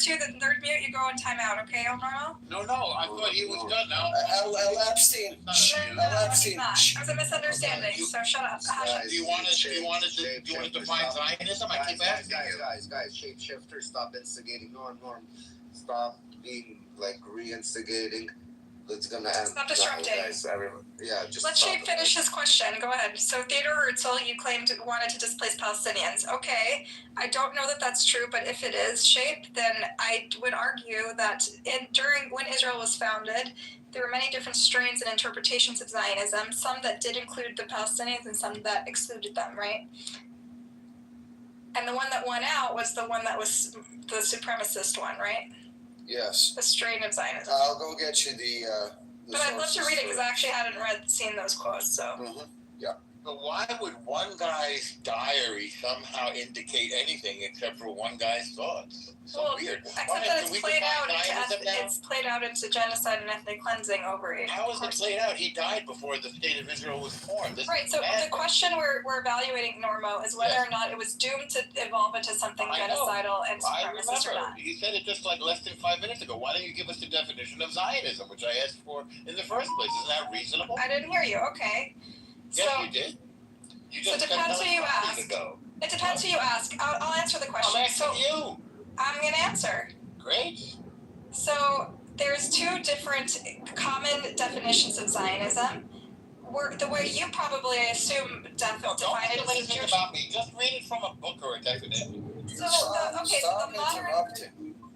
two, the third mute, you go in timeout, okay, El Normal? No, I thought he was done now. I'll abstain. No, he's not. It was a misunderstanding, so shut up. Do you want to define Zionism? I keep asking you. Guys, shapeshifter, stop instigating. Norm, stop being like re-instigating. It's gonna end. Stop disrupting. Guys, just let Shape finish his question. Go ahead. So Theodore Herzl, you claimed wanted to displace Palestinians. Okay, I don't know that that's true, but if it is, Shape, then I would argue that during when Israel was founded, there were many different strains and interpretations of Zionism, some that did include the Palestinians and some that excluded them, right? And the one that won out was the one that was the supremacist one, right? Yes. The strain of Zionism. I'll go get you the but I'd love to read it because I actually hadn't seen those quotes, so. Mm-hmm. Yeah. But why would one guy's diary somehow indicate anything except for one guy's thoughts? So weird. Except that it's played out into genocide and ethnic cleansing over it. How is it played out? He died before the state of Israel was formed. Right, so the question we're evaluating, Normo, is whether or not it was doomed to evolve into something genocidal and supremacist or not. You said it just like less than 5 minutes ago. Why don't you give us the definition of Zionism, which I asked for in the first place? Isn't that reasonable? I didn't hear you, okay. Yes, you did. So it depends who you ask. It depends who you ask. I'll answer the question. I'm asking you. I'm going to answer. Great. So there's two different common definitions of Zionism. The way you probably, I assume, define it when you're about me. Just read it from a book or a definition. So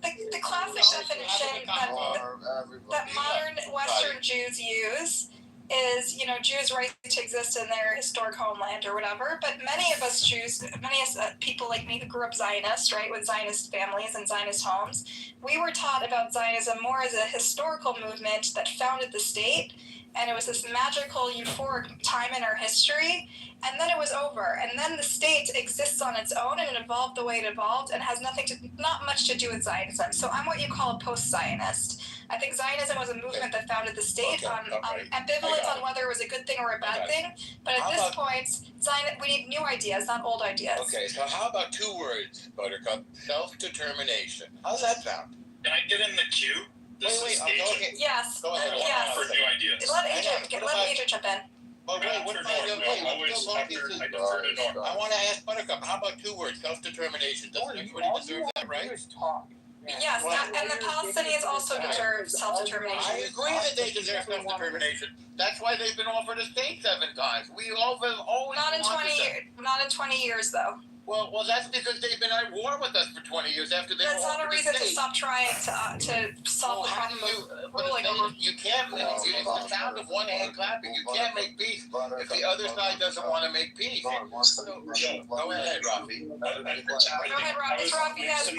the classic definition that modern Western Jews use is, Jews' right to exist in their historic homeland or whatever. But many of us Jews, people like me who grew up Zionist, right, with Zionist families and Zionist homes, we were taught about Zionism more as a historical movement that founded the state. And it was this magical, euphoric time in our history. And then it was over. And then the state exists on its own and it evolved the way it evolved and has not much to do with Zionism. So I'm what you call a post-Zionist. I think Zionism was a movement that founded the state. Ambivalent on whether it was a good thing or a bad thing. But at this point, we need new ideas, not old ideas. Okay, so how about 2 words, Buttercup? Self-determination. How's that sound? Can I get in the queue? Yes. Go ahead. Yes. For new ideas. Let Agent jump in. But wait, what about I want to ask Buttercup, how about 2 words? Self-determination. Doesn't everybody deserve that, right? Yes, and the Palestinians also deserve self-determination. I agree that they deserve self-determination. That's why they've been offered a state 7 times. We always not in 20 years. Not in 20 years, though. Well, that's because they've been at war with us for 20 years after they. That's not a reason to stop trying to solve the problem of ruling over. You can't. It's the sound of one hand clapping. You can't make peace if the other side doesn't want to make peace. Go ahead, Rafi. Go ahead, Rafi. Rafi has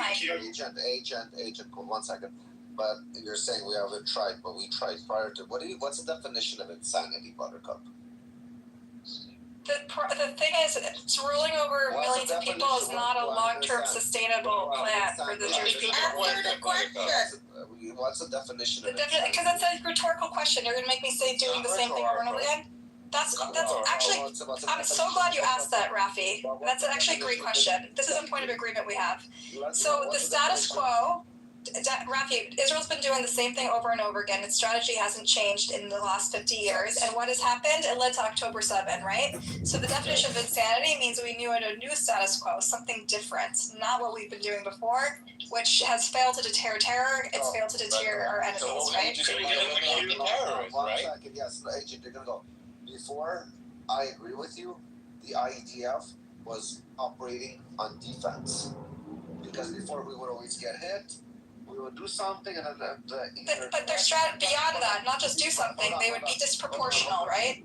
Agent, 1 second. But you're saying we haven't tried, but we tried prior to. What's the definition of insanity, Buttercup? The thing is, ruling over millions of people is not a long-term sustainable plan for the Jewish people. Answer the question. What's the definition of insanity? Because that's a rhetorical question. You're going to make me say doing the same thing over and over again? That's actually, I'm so glad you asked that, Rafi. That's actually a great question. This is a point of agreement we have. So the status quo, Rafi, Israel's been doing the same thing over and over again. Its strategy hasn't changed in the last 50 years. And what has happened? It led to October 7, right? So the definition of insanity means we knew a new status quo, something different, not what we've been doing before, which has failed to deter terror. It's failed to deter our enemies, right? Yes, Agent, you're going to go. Before, I agree with you, the IDF was operating on defense. Because before we would always get hit, we would do something and then but their strategy beyond that, not just do something, they would be disproportional, right?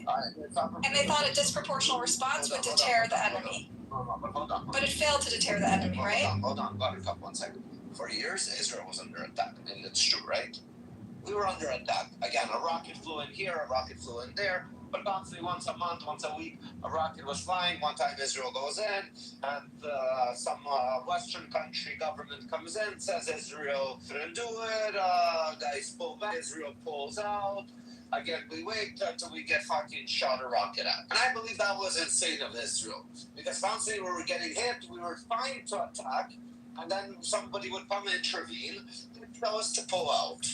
And they thought a disproportional response would deter the enemy. But it failed to deter the enemy, right? Hold on, Buttercup, 1 second. For years, Israel was under attack, and it's true, right? We were under attack. Again, a rocket flew in here, a rocket flew in there, but constantly once a month, once a week, a rocket was flying. One time Israel goes in, and some Western country government comes in, says Israel couldn't do it, guys pull back, Israel pulls out. Again, we wait until we get fucking shot a rocket at. And I believe that was insane of Israel. Because constantly we were getting hit, we were fine to attack, and then somebody would come and intervene and tell us to pull out.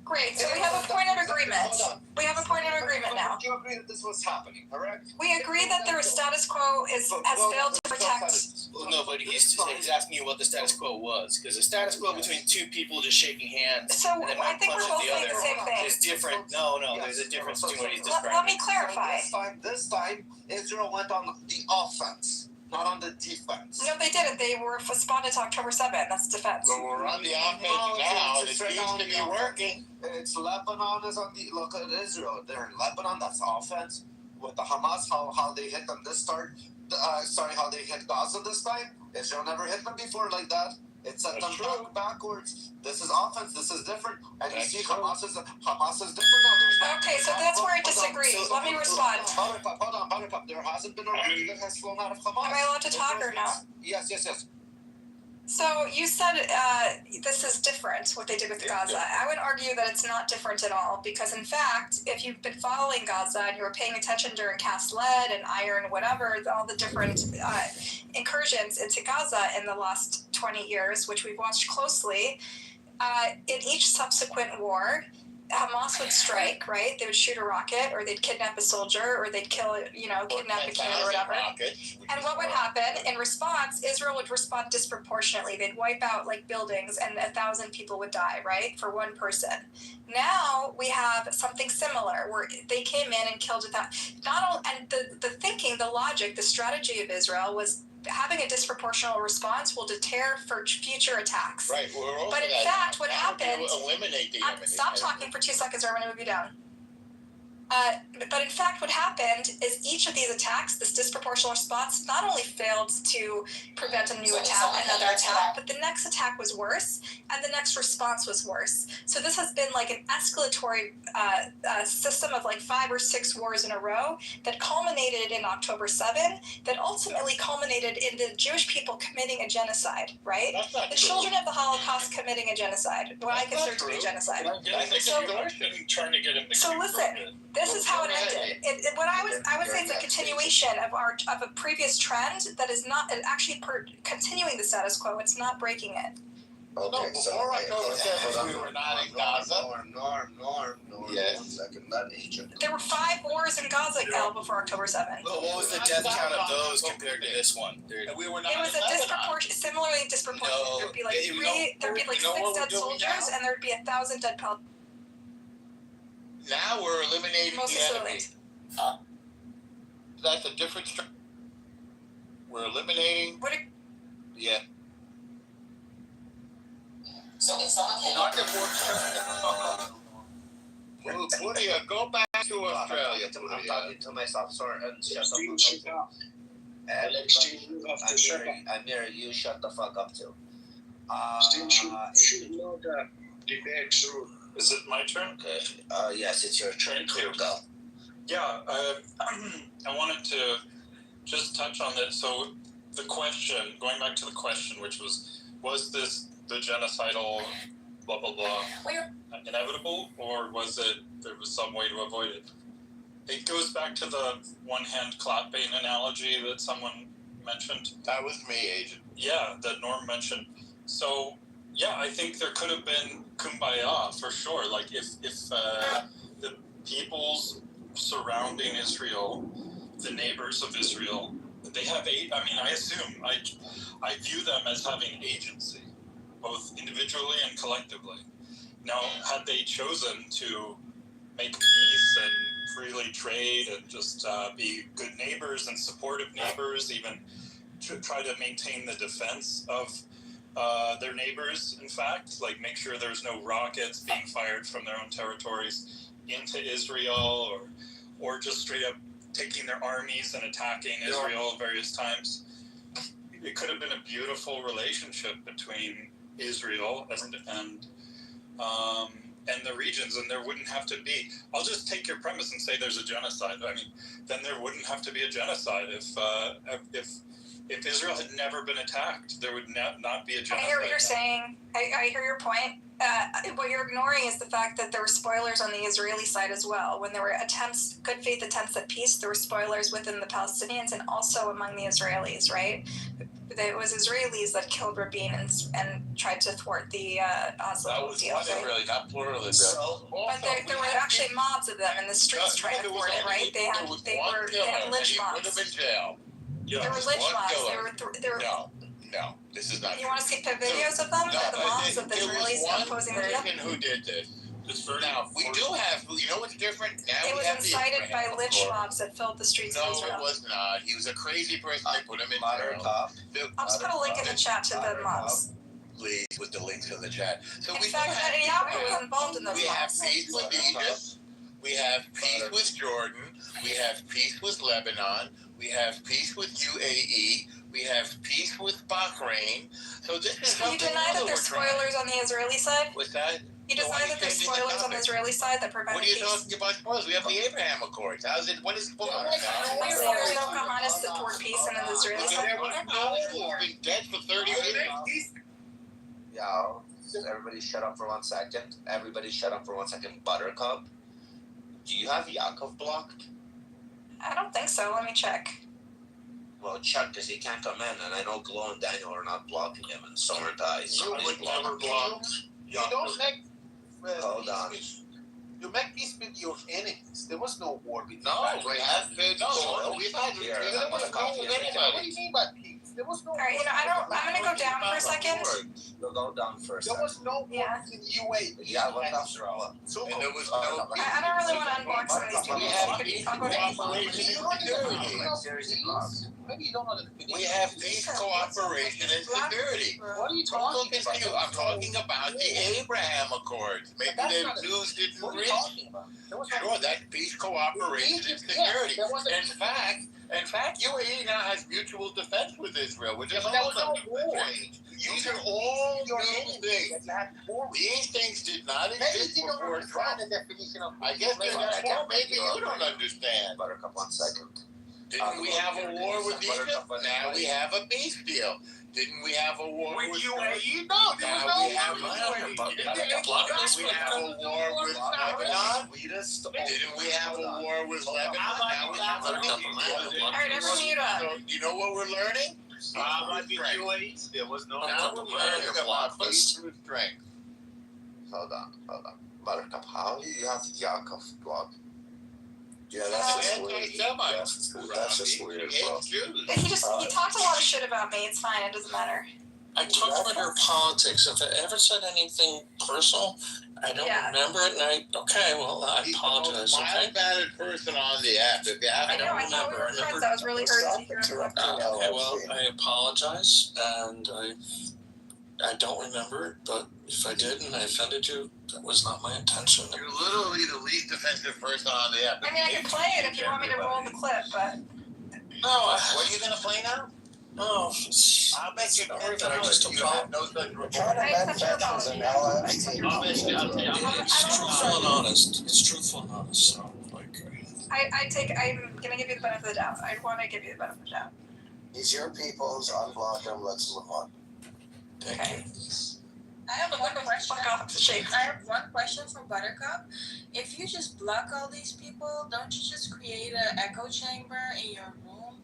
Great, so we have a point of agreement. We have a point of agreement now. Do you agree that this was happening, correct? We agree that the status quo has failed to protect. Well, no, but he's asking you what the status quo was, because the status quo between two people just shaking hands. So and then I think we're punches both the saying other the same thing. is different. No, there's a difference between what he's describing. Let me clarify. This time, Israel went on the offense, not on the defense. No, they didn't. They were responded to October 7th. That's defense. Well, we're on the offense now. It seems to be working. It's Lebanon is on the look at Israel. They're in Lebanon. That's offense. With the Hamas, how they hit them this start. How they hit Gaza this time. Israel never hit them before like that. It set them backwards. This is offense. This is different. And you see, Hamas is different now. Okay, so that's where I disagree. Let me respond. Hold on. There hasn't been a rocket that has flown out of Hamas. Am I allowed to talk or no? Yes. So you said this is different, what they did with Gaza. I would argue that it's not different at all, because in fact, if you've been following Gaza and you were paying attention during cast lead and iron, whatever, all the different incursions into Gaza in the last 20 years, which we've watched closely, in each subsequent war, Hamas would strike, right? They would shoot a rocket, or they'd kidnap a soldier, or they'd kidnap a kid or whatever. And what would happen in response? Israel would respond disproportionately. They'd wipe out like buildings, and 1,000 people would die, right, for one person. Now we have something similar, where they came in and killed without and the thinking, the logic, the strategy of Israel was having a disproportional response will deter for future attacks. Right. But in fact, what happened? Eliminate the enemy. Stop talking for 2 seconds, or I'm going to move you down. But in fact, what happened is each of these attacks, this disproportional response, not only failed to prevent another attack, but the next attack was worse, and the next response was worse. So this has been like an escalatory system of like 5 or 6 wars in a row that culminated in October 7, that ultimately culminated in the Jewish people committing a genocide, right? That's not The true. children of the Holocaust committing a genocide, what I consider to be a genocide. So listen, this is how it ended. I would say it's a continuation of a previous trend that is not actually continuing the status quo. It's not breaking it. No, before October 7th, we were not in Gaza. Norm. Yes. 1 second, not agent. There were 5 wars in Gaza, Al, before October 7th. Well, what was the death count of those compared to this one? And we were not It was in similarly disproportionate. No, There'd be like there'd be like 6 dead soldiers, and there'd be 1,000 dead Palestinians. Now we're eliminating Mostly the enemy. civilians. That's a different strategy. We're eliminating. Yeah. So it's not Woody, go back to Australia. I'm talking to myself, sorry, and shut up. Amir, you shut the fuck up too. Should know that debate through. Is it my turn? Okay. Yes, it's your turn. Go. Yeah, I wanted to just touch on that. So the question, going back to the question, which was this the genocidal blah, blah, blah inevitable, or was it there was some way to avoid it? It goes back to the one-hand clapping analogy that someone mentioned. That was me, Agent. Yeah, that Norm mentioned. So, yeah, I think there could have been kumbaya for sure. Like if the peoples surrounding Israel, the neighbors of Israel, they have I view them as having agency, both individually and collectively. Now, had they chosen to make peace and freely trade and just be good neighbors and supportive neighbors, even to try to maintain the defense of their neighbors, in fact, like make sure there's no rockets being fired from their own territories into Israel, or just straight up taking their armies and attacking Israel various times. It could have been a beautiful relationship between Israel and the regions, and there wouldn't have to be. I'll just take your premise and say there's a genocide. I mean, then there wouldn't have to be a genocide if If Israel had never been attacked, there would not be a genocide. I hear what you're saying. I hear your point. What you're ignoring is the fact that there were spoilers on the Israeli side as well. When there were good faith attempts at peace, there were spoilers within the Palestinians and also among the Israelis, right? It was Israelis that killed Rabin and tried to thwart the Oslo deal. That was one Israeli, not pluralism. So, But there were actually mobs of them in the streets trying to thwart it, right? They had lynch mobs. In jail. Yeah. There were lynch mobs. There were No, this is not. You want to see videos of them? The mobs of the Israelis opposing the deal? Who did this? It's Now, we do have, you know what's different? Now It we was have incited the by Abraham lynch Accord. mobs that filled the streets of No, Israel. it was not. He was a crazy person. They put him in Modern jail. cop. I'll just put a link in the chat to the mobs. Please, with the links in the chat. So In we fact, Netanyahu was involved in those We have mobs. peace with Egypt. We have peace with Jordan. We have peace with Lebanon. We have peace with UAE. We have peace with Bahrain. So this is You something deny that other there's we're trying. spoilers on the Israeli side? What's that? You So why deny are you that there's changing the spoilers on the topic? Israeli side that prevent What are you peace? talking about spoilers? We have the Abraham Accords. How's it? What is spoilers? I'm saying there's no Kahanists that thwart peace in the Israeli Look at side. everyone who's been dead for 30 years. Yeah, everybody shut up for 1 second. Everybody shut up for 1 second. Buttercup, do you have Yaakov blocked? I don't think so. Let me check. Well, check, because he can't come in, and I know Glow and Daniel are not blocking him, and so aren't I. You Somebody's would never blocking block. You don't make Hold on. you make peace with your enemies. There was no war between No, we have been. No, we've had. Here, There I'm was gonna no copy with it. What do anybody. you mean by peace? There was no All right, I'm gonna go down for a second. You'll go down first. There was no war Yeah. between UAE Yeah, look and up. Israel. So And there was no. I don't really want to unblock some of these people. We So have you peace, could, I'll go to cooperation, and security. Maybe you don't know the definition. We have peace, cooperation, and security. What are you I'm talking talking to you. I'm talking about the Abraham Accords. Maybe the news didn't What are you read. talking about? There was no Sure, that's peace, cooperation, and security. there was In fact, UAE now has mutual defense with Israel, which is but there was no also a war. change. These are all Your new enemy things. that you had war with. These things did not Maybe exist you don't before understand Trump. the definition of I guess Maybe there's I a can't war. Maybe figure you out. don't understand. Buttercup, 1 second. Didn't we have a war with Egypt? Now we have a peace deal. Didn't we have a war with UAE? No, there was Now no we have war with UAE. we have a war with Lebanon? Sweetest. Didn't we have a war with Lebanon? Now we have a peace deal. All right, everyone mute up. So, you know what we're learning? UAE. There was no Now we're learning about peace through strength. Hold on. Buttercup, how do you have Yaakov blocked? Yeah, That's anti-Semite. That's just weird, bro. He talked a lot of shit about me. It's fine. It doesn't matter. I talked about your politics. If I ever said anything personal, I don't remember it. And I apologize. Okay. Mild-mannered person on the app. If you I haven't know. I thought we were friends. I was really hurt to hear about that. Okay, well, I apologize, and I don't remember it. But if I did and I offended you, that was not my intention. You're literally the least offensive person on the app. I mean, I can play it if you want me to roll the clip, but No, What are you gonna play now? no. I'll make you Sorry that I just you have no such I report. accept your apology. It's truthful and honest. It's truthful and honest. So, I'm gonna give you the benefit of the doubt. I want to give you the benefit of the doubt. He's your people's, unblock him, let's move on. thank Okay. you. I have one question. Fuck off, shake. I have one question for Buttercup. If you just block all these people, don't you just create an echo chamber in your room?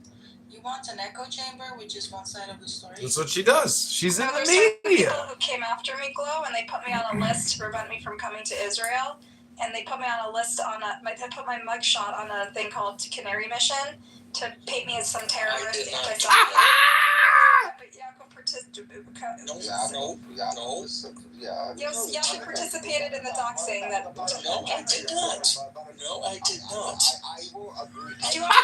You want an echo chamber with just one side of the story? That's what she does. She's in No, the there's some media. people who came after me, Glow, and they put me on a list to prevent me from coming to Israel. And they put me on a list they put my mugshot on a thing called Canary Mission to paint me as some terrorist. I did not. But Yaakov participated. Yeah. Participated in the doxing that. No, I did not. No, I did not. I will agree. Did you want to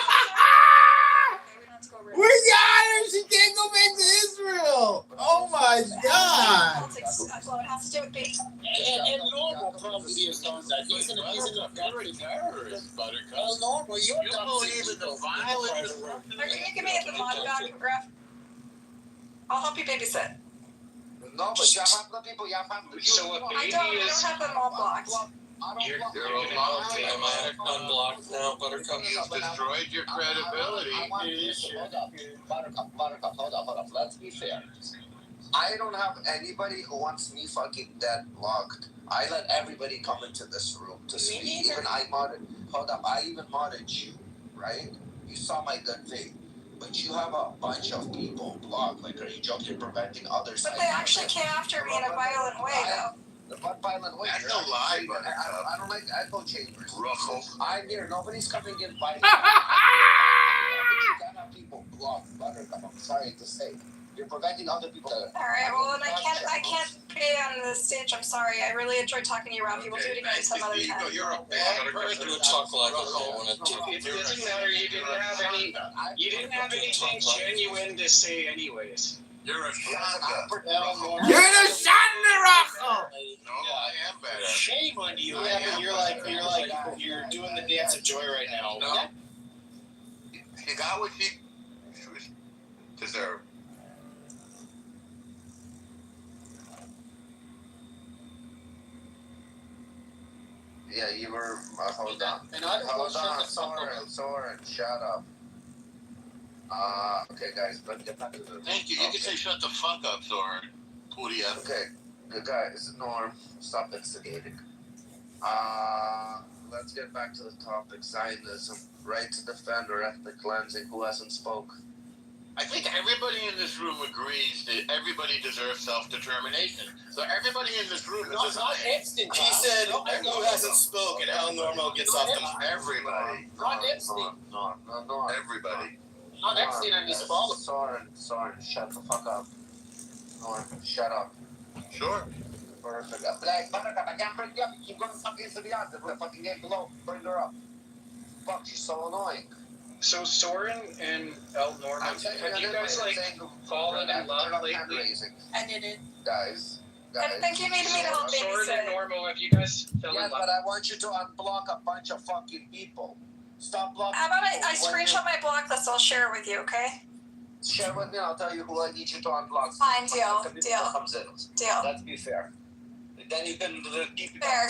we don't have to go over it. We got her. She can't go back to Israel. Oh my God. Politics, Glow, it has to do with being. And normal probably is that he's in a very terrorist, Buttercup. Well, normal. You believe in the violence. Or can you give me the mod back, Graf? I'll help you babysit. No, but you have the people, you have to So a I baby don't is. have them all blocked. You're Am I unblocked now, Buttercup? You've destroyed your credibility. Buttercup, hold up. Let's be fair. I don't have anybody who wants me fucking dead blocked. I let everybody come into this room to speak. Even I even modded you, right? You saw my good faith. But you have a bunch of people blocked. Like, are you joking? Preventing others. But they actually came after me in a violent way, though. What violent way? That's a lie, I don't like echo chambers. Ruffles. I'm here. Nobody's coming in violent. You have people blocked, Buttercup. I'm sorry to say. You're preventing other people. All right. Well, then I can't be on the stage. I'm sorry. I really enjoyed talking to you around. People do it again some other time. You're a bad person. Do a talk like a It doesn't matter. You didn't have anything genuine to say, anyways. You're a shaka. You're the Shandarako! No, I am bad. Shame on you. You're doing the dance of joy right now. No. She got what she deserved. Yeah, you were. Hold on. And I Hold on, Soren, shut up. Okay, guys, let's get back to the. Thank you. You can say shut the fuck up, Soren. Pudia. Okay, good guys, Norm, stop instigating. Let's get back to the topic. Zionism, right to defend or ethnic cleansing. Who hasn't spoke? I think everybody in this room agrees that everybody deserves self-determination. So everybody in this room is Not Epstein. He said, who hasn't spoken? El Normo gets off the mic. everybody. Not Epstein. No. Everybody. Not Epstein and his father. Soren, shut the fuck up. Norm, shut up. Sure. Perfect. Black Buttercup, I can't bring you up. Keep going up into the odds. The fucking game below. Bring her up. Fuck, she's so annoying. So Soren and El Norman, have you guys fallen in love lately? I did it. Guys. I think you need me to help Soren and babysit. Normo, have you guys fell in Yes, love? but I want you to unblock a bunch of fucking people. Stop blocking. How about I people. screenshot my block list? I'll share it with you, okay? Share with me, I'll tell you who I need you to unblock. Fine, deal. Comes in. Deal. Let's be fair. Then you can Fair.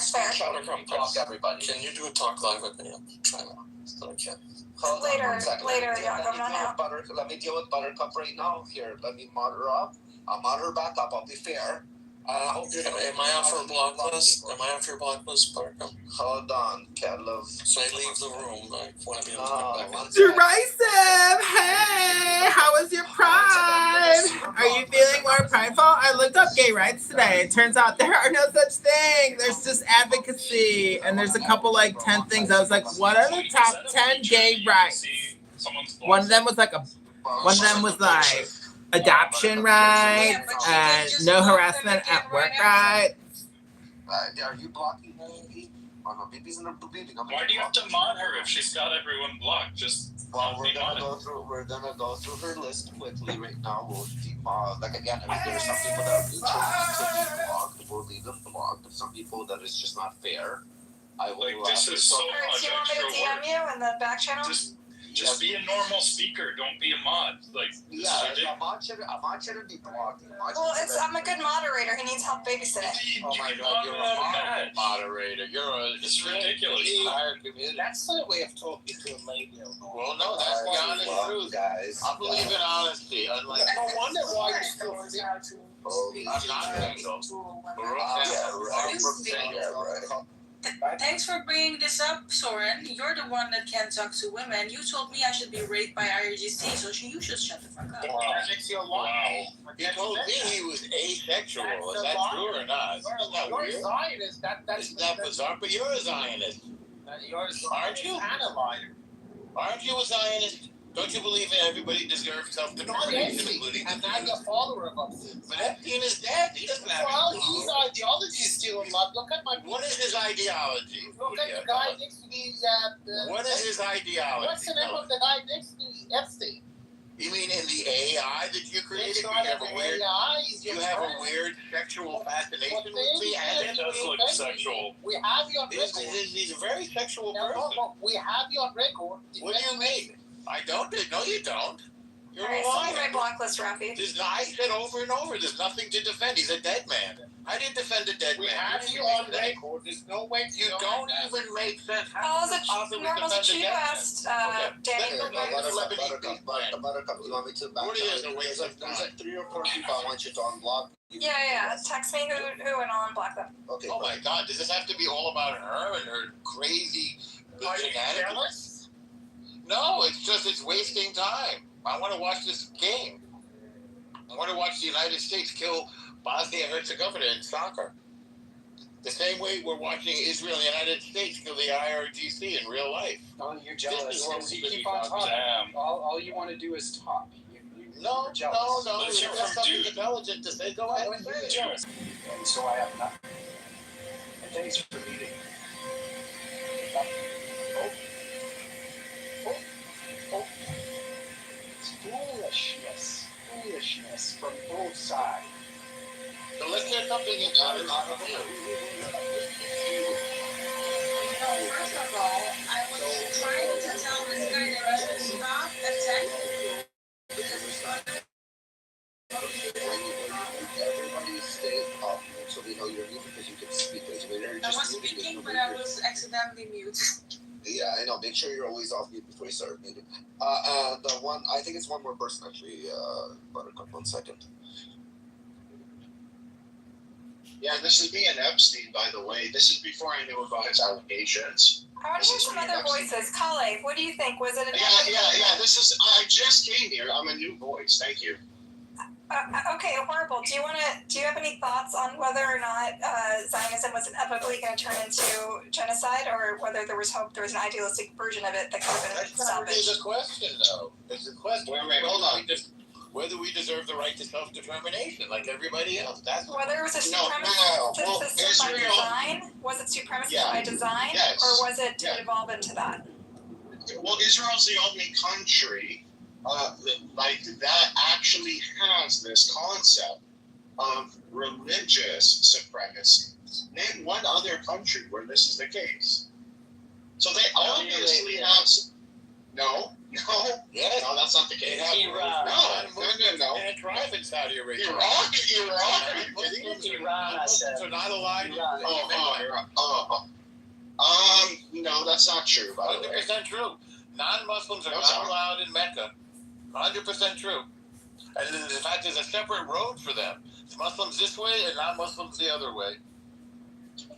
block everybody. Can you do a talk live with me? I'm trying to. Still I can. Hold on Later, one second. Yago, not now. Let me deal with Buttercup right now. Here, let me mod her up. I'll mod her back up. I'll be fair. I hope you're Am I off your block list? Am I off your block list, Buttercup? Hold on, Ketlov. So I leave the room. I want to be able to come back in. Derisive! Hey! How was your pride? Are you feeling more prideful? I looked up gay rights today. It turns out there are no such thing. There's just advocacy. And there's a couple, 10 things. I was like, what are the top 10 gay rights? One of them was adoption rights and no harassment at work rights. Are you blocking BB? Oh no, BB's in the bleeding. Why do you have to mod her if she's got everyone blocked? Just we're gonna go through her list quickly right now. We'll again, there's some people that mutually need to be blocked. We'll leave them blocked. There's some people that is just not fair. I will. This is so Alright, much do you want me extra to DM work. you in the back channel? Just be a normal speaker. Don't be a mod. A mod shouldn't be blocked. Well, I'm a good moderator. He needs help babysitting. Oh my god, you're a moderator. It's ridiculous. That's the way of talking to a lady. Well, no, that's the honest truth. Guys. I believe in honesty, unlike. No wonder why you're still I'm not single. Thanks for bringing this up, Soren. You're the one that can't talk to women. You told me I should be raped by IRGC, so you should shut the fuck up. Wow. He told me he was asexual. Is that true or not? Isn't that You're weird? a Zionist. Isn't that bizarre? But you're a Zionist. Aren't you? Aren't you a Zionist? Don't you believe that everybody deserves self-determination, including the I'm a follower of Epstein. But Epstein is dead. He doesn't have Well, any his ideology is still alive. Look at my. What is his ideology? Look at the guy next to me. What is his ideology? What's the name of the guy next to me? Epstein. You mean in the AI that you created? It's You not have an a weird. AI. You have a weird sexual fascination with me, and It does look sexual. We have you on record. He's a very sexual No, person. we have you on record. What do you mean? I don't. No, you don't. You're Alright, a send me liar. my blacklist, Rafi. I said over and over, there's nothing to defend. He's a dead man. I didn't defend a dead We man. have you on record. There's no way You don't even make sense. How is it normal that you asked, Danny? Buttercup, you want me to back There's like 3 or 4 people I want you to unblock. Yeah. Text me who and I'll unblock them. Okay. Oh my God, does this have to be all about her and her crazy shenanigans? No, it's wasting time. I want to watch this game. I want to watch the United States kill Bosnia and Herzegovina in soccer. The same way we're watching Israel and the United States kill the IRGC in real life. Oh, you're jealous because you keep on on talking. Damn. All you want to do is talk. No. Let's You hear have from something Dude. intelligent to say. Go ahead and say it. Jealous. And so I have nothing. And thanks for meeting. It's foolishness from both sides. So let's hear something intelligent. First of all, I was trying to tell this guy that he should stop attacking because he's not. Everybody stay off mute so they know you're muted because you can speak. I was speaking, but I was accidentally muted. Yeah, I know. Make sure you're always off mute before you start muting. And I think it's one more person actually. Buttercup, 1 second. Yeah, this is me and Epstein, by the way. This is before I knew about his allegations. I want to hear some other voices. Kale, what do you think? Was it an Yeah. This is. I just came here. I'm a new voice. Thank you. Okay, horrible. Do you have any thoughts on whether or not Zionism was inevitably going to turn into genocide, or whether there was hope there was an idealistic version of it that could have been That's not salvaged? really the question, though. It's the question. Wait, hold on. Whether we deserve the right to self-determination, like everybody else. That's Whether it was a supremacy by design, was it supremacy by design, Yes. or was it to evolve into that? Well, Israel's the only country that actually has this concept of religious supremacy. Name one other country where this is the case. So they obviously have. No. Yes. No, that's not the case. Iran. No. And tribe in Saudi Arabia. Iraq? Are you kidding me? Iran, I said. Muslims are not allowed. No, that's not true, by the way. 100% true. Non-Muslims are not allowed in Mecca. 100% true. And in fact, there's a separate road for them. It's Muslims this way and non-Muslims the other way.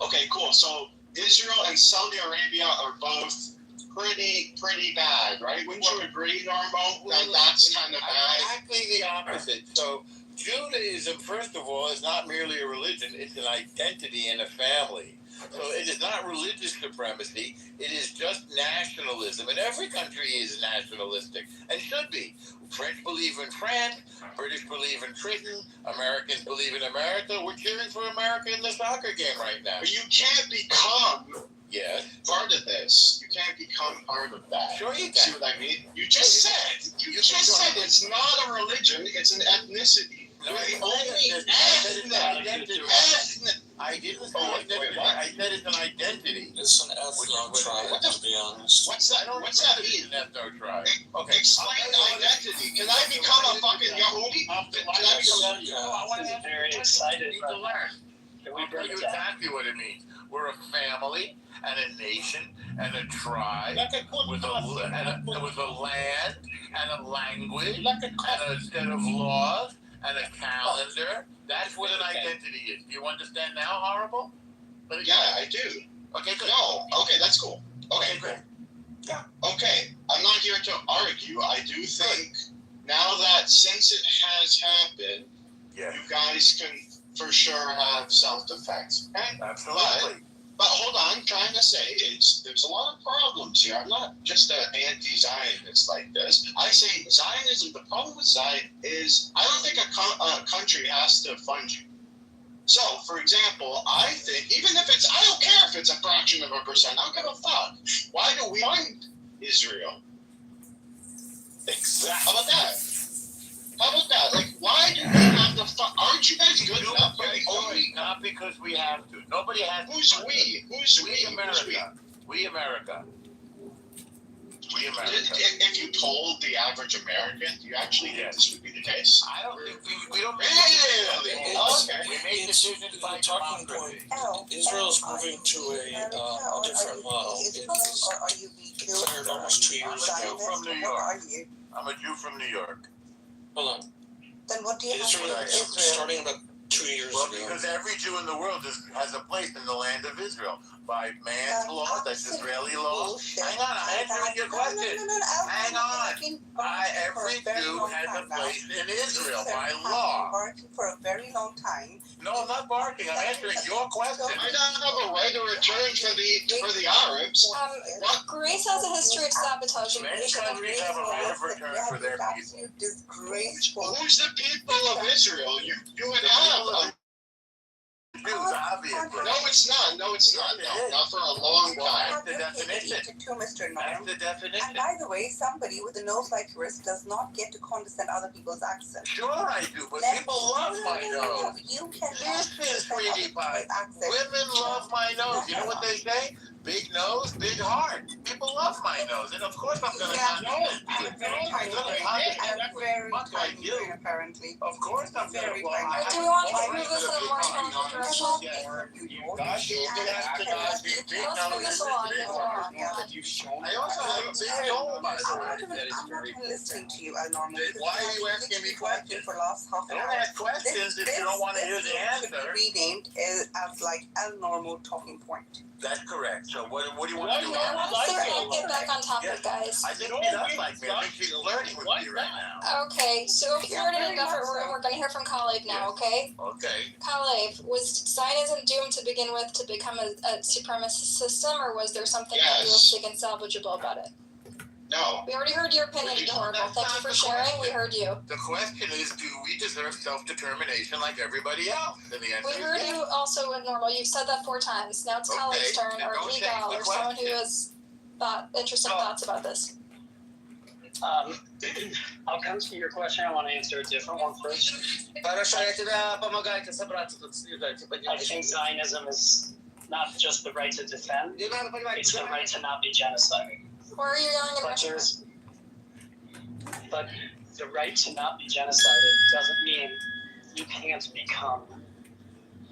Okay, cool. So Israel and Saudi Arabia are both pretty bad, right? Wouldn't you agree, Normo? That's kind of bad. Exactly the opposite. So Judaism, first of all, is not merely a religion. It's an identity and a family. So it is not religious supremacy. It is just nationalism. And every country is nationalistic and should be. French believe in France. British believe in Britain. Americans believe in America. We're cheering for America in the soccer game right now. But you can't become part of this. You can't become part of that. Sure you can. See what I mean? You just said it's not a religion. It's an ethnicity. No, the only ethnic. I didn't say identity. I said it's an identity. It's an ethno tribe, to be honest. What's that mean? An ethno tribe. Okay. Explain identity. Can I become a fucking Yahudi? I want to be very excited. To learn. I'll tell you exactly what it means. We're a family and a nation and a tribe with a land and a language and a set of laws and a calendar. That's what an identity is. Do you understand now, Horrible? Yeah, I do. Okay, good. No, okay, that's cool. Okay, great. Yeah. Okay, I'm not here to argue. I do think now that since it has happened, you guys can for sure have self-defense. Okay? Absolutely. But hold on, I'm trying to say there's a lot of problems here. I'm not just an anti-Zionist like this. I say Zionism, the problem with Zion is I don't think a country has to fund you. So, for example, I think, even if I don't care if it's a fraction of a percent, I don't give a fuck. Why do we fund Israel? Exactly. How about that? Like, why do we have to fund? Aren't you guys good enough? Not because we have to. Nobody has to. Who's we? Who's we? America. We America. We Americans. If you polled the average American, do you actually think this would be the case? I don't think we don't make Really? Okay. We make It's decisions by the talking point. democracy. Israel's moving to a different model. It was declared almost 2 years ago. From New York. I'm a Jew from New York. Hold on. Then what do you have Israel, to Israel? starting about 2 years Well, ago. because every Jew in the world has a place in the land of Israel by man's law, that's Israeli law. Hang on, I'm answering your question. Hang on. Every Jew has a place in Israel by law. Barking for a very long time. No, I'm not barking. I'm answering your question. I don't have a right of return for the Arabs. Greece has a history of sabotaging. Many countries have a right of return for their people. Disgraceful. Who's the people of Israel? You and I. Jews, obviously. No, it's not. No, it's not. No, not for a long time. That's the definition. To Mr. That's Norm. the definition. And by the way, somebody with a nose like yours does not get to condescend other people's accents. Sure I do, but people love my nose. You can Listen, sweetie pie. Women love my nose. You know what they say? Big nose, big heart. People love my nose, and of course I'm going to condone it. I'm very tiny, apparently. Of course I'm going to. Do we want to move this in a more political direction? Gosh, you have to not be big Let's move this along. I also have a big nose, by the way. I'm not listening to you normally. Why are you asking me questions? For last half an Don't hour. ask questions if you don't want to hear the answer. Should be renamed as like a normal talking point. That's correct. So what do you want to do? Let's get back on topic, guys. I think she does like me. I think she's flirting with me right now. Okay, so if you're in a different room, we're going to hear from Kalev now, okay? Okay. Kalev, was Zionism doomed to begin with to become a supremacist system, or was there something realistic and salvageable about it? No. We already heard your opinion, Kitover. Thank you for sharing. We heard you. The question is, do we deserve self-determination like everybody else? And the answer We heard you also with normal. You've said that 4 times. Now it's Kalev's turn, or Legal, or someone who has interesting thoughts about this. I'll come to your question. I want to answer a different one first. I think Zionism is not just the right to defend, it's the right to not be genocided. Where are you yelling at Russia? But the right to not be genocided doesn't mean you can't become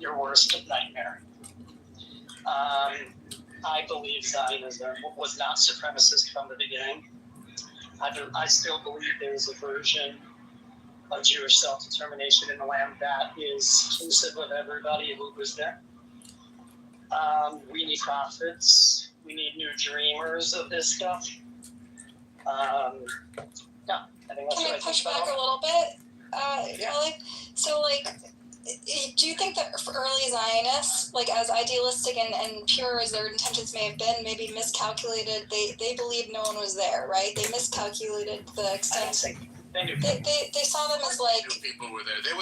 your worst nightmare. I believe Zionism was not supremacist from the beginning. I still believe there's a version of Jewish self-determination in the land that is inclusive of everybody who was there. We need prophets. We need new dreamers of this stuff. I think that's Can I push back a little bit, Kalev? So, do you think that for early Zionists, as idealistic and pure as their intentions may have been, maybe miscalculated? They believed no one was there, right? They miscalculated the extent. They saw them as people were there. They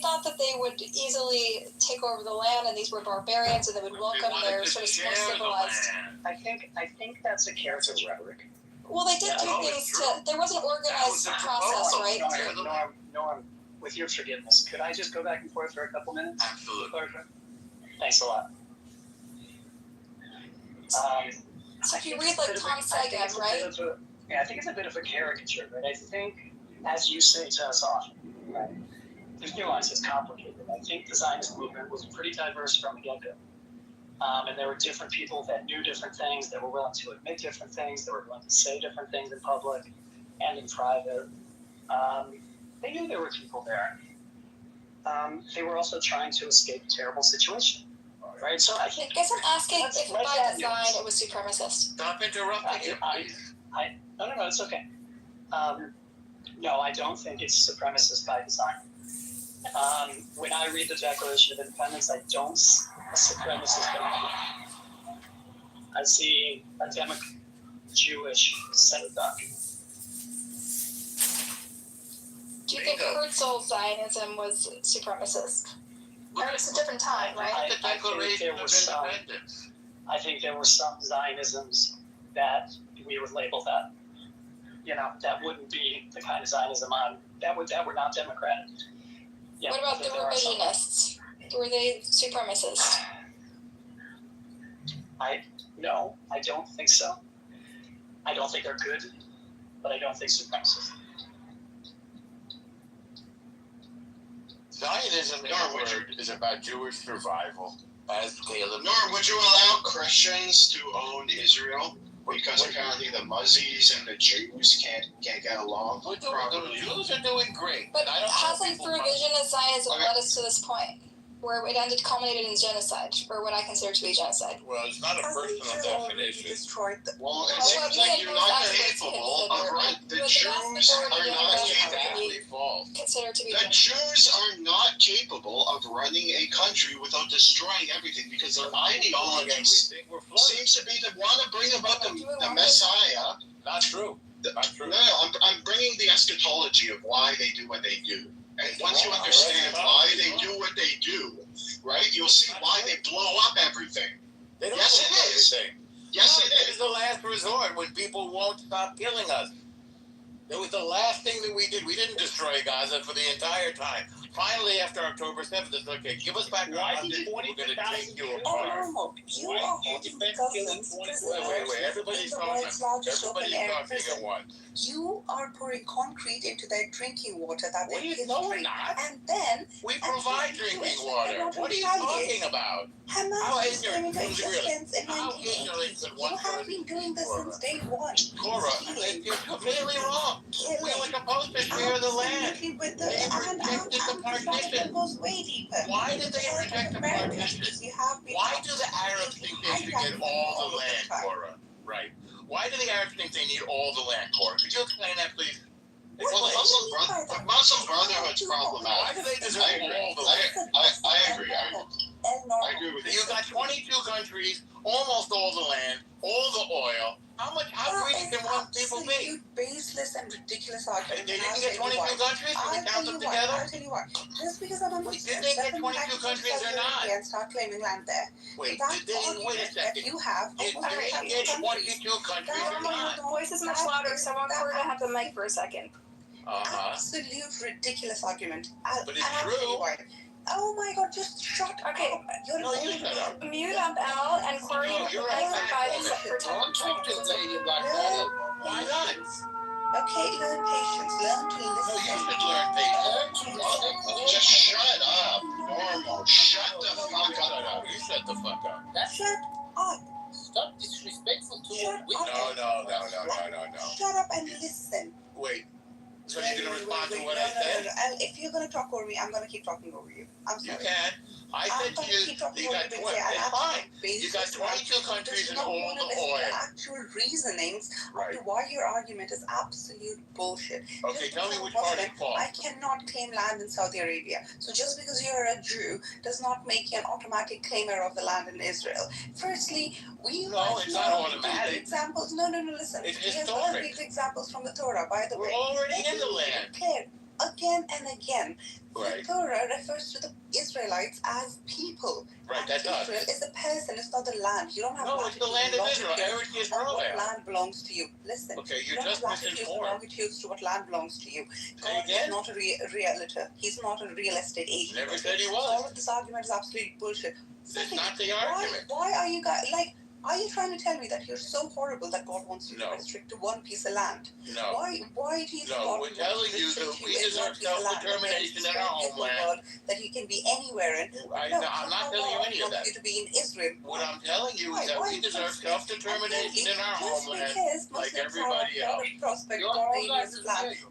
thought that they would easily take over the land, and these were barbarians, and they would welcome their sort of more civilized. I think that's a character rhetoric. Well, they did do things there was an organized process, right? Norm, with your forgiveness, could I just go back and forth for a couple minutes? Absolutely. Thanks a lot. So if you read Tom Sagan, right? I think it's a bit of a caricature, right? I think, as you say to us often, right, there's nuance, it's complicated. I think the Zionist movement was pretty diverse from the get-go. And there were different people that knew different things, that were willing to admit different things, that were willing to say different things in public and in private. They knew there were people there. They were also trying to escape a terrible situation. Right? So I guess I'm asking if by design it was supremacist. Stop interrupting No, it's okay. No, I don't think it's supremacist by design. When I read the Declaration of Independence, I don't see a supremacist element. I see a Jewish synagogue. Do you think Herzl's Zionism was supremacist? Or it's a different time, right? I think there were some Zionisms that we would label that. That wouldn't be the kind of Zionism that were not democratic. Yeah, what about the revisionists? Were they supremacists? No, I don't think so. I don't think they're good, but I don't think supremacists. Zionism is about Jewish survival, as Caleb. Nor would you allow Christians to own Israel? Because apparently the Muzzies and the Jews can't get along properly. The Jews are doing great. But hasn't revisionist Zionism led us to this point? Where it culminated in genocide, or what I consider to be genocide. Well, it's not a personal definition. Well, it seems like you're not capable of running. The Jews are not capable. Considered to be the Jews are not capable of running a country without destroying everything because their ideology seems to be to want to bring about the Messiah. Not true. Not true. No, I'm bringing the eschatology of why they do what they do. And once you understand why they do what they do, right, you'll see why they blow up everything. Yes, it is. Yes, it is. It is the last resort when people won't stop killing us. It was the last thing that we did. We didn't destroy Gaza for the entire time. Finally, after October 7th, it's okay. Give us back Gaza. We're going to take you apart. You are holding dozens Wait. Everybody's talking. Everybody's talking at once. You are pouring concrete into their drinking water that they can No, we're drink. not. And then We provide drinking water. What are you talking about? How ignorant came into is really? existence in How 1980. ignorant could You one have person been doing this since day one. Cora, you're completely wrong. We're like supposed to share the land. With the, They rejected the partition. It goes way deeper. Why did they reject the partition? Why do the Arabs think they should get all the land, Cora? Right. Why do the Arabs think they need all the land, Cora? Could you explain that, please? Well, the Muslim Brotherhood's problematic. Why do they deserve all the land? I agree. I agree with you. You got 22 countries, almost all the land, all the oil. How greedy can one people be? Baseless and ridiculous argument. They didn't get 22 countries? Can we count them together? I'll tell you what. Just because I'm a Muslim, Did they get 22 countries or not? And start claiming land there. Wait That a second. that you have. Did they get 22 countries or not? The voice is much louder, so I want Cora to have the mic for a second. Absolute ridiculous argument. But it's true. Oh my God! Just shut up. Okay, you shut up. Mute up, Al, and Corey. You're for 5 for 10 seconds. Why not? Okay, learn patience. Learn to No, listen. you should learn patience. Just shut up, normal. Shut the fuck up. You shut the fuck up. Shut up. Stop disrespectful to Shut women. No. Shut up and listen. Wait. So you're going to respond to what No. I said? And if you're going to talk over me, I'm going to keep talking over you. I'm You sorry. can. I said to you, you got 20. It's fine. You got 22 countries and all the oil. Actual reasonings Right. to why your argument is absolute bullshit. Okay, Just tell me because which I'm part Muslim, you fall. I cannot claim land in Saudi Arabia. So just because you're a Jew does not make you an automatic claimer of the land in Israel. Firstly, No, it's not automatic. Examples. No. Listen. It's Here's historic. these examples from the Torah. By the We're way, already let in the me make land. it clear again and again. Right. The Torah refers to the Israelites as people. Right, that does. Israel is a person, it's not the land. You don't have No, it's the land of Israel. Eric is what Israel. land belongs to you. Listen. Okay, You you're don't just have latitudes and misinformed. longitudes to what land belongs to you. Say God again? is not a realtor. He's not a real estate agent. Never said he So was. all of this argument is absolute bullshit. That's not the Why, argument. why are you guys like? Are you trying to tell me that you're so horrible that God wants you No. to restrict to one piece of land? No. Why do you think No, God we're wants telling to you restrict that we in deserve one piece of land? self-determination in our homeland. World that you can be anywhere in. I'm not telling you any of God wants that. you to be in Israel. What I'm telling you is that we deserve self-determination in our Just homeland, because like Muslims everybody have a else. prospect Your God whole gave life us is land. there.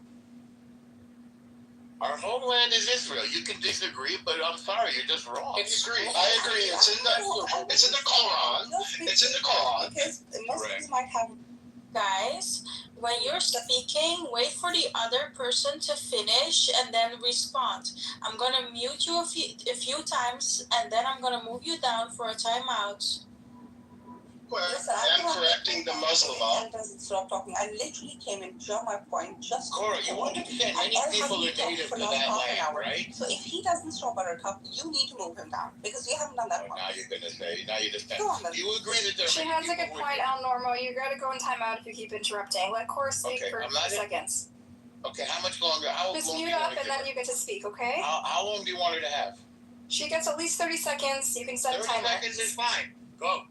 Our homeland is Israel. You can disagree, but I'm sorry, you're just wrong. I agree. It's in the Quran. It's in the Quran. Because Muslims might have. Guys, when you're speaking, wait for the other person to finish and then respond. I'm gonna mute you a few times and then I'm gonna move you down for a timeout. Listen, I'm correcting the Muslim law. Doesn't stop talking. I literally came in, show my point, just. Cora, you understand many people are native to that land, right? So if he doesn't stop at a cup, you need to move him down because you haven't done that one. Now you're gonna say, now you defend. Go on, then. You agree that there are She many has a good people point, with Al Normo. You gotta go in timeout if you keep interrupting. Let Cora speak Okay, for I'm 2 not in- seconds. Okay, how much longer? How Just long do mute you up want to and give then her? you get to speak, okay? How long do you want her to have? She gets at least 30 seconds. You can set a 30 timer. seconds is fine. Go.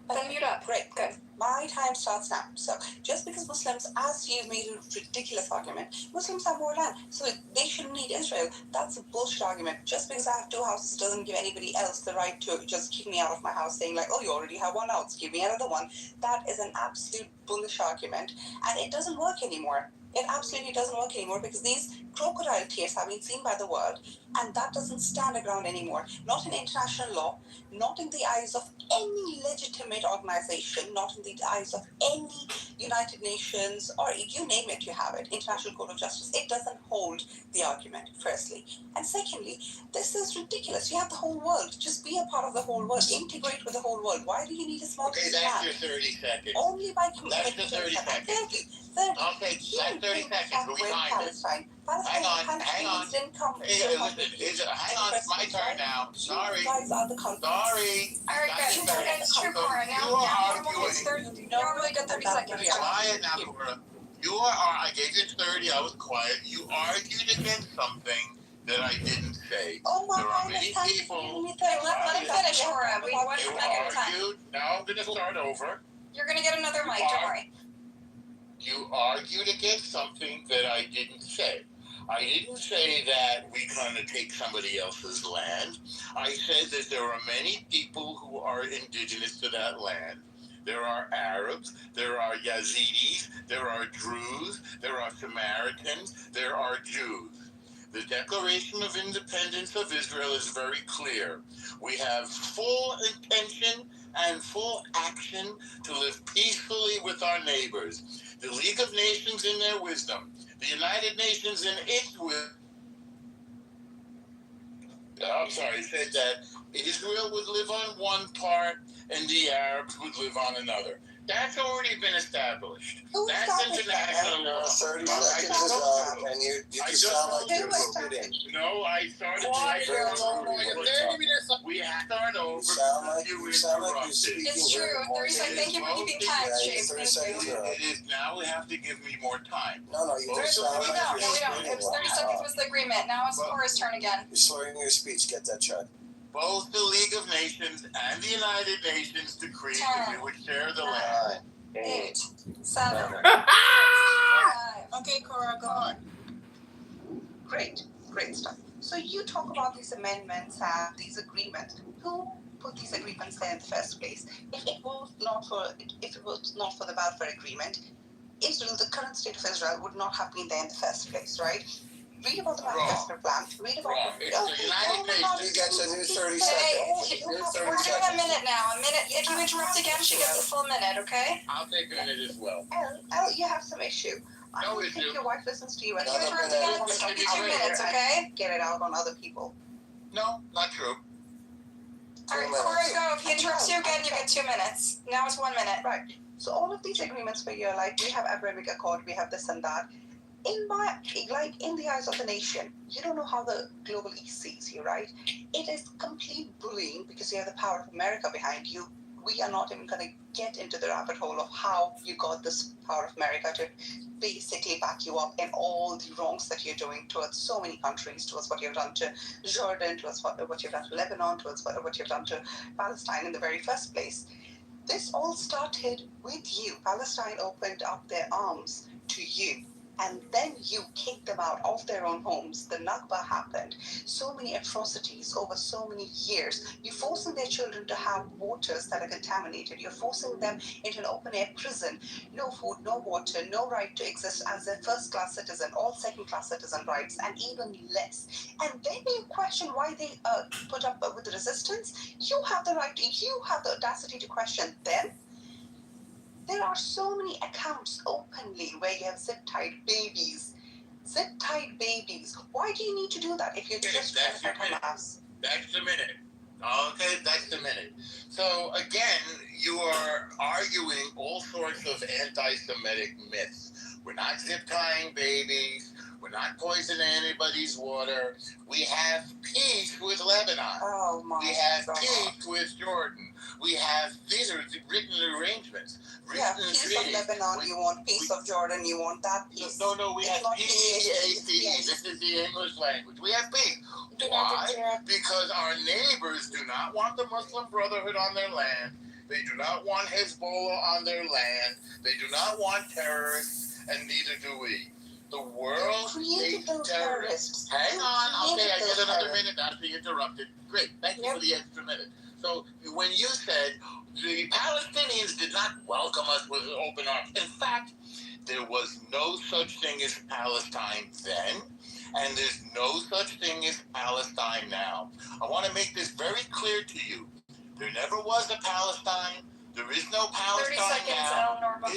Then mute up. Great, good. My time starts now. So just because Muslims, as you made a ridiculous argument, Muslims have more land, so they shouldn't need Israel. That's a bullshit argument. Just because I have 2 houses doesn't give anybody else the right to just kick me out of my house, saying like, oh, you already have 1 house, give me another one. That is an absolute bullish argument, and it doesn't work anymore. It absolutely doesn't work anymore because these crocodile tears have been seen by the world, and that doesn't stand aground anymore. Not in international law, not in the eyes of any legitimate organization, not in the eyes of any United Nations, or you name it, you have it, International Court of Justice. It doesn't hold the argument, firstly. And secondly, this is ridiculous. You have the whole world. Just be a part of the whole world. Integrate with the whole world. Why do you need a small Okay, piece of that's land? your 30 seconds. Only by That's the 30 seconds. Okay, that's 30 seconds. We timed it. Hang on. Hey, listen, hang on, it's my turn now. Sorry. Alright, guys, it's true, Cora. Now we're really good 30 seconds. Quiet now, Cora. I gave you 30, I was quiet. You argued against something that I didn't say. Oh my there are many God, people. Let him finish, Cora. We want You to get time. argued. Now I'm going to start over. You're gonna get another mic, don't worry. You argued against something that I didn't say. I didn't say that we kind of take somebody else's land. I said that there are many people who are indigenous to that land. There are Arabs, there are Yazidis, there are Druze, there are Samaritans, there are Jews. The Declaration of Independence of Israel is very clear. We have full intention and full action to live peacefully with our neighbors. The League of Nations in their wisdom, the United Nations in its wisdom, said that Israel would live on one part and the Arabs would live on another. That's already been established. That's international law. 30 seconds is up, and you can sound like you're repeating. No, I started. We have to start over. You sound like you're speaking. It's true. 30 seconds. Thank you for keeping time, Shane. Thank you. It is now. We have to give me more time. No, you don't sound like you're we don't. It was 30 seconds was the agreement. Now it's Cora's turn again. You're slurring your speech. Get that shut. Both the League of Nations and the United Nations decreed that we would share the land. 8, 7. Okay, Cora, go on. Great stuff. So you talk about these amendments and these agreements. Who put these agreements there in the first place? If it was not for the Balfour Agreement, Israel, the current state of Israel, would not have been there in the first place, right? Read about the manifesto plan. Read about the United Nations. He gets a new 30 Hey, seconds. we're doing a minute now. A minute. If you interrupt again, she gets a full minute, okay? I'll take a minute as well. Elle, you have some issue. I No don't issue. think your wife listens to you. If you interrupt again, it's going to be 2 minutes, okay? Get it out on other people. No, not true. Alright, Cora, go. If he interrupts you again, you get 2 minutes. Now it's 1 minute. Right. So all of these agreements where you're like, we have Abrahamic Accord, we have this and that. In the eyes of the nation, you don't know how the global east sees you, right? It is complete bullying because you have the power of America behind you. We are not even going to get into the rabbit hole of how you got this power of America to basically back you up in all the wrongs that you're doing towards so many countries, towards what you've done to Jordan, towards what you've done to Lebanon, towards what you've done to Palestine in the very first place. This all started with you. Palestine opened up their arms to you. And then you kicked them out of their own homes. The Nakba happened. So many atrocities over so many years. You're forcing their children to have waters that are contaminated. You're forcing them into an open-air prison. No food, no water, no right to exist as a first-class citizen, all second-class citizen rights, and even less. And then you question why they put up with the resistance. You have the right, you have the audacity to question them. There are so many accounts openly where you have zip-tied babies. Zip-tied babies. Why do you need to do that if you're just trying to fight Hamas? That's the minute. Okay, that's the minute. So again, you are arguing all sorts of anti-Semitic myths. We're not zip-tying babies. We're not poisoning anybody's water. We have peace with Lebanon. Oh my We have God. peace with Jordan. These are written arrangements. Peace of Lebanon, you want peace of Jordan, you want that peace. No, we have peace. PEACE. This is the English language. We have peace. Why? Because our neighbors do not want the Muslim Brotherhood on their land. They do not want Hezbollah on their land. They do not want terrorists, and neither do we. The world hates terrorists. Hang on. Okay, I get another minute not to be interrupted. Great. Thank you for the extra minute. So when you said the Palestinians did not welcome us with open arms, in fact, there was no such thing as Palestine then, and there's no such thing as Palestine now. I want to make this very clear to you. There never was a Palestine. There is no Palestine 30 seconds, now. Norma.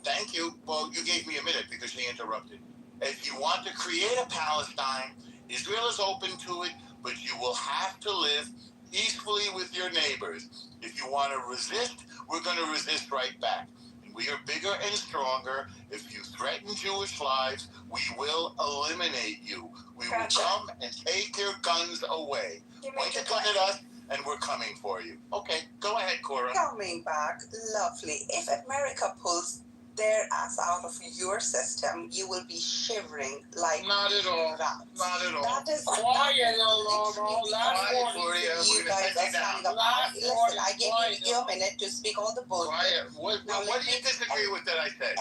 Thank you. Well, you gave me a minute because she interrupted. If you want to create a Palestine, Israel is open to it, but you will have to live peacefully with your neighbors. If you want to resist, we're going to resist right back. And we are bigger and stronger. If you threaten Jewish lives, we will eliminate you. We will come and take your guns away. Point a gun at us, and we're coming for you. Okay, go ahead, Cora. Coming back, lovely. If America pulls their ass out of your system, you will be shivering like Not at all. rats. Not at all. That is Quiet, Quiet, Gloria. you We're guys gonna are take you down. standing up. Listen, I gave you a minute to speak all the bullshit. Quiet. What do you disagree with that I said?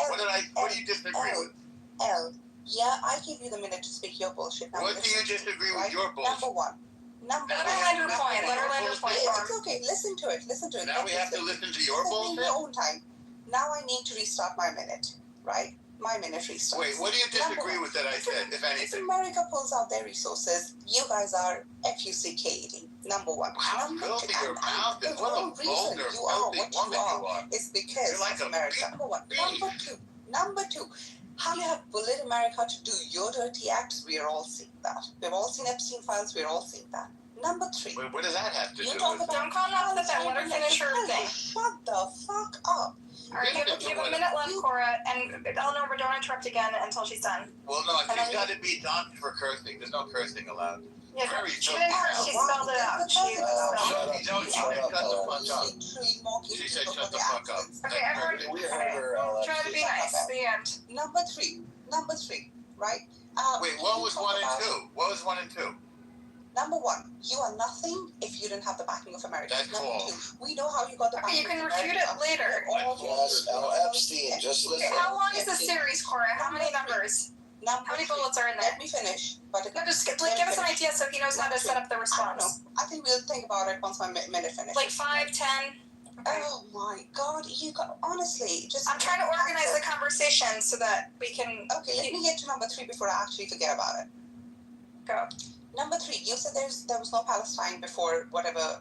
What do you disagree with? Yeah, I give you the minute to speak your bullshit. Now What do you disagree with your bullshit? Number one. Let her land her point. Let her land her point. It's okay. Listen to it. Listen to it. Now we have to listen to your bullshit? In your own time. Now I need to restart my minute, right? My minute restarts. Wait, what do you disagree with that I said, if If anything? America pulls out their resources, you guys are FUCKing. Number one. How Number filthy two, your mouth is. What a the whole vulgar, reason you are filthy what woman you you are. is because You're like of a America. beast. Number one. Number two. How you have bullied America to do your dirty acts, we are all seeing that. We've all seen Epstein files, we're all seeing that. Number three. Wait, what does that have to do You talk with it? about Don't call off the phone. Let her finish her thing. Shut the fuck up. All right, you have a minute left, Cora, and Eleanor, don't interrupt again until she's done. Well, no, she's got to be done for cursing. There's no cursing allowed. Yeah, Very she filthy. didn't curse. She spelled it out. She spelled it out. She said shut the fuck up. She said shut the fuck up. Okay, everyone, We heard her. try to be nice. The end. Number three, right? Wait, what was 1 and 2? What was 1 and 2? Number one, you are nothing if you didn't have the backing of America. That's Number false. two, we know how you got the backing Okay, you can of refute it America. later. Yes, Epstein, just listen. Okay, how long is the series, Cora? How many numbers? How many bullets are in there? Let me finish. But No, just give us an idea so he knows how to set up the response. I think we'll think about it once my minute finishes. Like 5, 10? Oh my God, you got honestly just. I'm trying to organize the conversation so that we can. Okay, let me get to number three before I actually forget about it. Go. Number three, you said there was no Palestine before whatever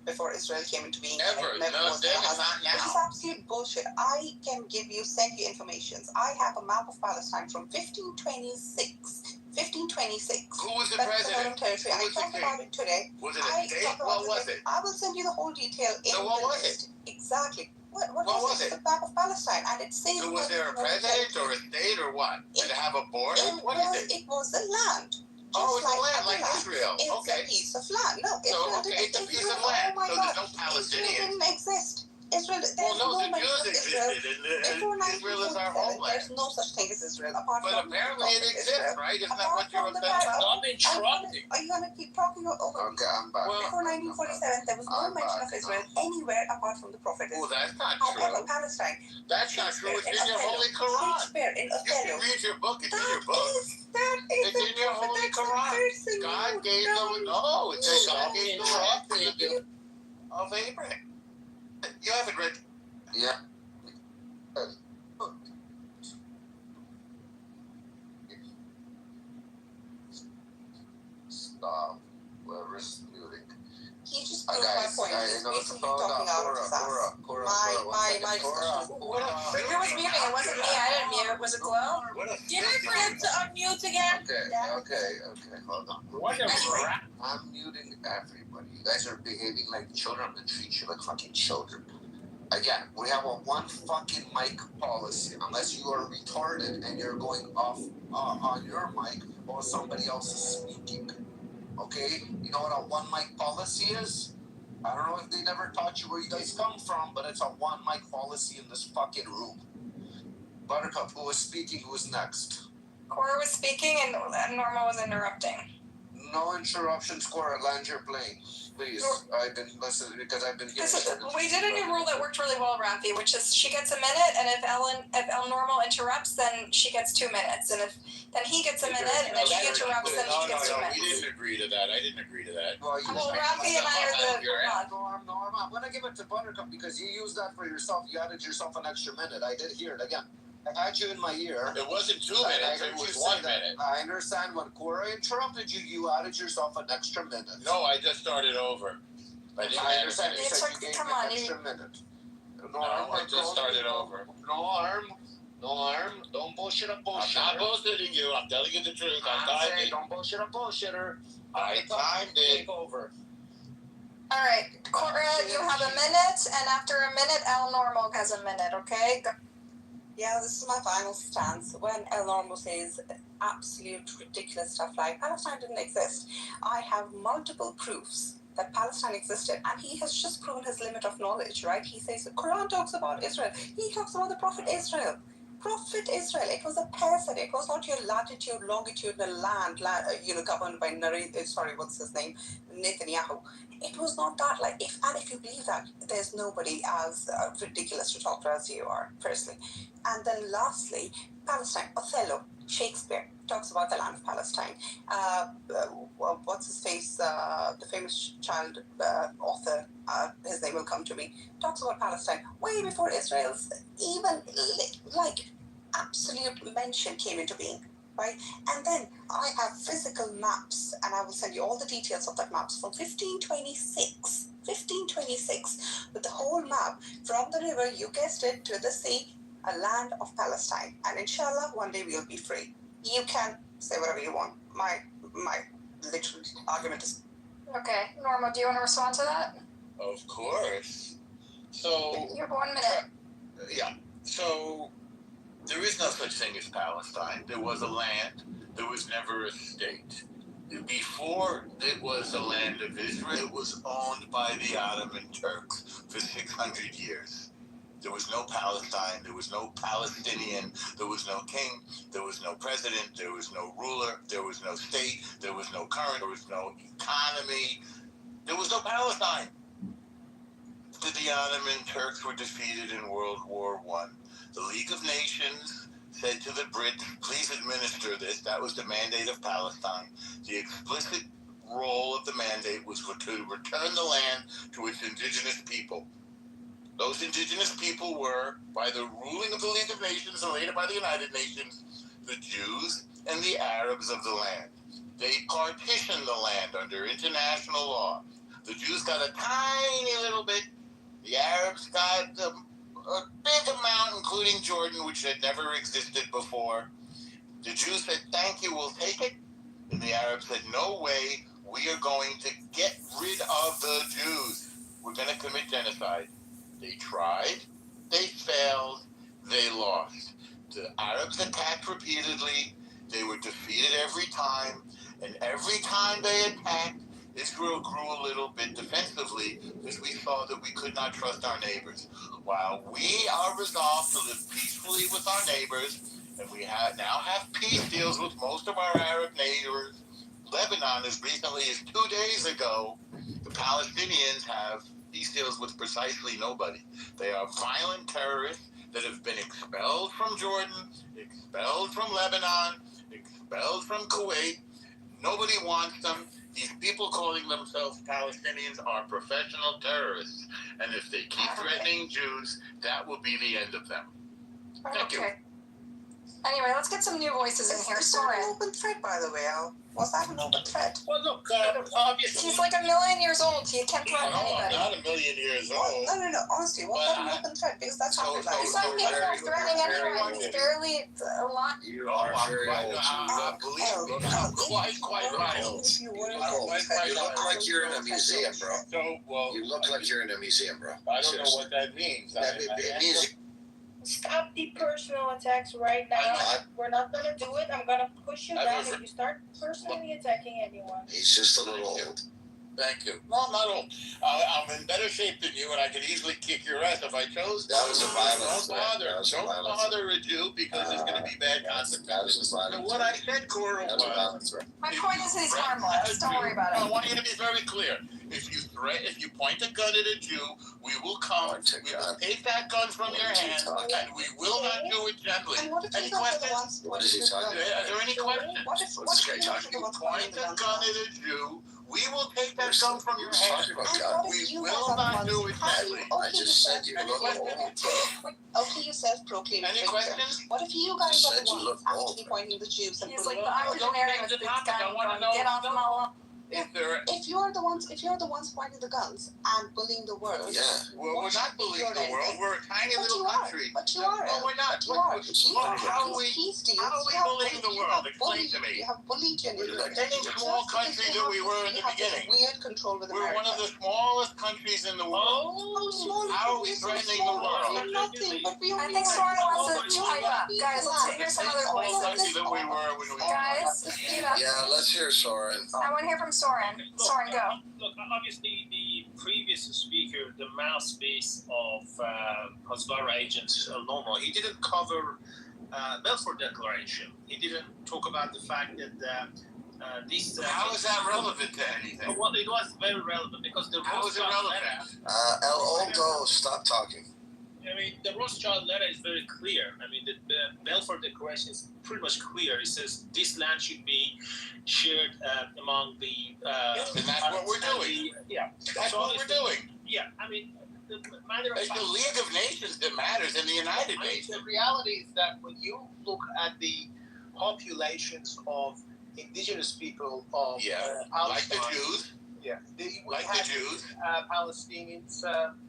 before Israel came into being. Never. No, was then there. it's not This is now. absolute bullshit. I can send you information. I have a map of Palestine from 1526. 1526. Who was the That's president? territory. Who I was the talked king? about it today. Was it a state? What was it? I will send you the whole detail. So what was it? Exactly. What was it? it? The map of Palestine, and it says. So was there a president or a state or what? Did it have a border? What is it? It was a land. Oh, it's a land other like land. Israel. It's Okay. a piece of land. No, So, okay, it's a piece of land. Oh my So God. there's no Palestinians. Israel didn't exist. Israel. There's Well, no, the mention Jews of Israel. existed, Before and Israel is our 1947, homeland. there's no such thing as Israel apart But from. apparently it exists, right? Isn't that what you're Apart from the upset fact- about? Stop interrupting. Are you gonna keep talking over? Okay, I'm back. Well, Before 1947, there was no I'm mention back of Israel anywhere apart from the Prophet. Well, that's not However, true. Palestine. That's not true. It's in your Holy Quran. Shakespeare in You Othello. can read your book. It's in your book. That is It's in your Holy Quran. God gave them. No, it says God gave the land to the people of Abraham. You haven't read. Yeah. Stop. Whoever's muting. He just proved my Guys, point. He's basically talking out of his ass. Cora, My discussion. Who was muting? It wasn't me. I didn't mute. Was it Glow? What a Did I forget to unmute again? Okay, hold on. What a rat. I'm muting everybody. You guys are behaving like children. I'm gonna treat you like fucking children. Again, we have a one fucking mic policy. Unless you are retarded and you're going off on your mic while somebody else is speaking. Okay? You know what a one mic policy is? I don't know if they never taught you where you guys come from, but it's a one mic policy in this fucking room. Buttercup, who was speaking, who was next? Cora was speaking and Norma was interrupting. No interruptions, Cora. Land your plane, please. I've been listening because I've been hearing. We did a new rule that worked really well, Rafi, which is she gets a minute, and if El Normal interrupts, then she gets 2 minutes, and if then he gets a minute, and if she interrupts, then she gets 2 minutes. We didn't agree to that. I didn't agree to that. Well, Rafi and I are the. No, I'm gonna give it to Buttercup because you used that for yourself. You added yourself an extra minute. I did hear it again. I had you in my ear. It wasn't 2 minutes, it was 1 minute. I understand when Cora interrupted you, you added yourself an extra minute. No, I just started over. I understand. You said you gave Come me on, an extra minute. No, I just started over. No harm. Don't bullshit a bullshitter. I'm not bullshitting you, I'm telling you the truth. Don't bullshit a bullshitter. I timed it. Take over. All right, Cora, you have a minute, and after a minute, El Normal has a minute. Okay. Yeah, this is my final stance. When El Normo says absolute ridiculous stuff like Palestine didn't exist, I have multiple proofs that Palestine existed, and he has just proven his limit of knowledge, right? He says the Quran talks about Israel. He talks about the Prophet Israel. Prophet Israel, it was a person. It was not your latitude, longitudinal land, governed by what's his name? Netanyahu. It was not that. If you believe that, there's nobody as ridiculous to talk to as you are, firstly. And then lastly, Palestine, Othello, Shakespeare talks about the land of Palestine. What's his face? The famous child author, his name will come to me, talks about Palestine way before Israel's even absolute mention came into being. Right? And then I have physical maps, and I will send you all the details of that maps from 1526. 1526, with the whole map from the river, you guessed it, to the sea, a land of Palestine. And inshallah, one day we'll be free. You can say whatever you want. My literal argument is... Okay, Norma, do you want to respond to that? Of course. So... You have 1 minute. Yeah. So... There is no such thing as Palestine. There was a land. There was never a state. Before it was a land of Israel, it was owned by the Ottoman Turks for 600 years. There was no Palestine. There was no Palestinian. There was no king. There was no president. There was no ruler. There was no state. There was no current. There was no economy. There was no Palestine. The Ottoman Turks were defeated in World War I. The League of Nations said to the Brits, please administer this. That was the mandate of Palestine. The explicit role of the mandate was to return the land to its indigenous people. Those indigenous people were, by the ruling of the League of Nations and later by the United Nations, the Jews and the Arabs of the land. They partitioned the land under international law. The Jews got a tiny little bit. The Arabs got a big amount, including Jordan, which had never existed before. The Jews said, thank you, we'll take it. And the Arabs said, no way, we are going to get rid of the Jews. We're going to commit genocide. They tried, they failed, they lost. The Arabs attacked repeatedly. They were defeated every time. And every time they attacked, Israel grew a little bit defensively because we saw that we could not trust our neighbors. While we are resolved to live peacefully with our neighbors, and we now have peace deals with most of our Arab neighbors, Lebanon, as recently as 2 days ago, the Palestinians have peace deals with precisely nobody. They are violent terrorists that have been expelled from Jordan, expelled from Lebanon, expelled from Kuwait. Nobody wants them. These people calling themselves Palestinians are professional terrorists. And if they keep threatening Jews, that will be the end of them. Thank you. Anyway, let's get some new voices in here. Sorry. An open thread, by the way, Al. Was that an open thread? Well, look, obviously... He's like 1 million years old. He can't threaten anybody. I'm not 1 million years old. No. Honestly, was that an open thread? Because that's how we like. He's not capable of threatening anyone. He's barely alive. You are very old. Believe me, I'm quite right. If you were You look like you're in a museum, bro. So, well... You look like you're in a museum, bro. I don't know what that means. It means... Stop the personal attacks right now. We're not gonna do it. I'm gonna push you down if you start personally attacking anyone. He's just a little old. Thank you. No, I'm not old. I'm in better shape than you, and I could easily kick your ass if I chose. That was a violence Don't threat. bother. That was a Don't violence bother a Jew because there's going to be bad consequences. That was a violence So what I said, Cora, That was a violence threat. My point is he's harmless. Don't worry about I it. want you to be very clear. If you point a gun at a Jew, we will come. We will take that gun from your hand, and we will not do it gently. And what if Any you guys are the questions? ones? What is he talking Are there any questions? What if What's you this guy guys are talking the ones Point pointing a the guns gun out? at a Jew. We will take that gun from your hand. talking about And God? what if We you will guys are the not ones? do it How do you? gently. I just said you look old. Okay, you self-proclaimed Any victim. questions? What if you guys You are the said you ones look old. actually pointing the Jews and He's pulling like the them? octogenarian change with the this topic. I gun wanna going, know- get off my lawn. If there, If you're the ones pointing the guns and bullying the world, Yeah. we're not bullying the world. We're a tiny but little you are. country. But you are. No, we're not. But you are. How are we? Peace deals. how are we You have bullying the you world? have Explain bullied- to me. You have bullied We're genuinely. any small country that we were in the beginning. Weird control with We're America. one of the smallest countries in the world. How are we threatening the world? We're nothing, but we I are think Soren wants to Small pipe up. Guys, let's hear some other Small voices. country that we were when we Guys, speed up. Yeah, let's hear Soren. I want to hear from Soren. Soren, go. Look, obviously the previous speaker, the mouthpiece of Hasbara agents, Lomo, he didn't cover Balfour Declaration. He didn't talk about the fact that this. How is that relevant to anything? Well, it was very relevant because the How is it Rothschild relevant? letter. El Oldo, stop talking. I mean, the Rothschild letter is very clear. I mean, the Balfour Declaration is pretty much clear. It says this land should be shared among the. And that's what we're doing. That's So what we're doing. Yeah, I mean, the matter of It's the League of Nations that matters in the United I mean, Nations. the reality is that when you look at the populations of indigenous people of Like the Palestine, Jews. we Like had the Jews. Palestinians,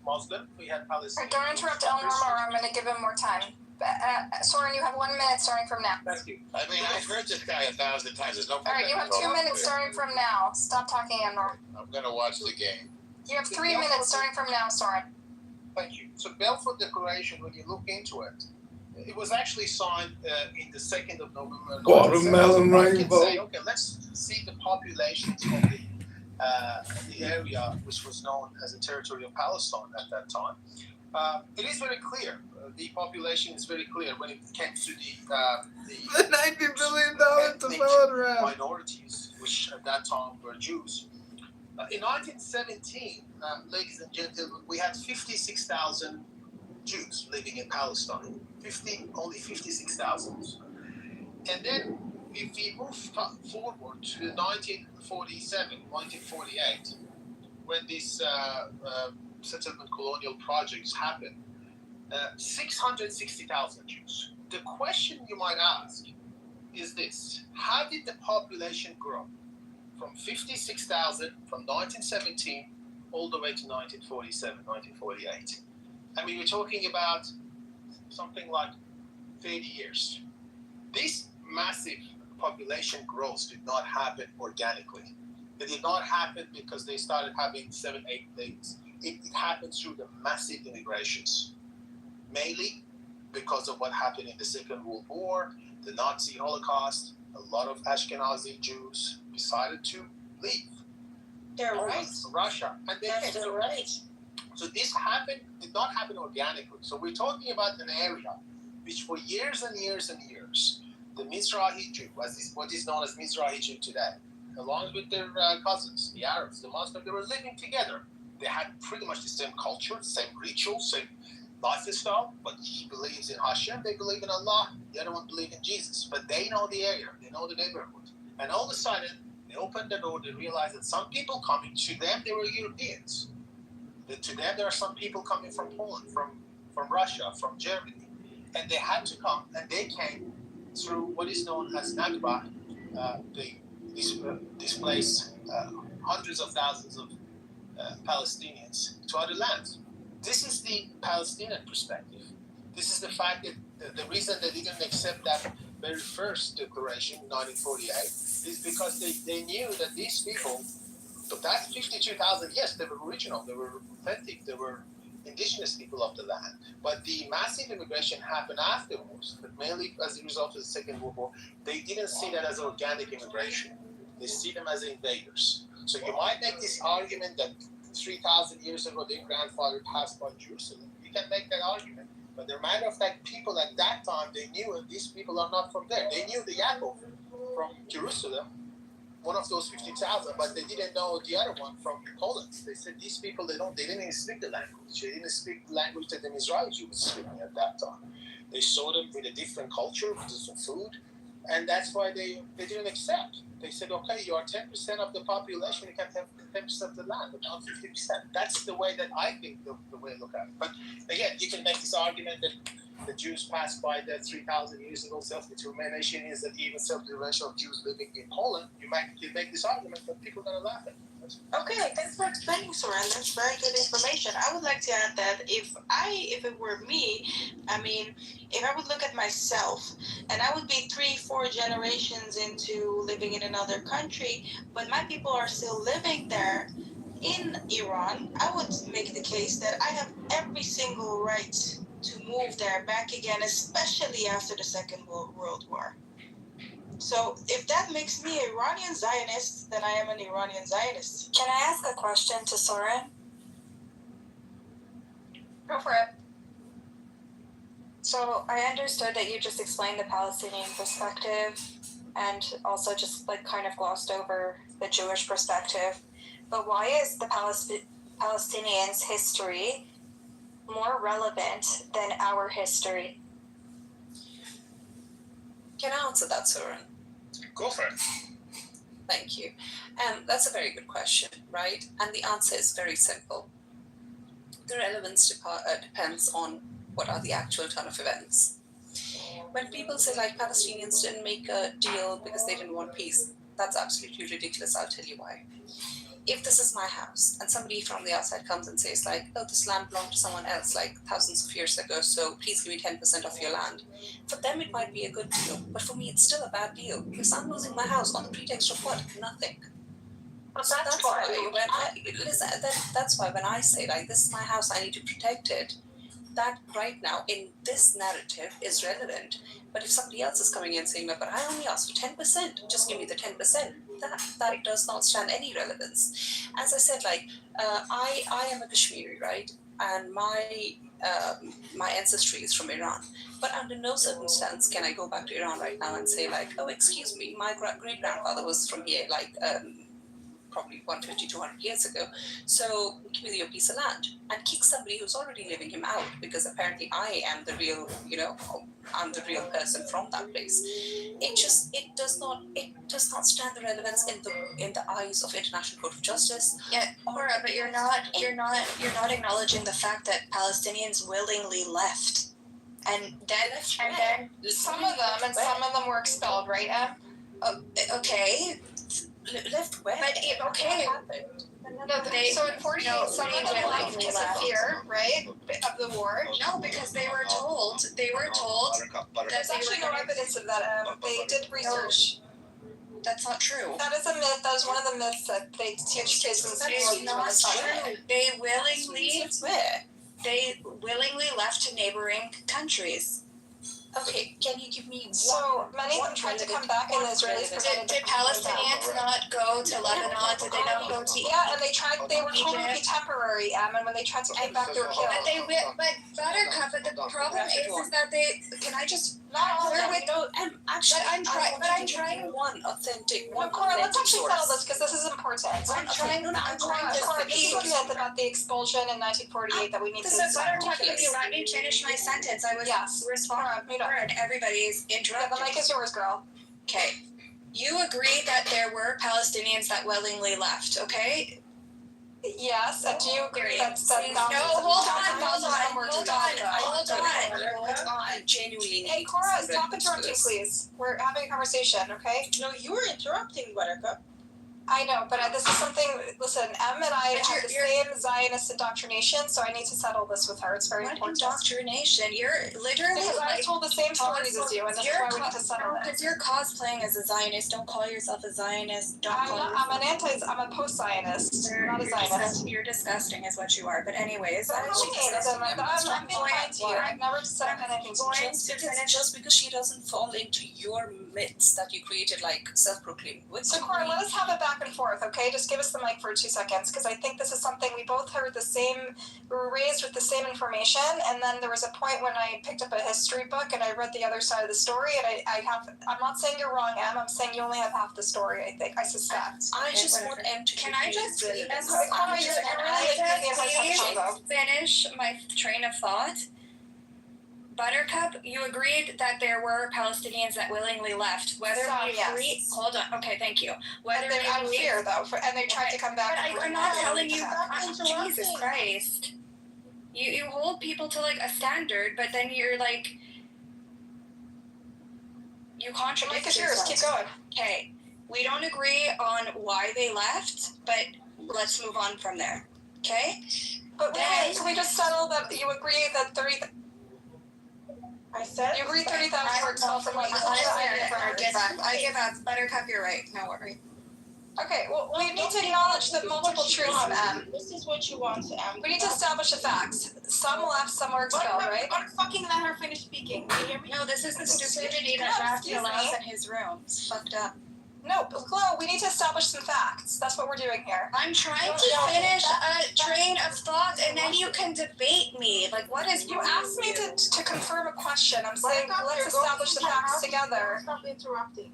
Muslim. We had Palestinians. Alright, don't interrupt Elmer or I'm going to give him more time. Soren, you have 1 minute starting from now. Thank you. I mean, I've heard this guy 1,000 times. There's no point. Alright, you have 2 minutes starting from now. Stop talking, Elmer. I'm gonna watch the game. You have 3 minutes starting from now, Soren. Thank you. So Balfour Declaration, when you look into it, it was actually signed in the 2nd of November. Watermelon I can rainbow. say, okay, let's see the populations of the area which was known as the territory of Palestine at that time. It is very clear. The population is very clear when it came to The $90 billion ethnic development. minorities, which at that time were Jews. In 1917, ladies and gentlemen, we had 56,000 Jews living in Palestine. Only 56,000. And then, if we move forward to 1947, 1948, when these settlement colonial projects happened, 660,000 Jews. The question you might ask is this: how did the population grow from 56,000 from 1917 all the way to 1947, 1948? I mean, we're talking about something like 30 years. This massive population growth did not happen organically. It did not happen because they started having 7, 8 babies. It happened through the massive immigrations, mainly because of what happened in the Second World War, the Nazi Holocaust. A lot of Ashkenazi Jews decided to leave. They're right. Russia, and they That's came. their right. So this did not happen organically. So we're talking about an area which for years and years and years, the Mizrahi Jew, what is known as Mizrahi Jew today, along with their cousins, the Arabs, the Muslims, they were living together. They had pretty much the same culture, same rituals, same lifestyle, but he believes in Hashem, they believe in Allah, the other one believes in Jesus. But they know the area, they know the neighborhood. And all of a sudden, they opened the door, they realized that some people coming, to them, they were Europeans. That to them, there are some people coming from Poland, from Russia, from Germany. And they had to come, and they came through what is known as Nakba. They displaced hundreds of thousands of Palestinians to other lands. This is the Palestinian perspective. This is the fact that the reason they didn't accept that very first declaration in 1948 is because they knew that these people, that 52,000, yes, they were original, they were authentic, they were indigenous people of the land. But the massive immigration happened afterwards, but mainly as a result of the Second World War. They didn't see that as organic immigration. They see them as invaders. So you might make this argument that 3,000 years ago their grandfather passed by Jerusalem. You can make that argument. But the matter of fact, people at that time, they knew these people are not from there. They knew the Yaakov from Jerusalem, one of those 50,000, but they didn't know the other one from Poland. They said these people, they didn't even speak the language. They didn't speak the language that the Mizrahi Jew was speaking at that time. They saw them with a different culture, with different food, and that's why they didn't accept. They said, okay, you are 10% of the population, you can have 10% of the land, but not 50%. That's the way that I think the way I look at it. But again, you can make this argument that the Jews passed by there 3,000 years ago. Self-determination is that even self-determination of Jews living in Poland. You can make this argument, but people are going to laugh at it. Okay, thanks for explaining, Soren. That's very good information. I would like to add that if it were me, I mean, if I would look at myself, and I would be 3-4 generations into living in another country, but my people are still living there in Iran, I would make the case that I have every single right to move there back again, especially after the Second World War. So if that makes me an Iranian Zionist, then I am an Iranian Zionist. Can I ask a question to Soren? Go for it. So I understood that you just explained the Palestinian perspective and also just like kind of glossed over the Jewish perspective. But why is the Palestinians' history more relevant than our history? Can I answer that, Soren? Go for it. Thank you. That's a very good question, right? And the answer is very simple. The relevance depends on what are the actual turn of events. When people say like Palestinians didn't make a deal because they didn't want peace, that's absolutely ridiculous. I'll tell you why. If this is my house and somebody from the outside comes and says like, oh, this land belonged to someone else like thousands of years ago, so please give me 10% of your land. For them, it might be a good deal, but for me, it's still a bad deal because I'm losing my house on the pretext of what? Nothing. But So that's why when I say like, this is my house, I need to protect it, that right now in this narrative is relevant. But if somebody else is coming in saying, but I only asked for 10%, just give me the 10%, that does not stand any relevance. As I said, like, I am a Kashmiri, right? And my ancestry is from Iran. But under no circumstance can I go back to Iran right now and say like, oh, excuse me, my great-grandfather was from here, like, probably 150, 200 years ago. So give me your piece of land and kick somebody who's already living him out because apparently I am the real, I'm the real person from that place. It does not stand the relevance in the eyes of International Court of Justice. Yeah, Cora, but you're not acknowledging the fact that Palestinians willingly left, and then some of them were expelled, right? Okay. Left where? But okay. So in 48, some of them left because of fear, right, of the war. No, because they were told that there's actually no evidence of that. They did research. That's not true. That is a myth. That is one of the myths that they teach kids in school. It's not true. They willingly left to neighboring countries. Okay, can you give me So many of them tried to come back, and the Israelis did Palestinians not go to Lebanon? Did they not go to? Yeah, and they were told to be temporary. And when they tried to come back, they were killed. But Buttercup, but the problem is that they. Can I just? I'm trying one authentic. Cora, let's actually settle this because this is important. I'm trying to be myth about the expulsion in 1948 that we need to. Buttercup, if you let me finish my sentence, I was responding. Everybody's interrupted. The mic is yours, girl. Okay. You agree that there were Palestinians that willingly left, okay? Yes, and do you agree that hold on. Genuinely. Hey, Cora, stop interrupting, please. We're having a conversation, okay? No, you were interrupting, Buttercup. I know, but this is something. Listen, Em and I have the same Zionist indoctrination, so I need to settle this with her. It's very important. Indoctrination? You're literally because I was told the same stories as you, and that's why we need to settle it. Because you're cosplaying as a Zionist. Don't call yourself a Zionist. I'm a post-Zionist, not a Zionist. You're disgusting, is what you are. But anyways, I'm being kind to you. I've never said anything just because she doesn't fall into your myths that you created, like self-proclaimed. So, Cora, let us have it back and forth, okay? Just give us the mic for 2 seconds, because I think this is something we both heard the same. We were raised with the same information, and then there was a point when I picked up a history book and I read the other side of the story, and I'm not saying you're wrong, Em. I'm saying you only have half the story. I suspect. I just want Em to. Can I just finish my train of thought? Buttercup, you agreed that there were Palestinians that willingly left. Whether we agree, hold on. Okay, thank you. Whether they're unfair though, and they tried to come back. But I'm not telling you. Jesus Christ! You hold people to like a standard, but then you're like, you contradict yourself. Keep going. Okay, we don't agree on why they left, but let's move on from there. Okay? But then, can we just settle that you agree that 30? I said you agree 30,000 words fell from like I give up. Buttercup, you're right. No worry. Okay, well, we need to acknowledge the multiple truths, Em. This is what you want, Em. We need to establish the facts. Some left, some were expelled, right? But fucking let her finish speaking. Can you hear me? No, this is the stupidity that Rafi allows in his room. It's fucked up. No, Chloe, we need to establish some facts. That's what we're doing here. I'm trying to finish a train of thought, and then you can debate me. Like, what is you asked me to confirm a question. I'm saying let's establish the facts together. Stop interrupting.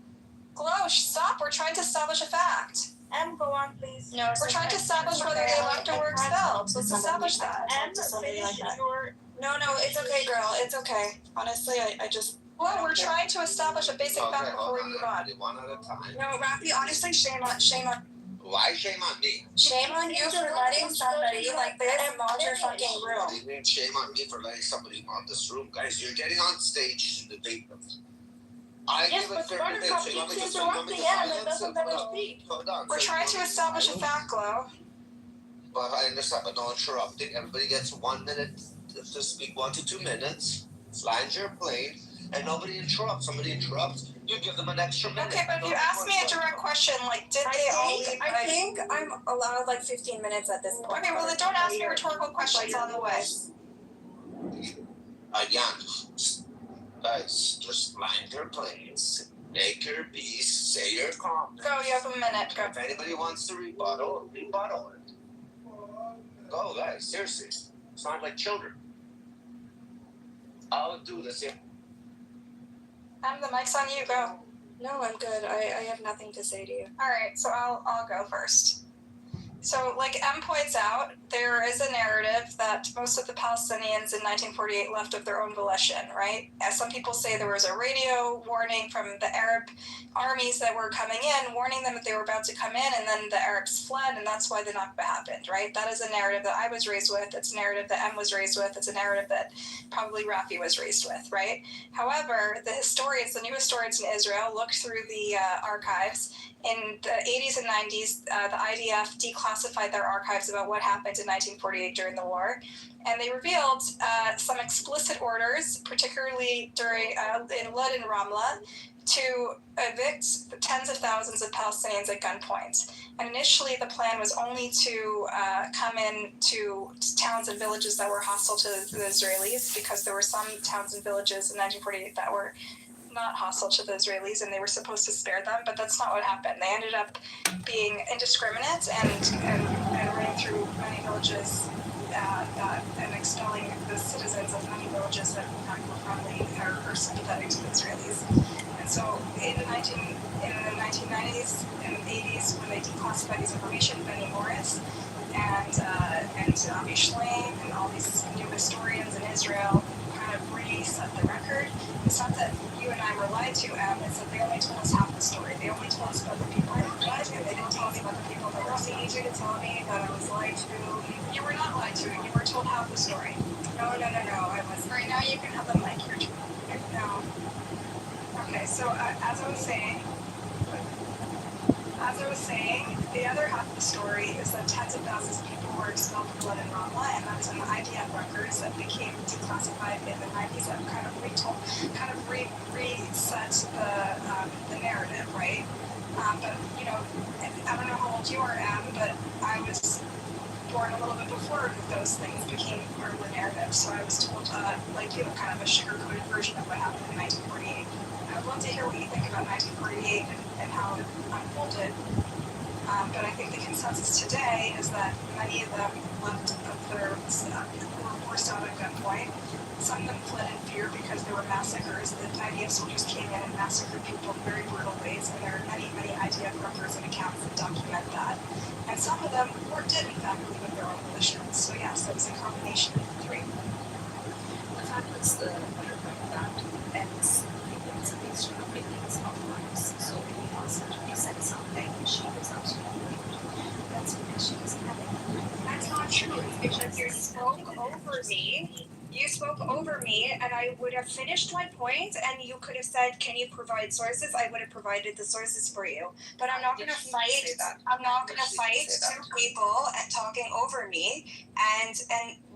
Chloe, stop. We're trying to establish a fact. Em, go on, please. No, we're trying to establish whether they left or were expelled. Let's establish that. Em, finish your... No, it's okay, girl. It's okay. Honestly, I just... Well, we're trying to establish a basic fact before we move on. One at a time. No, Rafi, honestly, shame on. Why shame on me? Shame on you for letting somebody like this mod your fucking room. What do you mean shame on me for letting somebody mod this room? Guys, you're getting on stage to debate them. I give a fair debate, so you want me to silence? We're trying to establish a fact, Glo. But I understand, but no interrupting. Everybody gets 1 minute to speak, 1 to 2 minutes. Land your plane. And nobody interrupts. Somebody interrupts, you give them an extra minute. Okay, but if you ask me a direct question, like, did they all leave? I think I'm allowed like 15 minutes at this point. Okay, well then don't ask me rhetorical questions on the way. Again, guys, just land your planes, make your piece, say your comments. Go, you have a minute. Go. If anybody wants to rebuttal it. Go, guys, seriously. It's not like children. I'll do this, yeah. The mic's on you, go. No, I'm good. I have nothing to say to you. Alright, so I'll go first. So, like Em points out, there is a narrative that most of the Palestinians in 1948 left of their own volition, right? As some people say, there was a radio warning from the Arab armies that were coming in, warning them that they were about to come in, and then the Arabs fled, and that's why the Nakba happened, right? That is a narrative that I was raised with. It's a narrative that Em was raised with. It's a narrative that probably Rafi was raised with, right? However, the new historians in Israel, looked through the archives. In the 80s and 90s, the IDF declassified their archives about what happened in 1948 during the war, and they revealed some explicit orders, particularly in Lud and Ramla, to evict the tens of thousands of Palestinians at gunpoint. And initially, the plan was only to come in to towns and villages that were hostile to the Israelis, because there were some towns and villages in 1948 that were not hostile to the Israelis, and they were supposed to spare them, but that's not what happened. They ended up being indiscriminate and running through many villages and expelling the citizens of many villages that were friendly or sympathetic to the Israelis. And so in the 1990s and 80s, when they declassified this information, Benny Morris and Avi Schlein and all these new historians in Israel kind of reset the record. It's not that you and I were lied to, it's that they only told us half the story. They only told us about the people that were lied to. They didn't tell us about the people that were lied to. Tell me that I was lied to. You were not lied to. You were told half the story. No, I was. Right now you can have the mic here. No. Okay, so as I was saying, as I was saying, the other half of the story is that tens of thousands of people were expelled from blood and Ramla, and that's in the IDF records that became declassified in the 90s that kind of reset the narrative, right? But, you know, I don't know how old you are, Em, but I was born a little bit before those things became part of the narrative, so I was told, like, you know, kind of a sugar-coated version of what happened in 1948. I would love to hear what you think about 1948 and how it unfolded. But I think the consensus today is that many of them left of their were forced out at gunpoint. Some of them fled in fear because there were massacres. The IDF soldiers came in and massacred people in very brutal ways, and there are many, many IDF records and accounts that document that. And some of them did, in fact, leave with their own militias. So yes, that was a combination of the three. The fact is the that ends it's based on opinions of lives. So when you ask her to said something, she was absolutely right. That's because she doesn't have it. That's not true. It's because you spoke over me. You spoke over me, and I would have finished my point, and you could have said, "Can you provide sources?" I would have provided the sources for you. But I'm not going to fight. I'm not going to fight two people and talking over me, and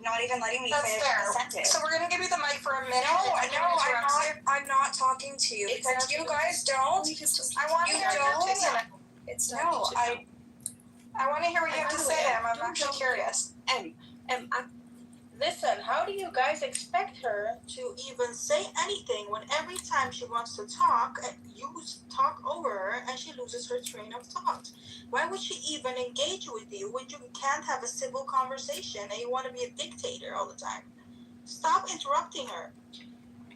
not even letting me finish the sentence. So we're gonna give you the mic for a minute. I'm not talking to you because you guys don't. I want You to hear don't. It's No, I want to hear what you have to say, Em. I'm actually curious. Listen, how do you guys expect her to even say anything when every time she wants to talk, you talk over her and she loses her train of thought? Why would she even engage with you when you can't have a civil conversation and you want to be a dictator all the time? Stop interrupting her.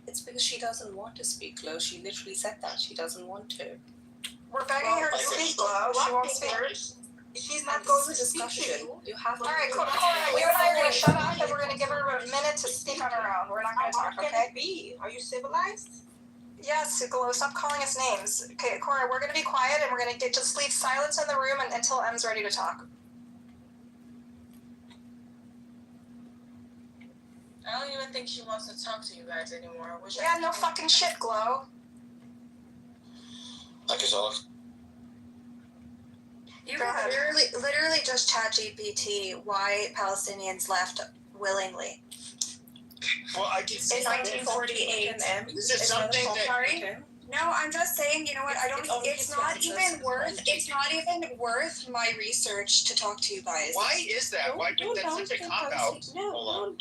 It's because she doesn't want to speak, Lo. She literally said that. She doesn't want to. We're begging her to speak, Lo. She won't speak. She's not going to speak to you. You have to. All right, cool. You and I are going to shut up, and we're going to give her a minute to speak on her own. We're not going to talk, okay? How can it be? Are you civilized? Yes, Lo, stop calling us names. Okay, Cora, we're going to be quiet, and we're going to just leave silence in the room until Em's ready to talk. I don't even think she wants to talk to you guys anymore. Yeah, no fucking shit, Glow. Like yourself. You could literally just ChatGPT why Palestinians left willingly. Well, I can see in 1948. This is something that. Sorry? No, I'm just saying. You know what? It's not even worth my research to talk to you guys. Why is that? Why do that such a cop out? No,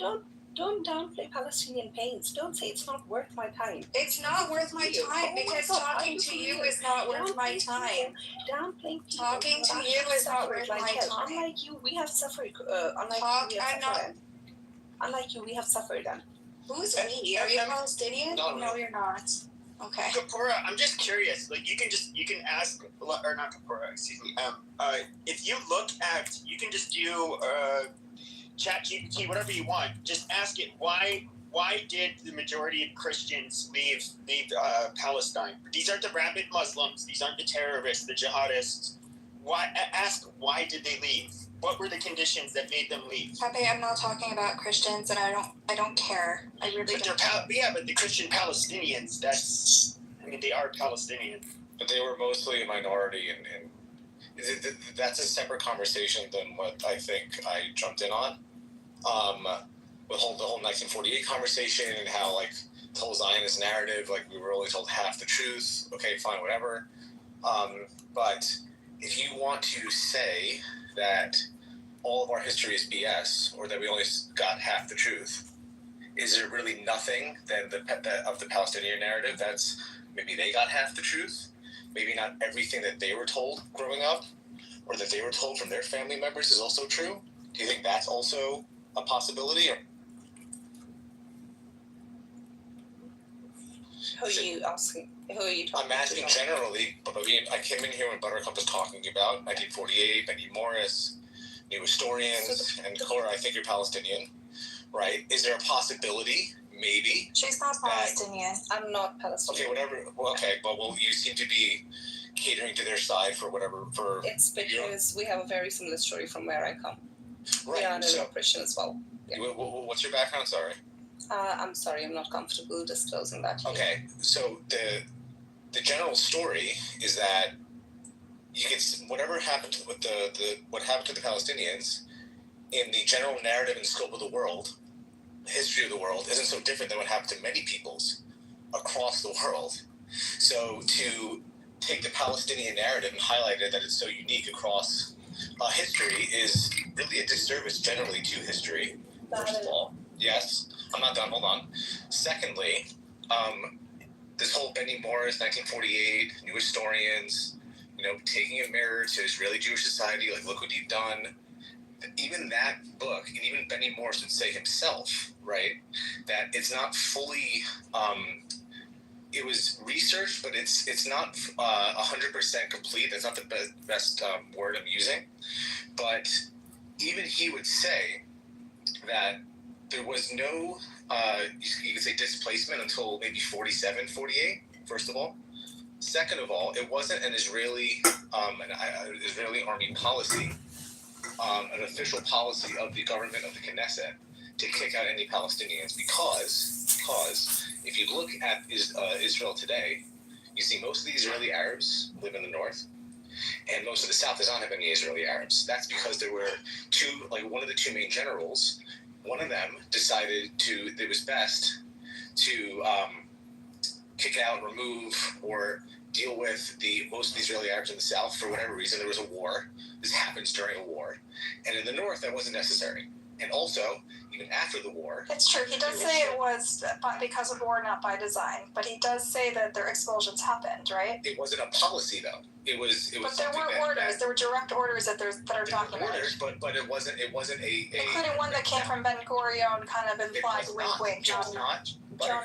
don't downplay Palestinian pains. Don't say it's not worth my time. It's not worth my time because talking to you is not worth my time. Downplaying people. Talking to you is not worth my time. Unlike you, we have suffered. Unlike you, we have suffered. Who's we? Are you Palestinian? No, you're not. Okay. Kapora, I'm just curious. Like you can ask, or not Kapora, excuse me. If you look at, you can just do ChatGPT, whatever you want. Just ask it why did the majority of Christians leave Palestine? These aren't the rabid Muslims. These aren't the terrorists, the jihadists. Ask why did they leave? What were the conditions that made them leave? Pepe, I'm not talking about Christians, and I don't care. I really don't. But the Christian Palestinians, they are Palestinian. But they were mostly a minority, and that's a separate conversation than what I think I jumped in on. With the whole 1948 conversation and how, like, the whole Zionist narrative, like, we were only told half the truth. Okay, fine, whatever. But if you want to say that all of our history is BS, or that we only got half the truth, is there really nothing of the Palestinian narrative that's maybe they got half the truth? Maybe not everything that they were told growing up, or that they were told from their family members is also true? Do you think that's also a possibility? Or who are you asking? Who are you talking I'm asking to? generally, but I came in here when Buttercup was talking about 1948, Benny Morris, new historians, and Cora, I think you're Palestinian, right? Is there a possibility, maybe? She's not Palestinian. I'm not Palestinian. Okay, whatever. Well, okay, but you seem to be catering to their side for whatever. It's because we have a very similar story from where I come. Right. We are an Christian as well. Yeah. What's your background? Sorry. I'm sorry, I'm not comfortable disclosing that. Okay, so the general story is that you can whatever happened with what happened to the Palestinians in the general narrative and scope of the world, the history of the world, isn't so different than what happened to many peoples across the world. So to take the Palestinian narrative and highlight it that it's so unique across history is really a disservice generally to history. First of all, yes, I'm not done. Hold on. Secondly, this whole Benny Morris, 1948, new historians, taking a mirror to Israeli Jewish society, like, look what you've done. Even that book, and even Benny Morris would say himself, right, that it's not fully, it was research, but it's not 100% complete. That's not the best word I'm using. But even he would say that there was no, you could say, displacement until maybe 47, 48, first of all. Second of all, it wasn't an Israeli army policy, an official policy of the government of the Knesset to kick out any Palestinians because if you look at Israel today, you see most of the Israeli Arabs live in the north, and most of the south does not have any Israeli Arabs. That's because there were one of the two main generals, one of them decided it was best to kick out, remove, or deal with most of the Israeli Arabs in the south for whatever reason. There was a war. This happens during a war. And in the north, that wasn't necessary. And also, even after the war... It's true. He does say it was because of war, not by design. But he does say that their expulsions happened, right? It wasn't a policy, though. It was. But there were orders. There were direct orders that are documented. Orders, but it wasn't a... Including one that came from Ben Gurion, kind of implied wink. It was not. No.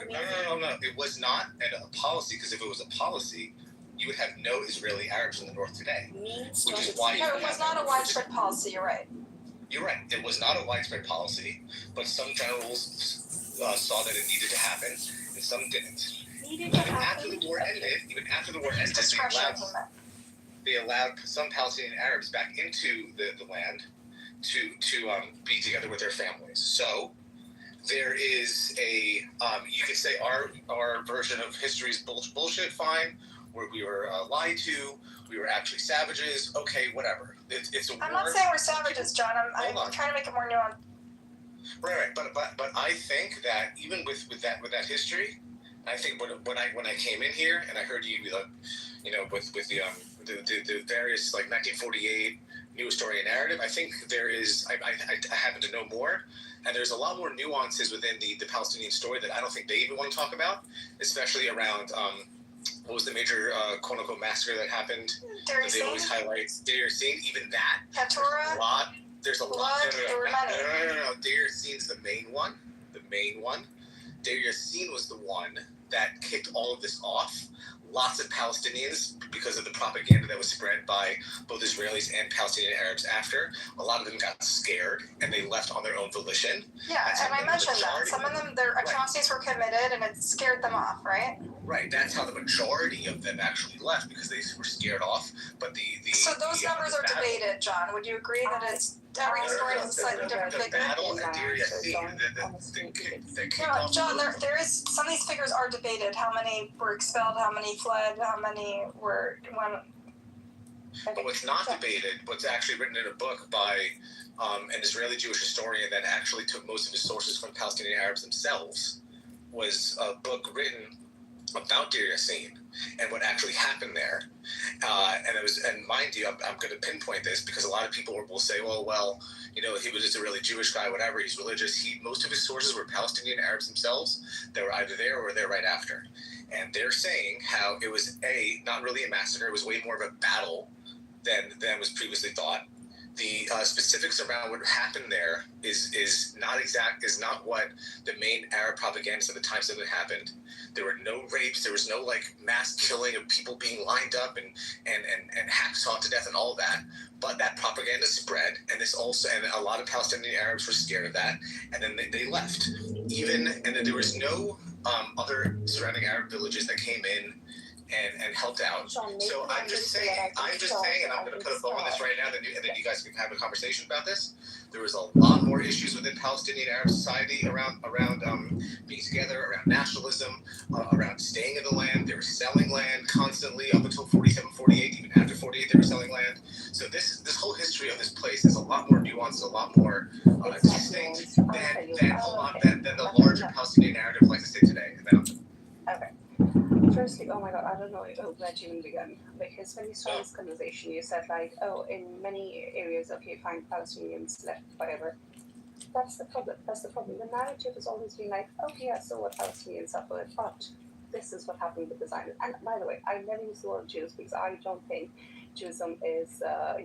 It was not a policy, because if it was a policy, you would have no Israeli Arabs in the north today. Which is why... No, it was not a widespread policy, you're right. You're right. It was not a widespread policy, but some generals saw that it needed to happen, and some didn't. Even after the war ended, they allowed some Palestinian Arabs back into the land to be together with their families. So there is you could say our version of history is bullshit, fine, where we were lied to, we were actually savages, okay, whatever. It's a war. I'm not saying we're savages, John. I'm trying to make it more nuanced. Right. But I think that even with that history, I think when I came in here and I heard you, with the various, like, 1948 new historian narrative, I think there is, I happen to know more, and there's a lot more nuances within the Palestinian story that I don't think they even want to talk about, especially around what was the major quote-unquote massacre that happened that they always highlight. Deir Yassin, even that. Hatorah? There's a lot. No. Deir Yassin's the main one. Deir Yassin was the one that kicked all of this off. Lots of Palestinians, because of the propaganda that was spread by both Israelis and Palestinian Arabs after, a lot of them got scared and they left on their own volition. Yeah, and I mentioned that. Some of them, their atrocities were committed and it scared them off, right? Right, that's how the majority of them actually left, because they were scared off. But So those numbers are debated, John. Would you agree that it's every historian has a slightly different figure? The battle at Deir Yassin, the No, John, there is, some of these figures are debated. How many were expelled, how many fled, how many were, But what's not debated, what's actually written in a book by an Israeli Jewish historian that actually took most of his sources from Palestinian Arabs themselves, was a book written about Deir Yassin and what actually happened there. And mind you, I'm going to pinpoint this because a lot of people will say, well, he was just a really Jewish guy, whatever, he's religious. Most of his sources were Palestinian Arabs themselves that were either there or there right after. And they're saying how it was not really a massacre, it was way more of a battle than was previously thought. The specifics around what happened there is not what the main Arab propagandists at the time said that happened. There were no rapes. There was no mass killing of people being lined up and hacksaw to death and all that. But that propaganda spread, and a lot of Palestinian Arabs were scared of that, and then they left. And then there was no other surrounding Arab villages that came in and helped out. So I'm just saying, and I'm going to put a bow on this right now, and then you guys can have a conversation about this. There was a lot more issues within Palestinian Arab society around being together, around nationalism, around staying in the land. They were selling land constantly up until 47, 48, even after 1948 they were selling land. So this whole history of this place is a lot more nuanced, a lot more distinct than the larger Palestinian narrative like to say today. Okay. Firstly, oh my god, I don't know where to even begin. Because when you started this conversation, you said like, oh, in many areas, okay, fine, Palestinians left, whatever. That's the problem. That's the problem. The narrative has always been like, okay, yeah, so what, Palestinians suffered, but this is what happened with the Zionists. And by the way, I never use the word Jews because I don't think Judaism is, a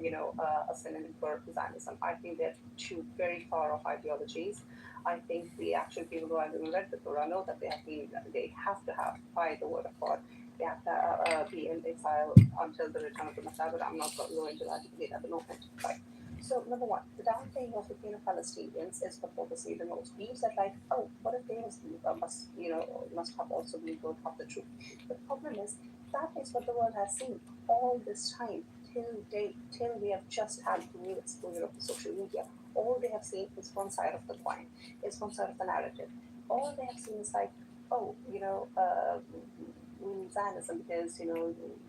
synonym for Zionism. I think they're two very far off ideologies. I think the actual people who have even read the Torah know that they have to have by the word of God. They have to be in exile until the return of the Messiah, but I'm not going to that debate at the moment. Right. So number one, the downplaying of the pain of Palestinians is what bothers me the most. You said like, oh, what if they must have also been told half the truth. The problem is that is what the world has seen all this time till we have just had the new exposure of the social media. All they have seen is one side of the coin, is one side of the narrative. All they have seen is like, oh, Zionism because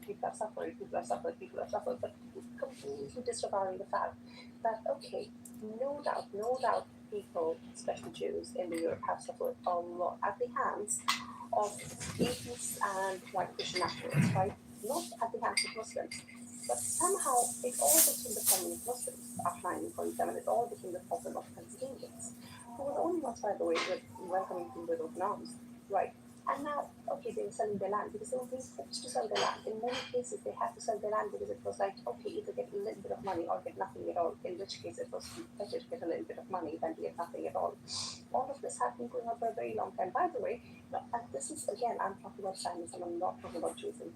people have suffered, but completely disregarding the fact that okay, no doubt, people, especially Jews in the Europe, have suffered a lot at the hands of atheists and white Christian nationalists, right? Not at the hands of Muslims. But somehow it all became the problem of Muslims after 1947. It all became the problem of Palestinians, who were the only ones, by the way, with welcoming people with open arms, right? And now, okay, they were selling their land because they were being forced to sell their land. In many cases, they had to sell their land because it was like, okay, either get a little bit of money or get nothing at all. In which case, it was better to get a little bit of money than to get nothing at all. All of this had been going on for a very long time. By the way, and this is again, I'm talking about Zionism. I'm not talking about Judaism.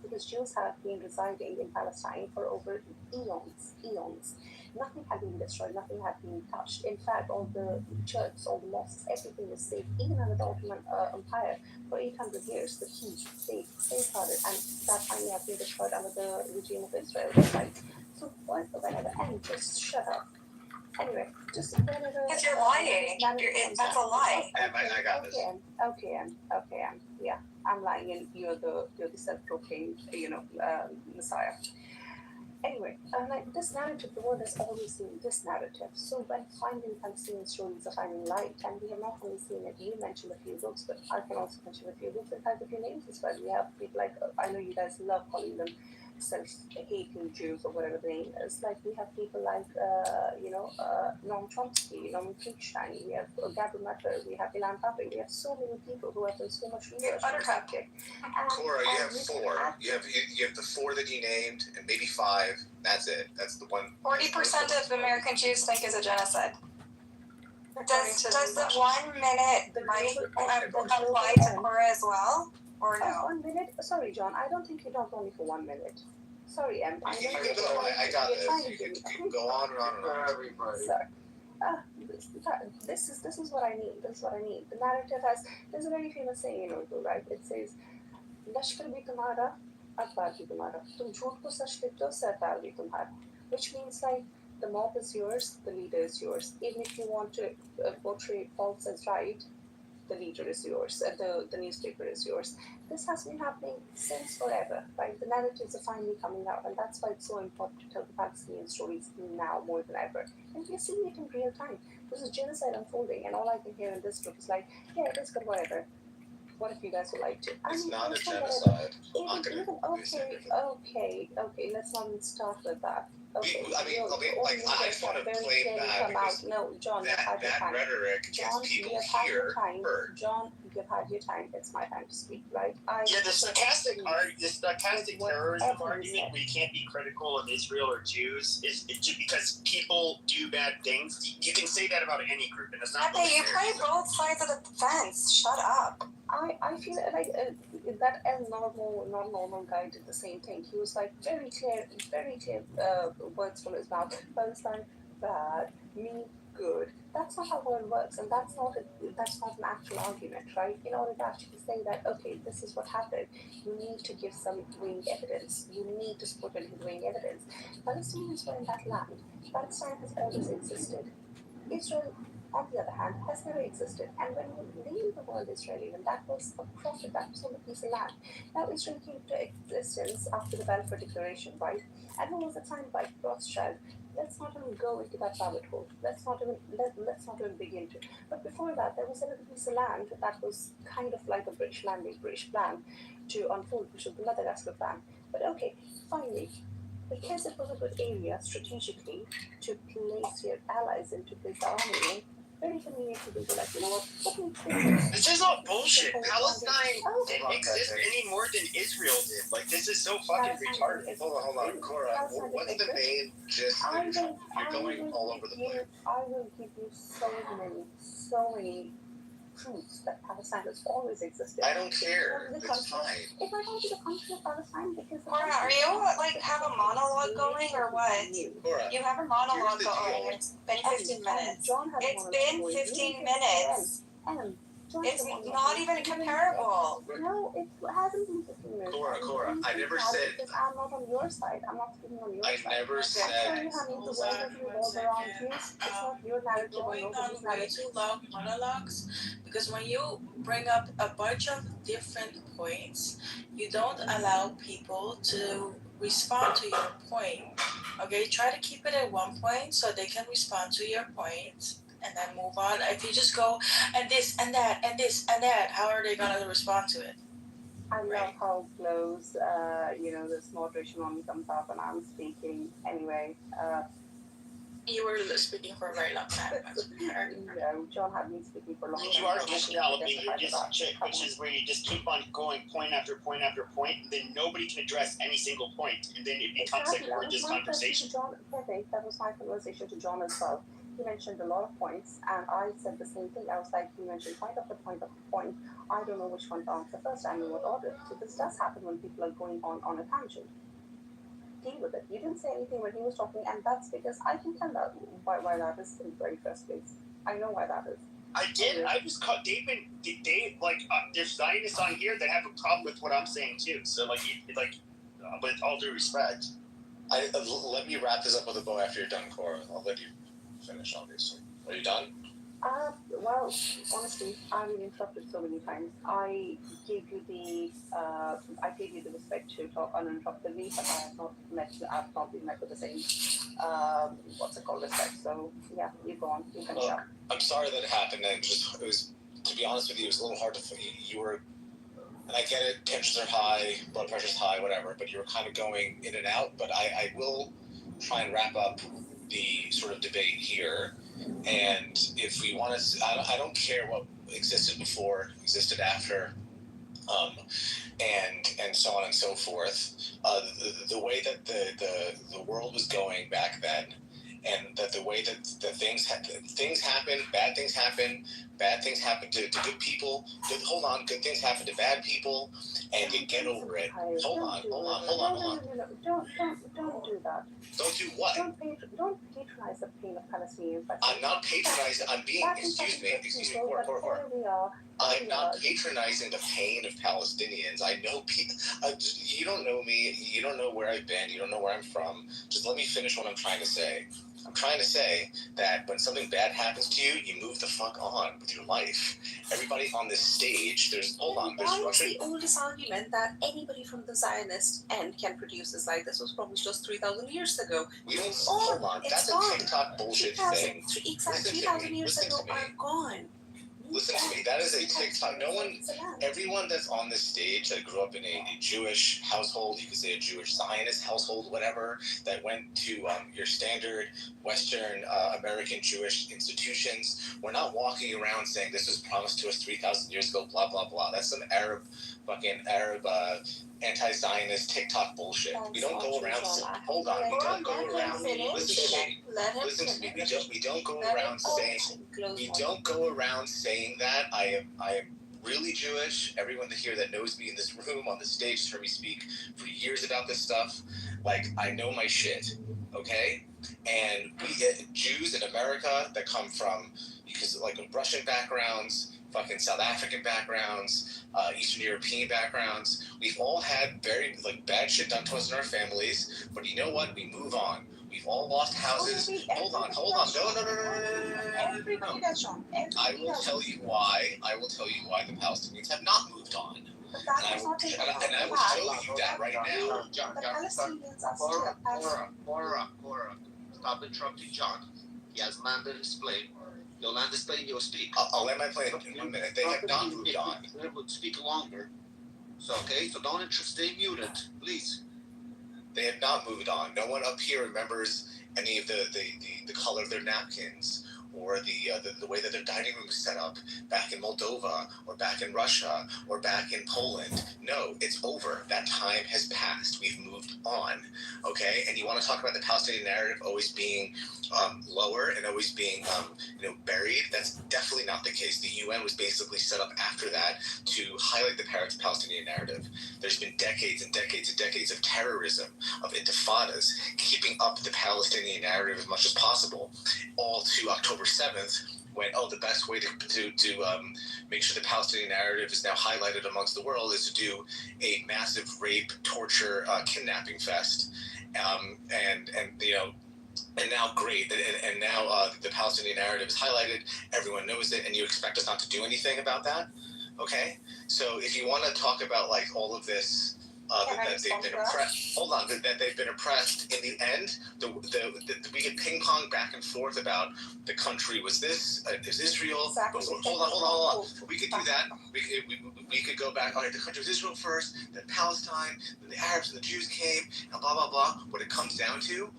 Because Jews have been residing in Palestine for over eons. Nothing had been destroyed, nothing had been touched. In fact, all the churches, all the mosques, everything was safe. Even under the Ottoman Empire, for 800 years, the keys safeguarded, and that finally had been destroyed under the regime of Israel. Right? So whenever, and just shut up. Anyway, just whenever. Because you're lying. That's a lie. I got this. Okay, yeah, I'm lying, and you're the self-proclaimed, Messiah. Anyway, like this narrative, the world has always seen this narrative. So when finally Palestinian stories are finding light, and we have not only seen it, you mentioned a few books, but I can also mention a few books. In fact, a few names as well. We have people like, I know you guys love calling them self-hating Jews or whatever the name is. Like we have people like, Noam Chomsky, Norman Kriegstein, we have Gabriel Matter, we have Ilan Pape. We have so many people who have done so much research. Buttercup. Cora, you have four. You have the four that he named, and maybe five. That's it. That's the one. 40% of American Jews think is a genocide. Does the 1 minute right apply to Cora as well, or no? 1 minute? Sorry, John. I don't think you talk only for 1 minute. Sorry, Em. I got this. You can go on and on and on. Everybody. Sorry. This is what I need. This is what I need. The narrative there's a very famous saying in Urdu, right? It says, "Lashkar bhi tumhara, akbar bhi tumhara. Tum jhoot ko sach likhte ho, sardar bhi tumhara." Which means like the mob is yours, the leader is yours. Even if you want to portray false as right, the leader is yours, the newspaper is yours. This has been happening since forever, right? The narratives are finally coming out, and that's why it's so important to tell the Palestinian stories now more than ever. And we're seeing it in real time. This is genocide unfolding, and all I can hear in this group is like, yeah, it is good, whatever. What if you guys would like to? It's not a genocide. Okay, let's not even start with that. Okay, I just want to claim that because no, John, that rhetoric gets people here hurt. John, you've had your time. It's my time to speak, right? The sarcastic terrorism argument where you can't be critical of Israel or Jews is just because people do bad things. You can say that about any group, and it's not. Okay, you play both sides of the fence. Shut up. I feel like that not normal guy did the same thing. He was like very clear words from his mouth. Palestine bad, me good. That's not how the world works, and that's not an actual argument, right? In order to actually say that, okay, this is what happened, you need to give some weighing evidence. You need to support it with weighing evidence. Palestinians were in that land. Palestine has always existed. Israel on the other hand, has never existed. And when we named the word Israeli, and that was a prophet, that was on the piece of land. Now Israel came to existence after the Balfour Declaration, right? And when was the time by Rothschild? Let's not even go into that rabbit hole. Let's not even begin to. But before that, there was another piece of land that was kind of like a British mandate, British plan to unfold, which was the Madagascar plan. But okay, finally, because it was a good area strategically to place your allies in, to place the army in, very conveniently they were like, you know what, This is all bullshit. Palestine didn't exist any more than Israel did. Like, this is so fucking retarded. Hold on, Cora. What's the main gist? You're going all over the place. I will give you so many proofs that Palestine has always existed. I don't care. It's fine. If I go to the country of Palestine, because Cora, are you like have a monologue going or what? Cora, you have a monologue going. It's been 15 minutes. It's been 15 minutes. It's not even comparable. No, it hasn't been 15 minutes. Cora, I never said. Because I'm not on your side. I'm not speaking on your side. I never said. I'm sorry, honey, the world doesn't revolve around you. It's not your narrative or Going nobody's on way narrative. too long monologues, because when you bring up a bunch of different points, you don't allow people to respond to your point. Okay, try to keep it at one point so they can respond to your point and then move on. If you just go and this and that and this and that, how are they gonna respond to it? I love how close, this moderation one comes up and I'm speaking anyway. You were speaking for a very long time. No, John had been speaking for a long time. You are just galloping. You're just shit, which is where you just keep on going point after point after point, and then nobody can address any single point, and then it becomes like a gorgeous conversation. That was my conversation to John as well. He mentioned a lot of points, and I said the same thing. I was like, he mentioned point after point after point. I don't know which one to answer first. I know what order. So this does happen when people are going on a tangent. Deal with it. You didn't say anything when he was talking, and that's because I can tell that why that is in the very first place. I know why that is. I did. I just caught David. There's Zionists on here that have a problem with what I'm saying too. So with all due respect, let me wrap this up with a bow after you're done, Cora. I'll let you finish, obviously. Are you done? Well, honestly, I've been interrupted so many times. I gave you the respect to talk uninterruptedly, but I've not been met with the same, respect. So yeah, you go on. You finish up. I'm sorry that it happened. It was, to be honest with you, it was a little hard to. You were, and I get it. Tensions are high, blood pressure's high, whatever. But you were kind of going in and out. But I will try and wrap up the sort of debate here. And if we want to, I don't care what existed before, existed after, and so on and so forth. The way that the world was going back then, and that the way that the things happen, bad things happen to good people. Good things happen to bad people, and you get over it. Hold on. No. Don't do that. Don't do what? Don't patronize the pain of Palestinians. I'm not patronizing. I'm being. Excuse me, Cora. I'm not patronizing the pain of Palestinians. I know people. You don't know me. You don't know where I've been. You don't know where I'm from. Just let me finish what I'm trying to say. I'm trying to say that when something bad happens to you, you move the fuck on with your life. Everybody on this stage, there's Why is the oldest argument that anybody from the Zionist end can produce is like this was probably just 3,000 years ago? Hold on, that's a TikTok bullshit thing. Exactly 3,000 years ago are gone. Listen to me, that is a TikTok. Everyone that's on this stage that grew up in a Jewish household, you could say a Jewish Zionist household, whatever, that went to your standard Western American Jewish institutions, we're not walking around saying this was promised to us 3,000 years ago, blah, blah, blah. That's some Arab anti-Zionist TikTok bullshit. We don't go around. Hold on. We don't go around. Listen to me. We don't go around saying. We don't go around saying that. I am really Jewish. Everyone here that knows me in this room on the stage has heard me speak for years about this stuff. Like, I know my shit. Okay. And we get Jews in America that come from Russian backgrounds, fucking South African backgrounds, Eastern European backgrounds. We've all had very bad shit done to us in our families, but you know what? We move on. We've all lost houses. Hold on. No. Everybody does, John. I will tell you why the Palestinians have not moved on. But that is not And I will show you that right now. John, the Palestinians are still Cora, stop interrupting John. He has land to explain. You'll land to explain, you'll speak. I'll land my plane in 1 minute. They have not moved on. Speak longer. So, okay, so don't stay muted, please. They have not moved on. No one up here remembers any of the color of their napkins or the way that their dining room is set up back in Moldova or back in Russia or back in Poland. No, it's over. That time has passed. We've moved on. Okay? And you want to talk about the Palestinian narrative always being lower and always being buried? That's definitely not the case. The UN was basically set up after that to highlight the Palestinian narrative. There's been decades and decades and decades of terrorism, of intifadas, keeping up the Palestinian narrative as much as possible, all to October 7th, when the best way to make sure the Palestinian narrative is now highlighted amongst the world is to do a massive rape, torture, kidnapping fest, and now great, and now the Palestinian narrative is highlighted. Everyone knows it, and you expect us not to do anything about that? Okay, so if you want to talk about like all of this. That they've been oppressed. Hold on, that they've been oppressed. In the end, we get ping pong back and forth about the country was this, is Israel. Exactly. Hold on. We could do that. We could go back. All right, the country was Israel first, then Palestine, then the Arabs and the Jews came, and blah blah blah. What it comes down to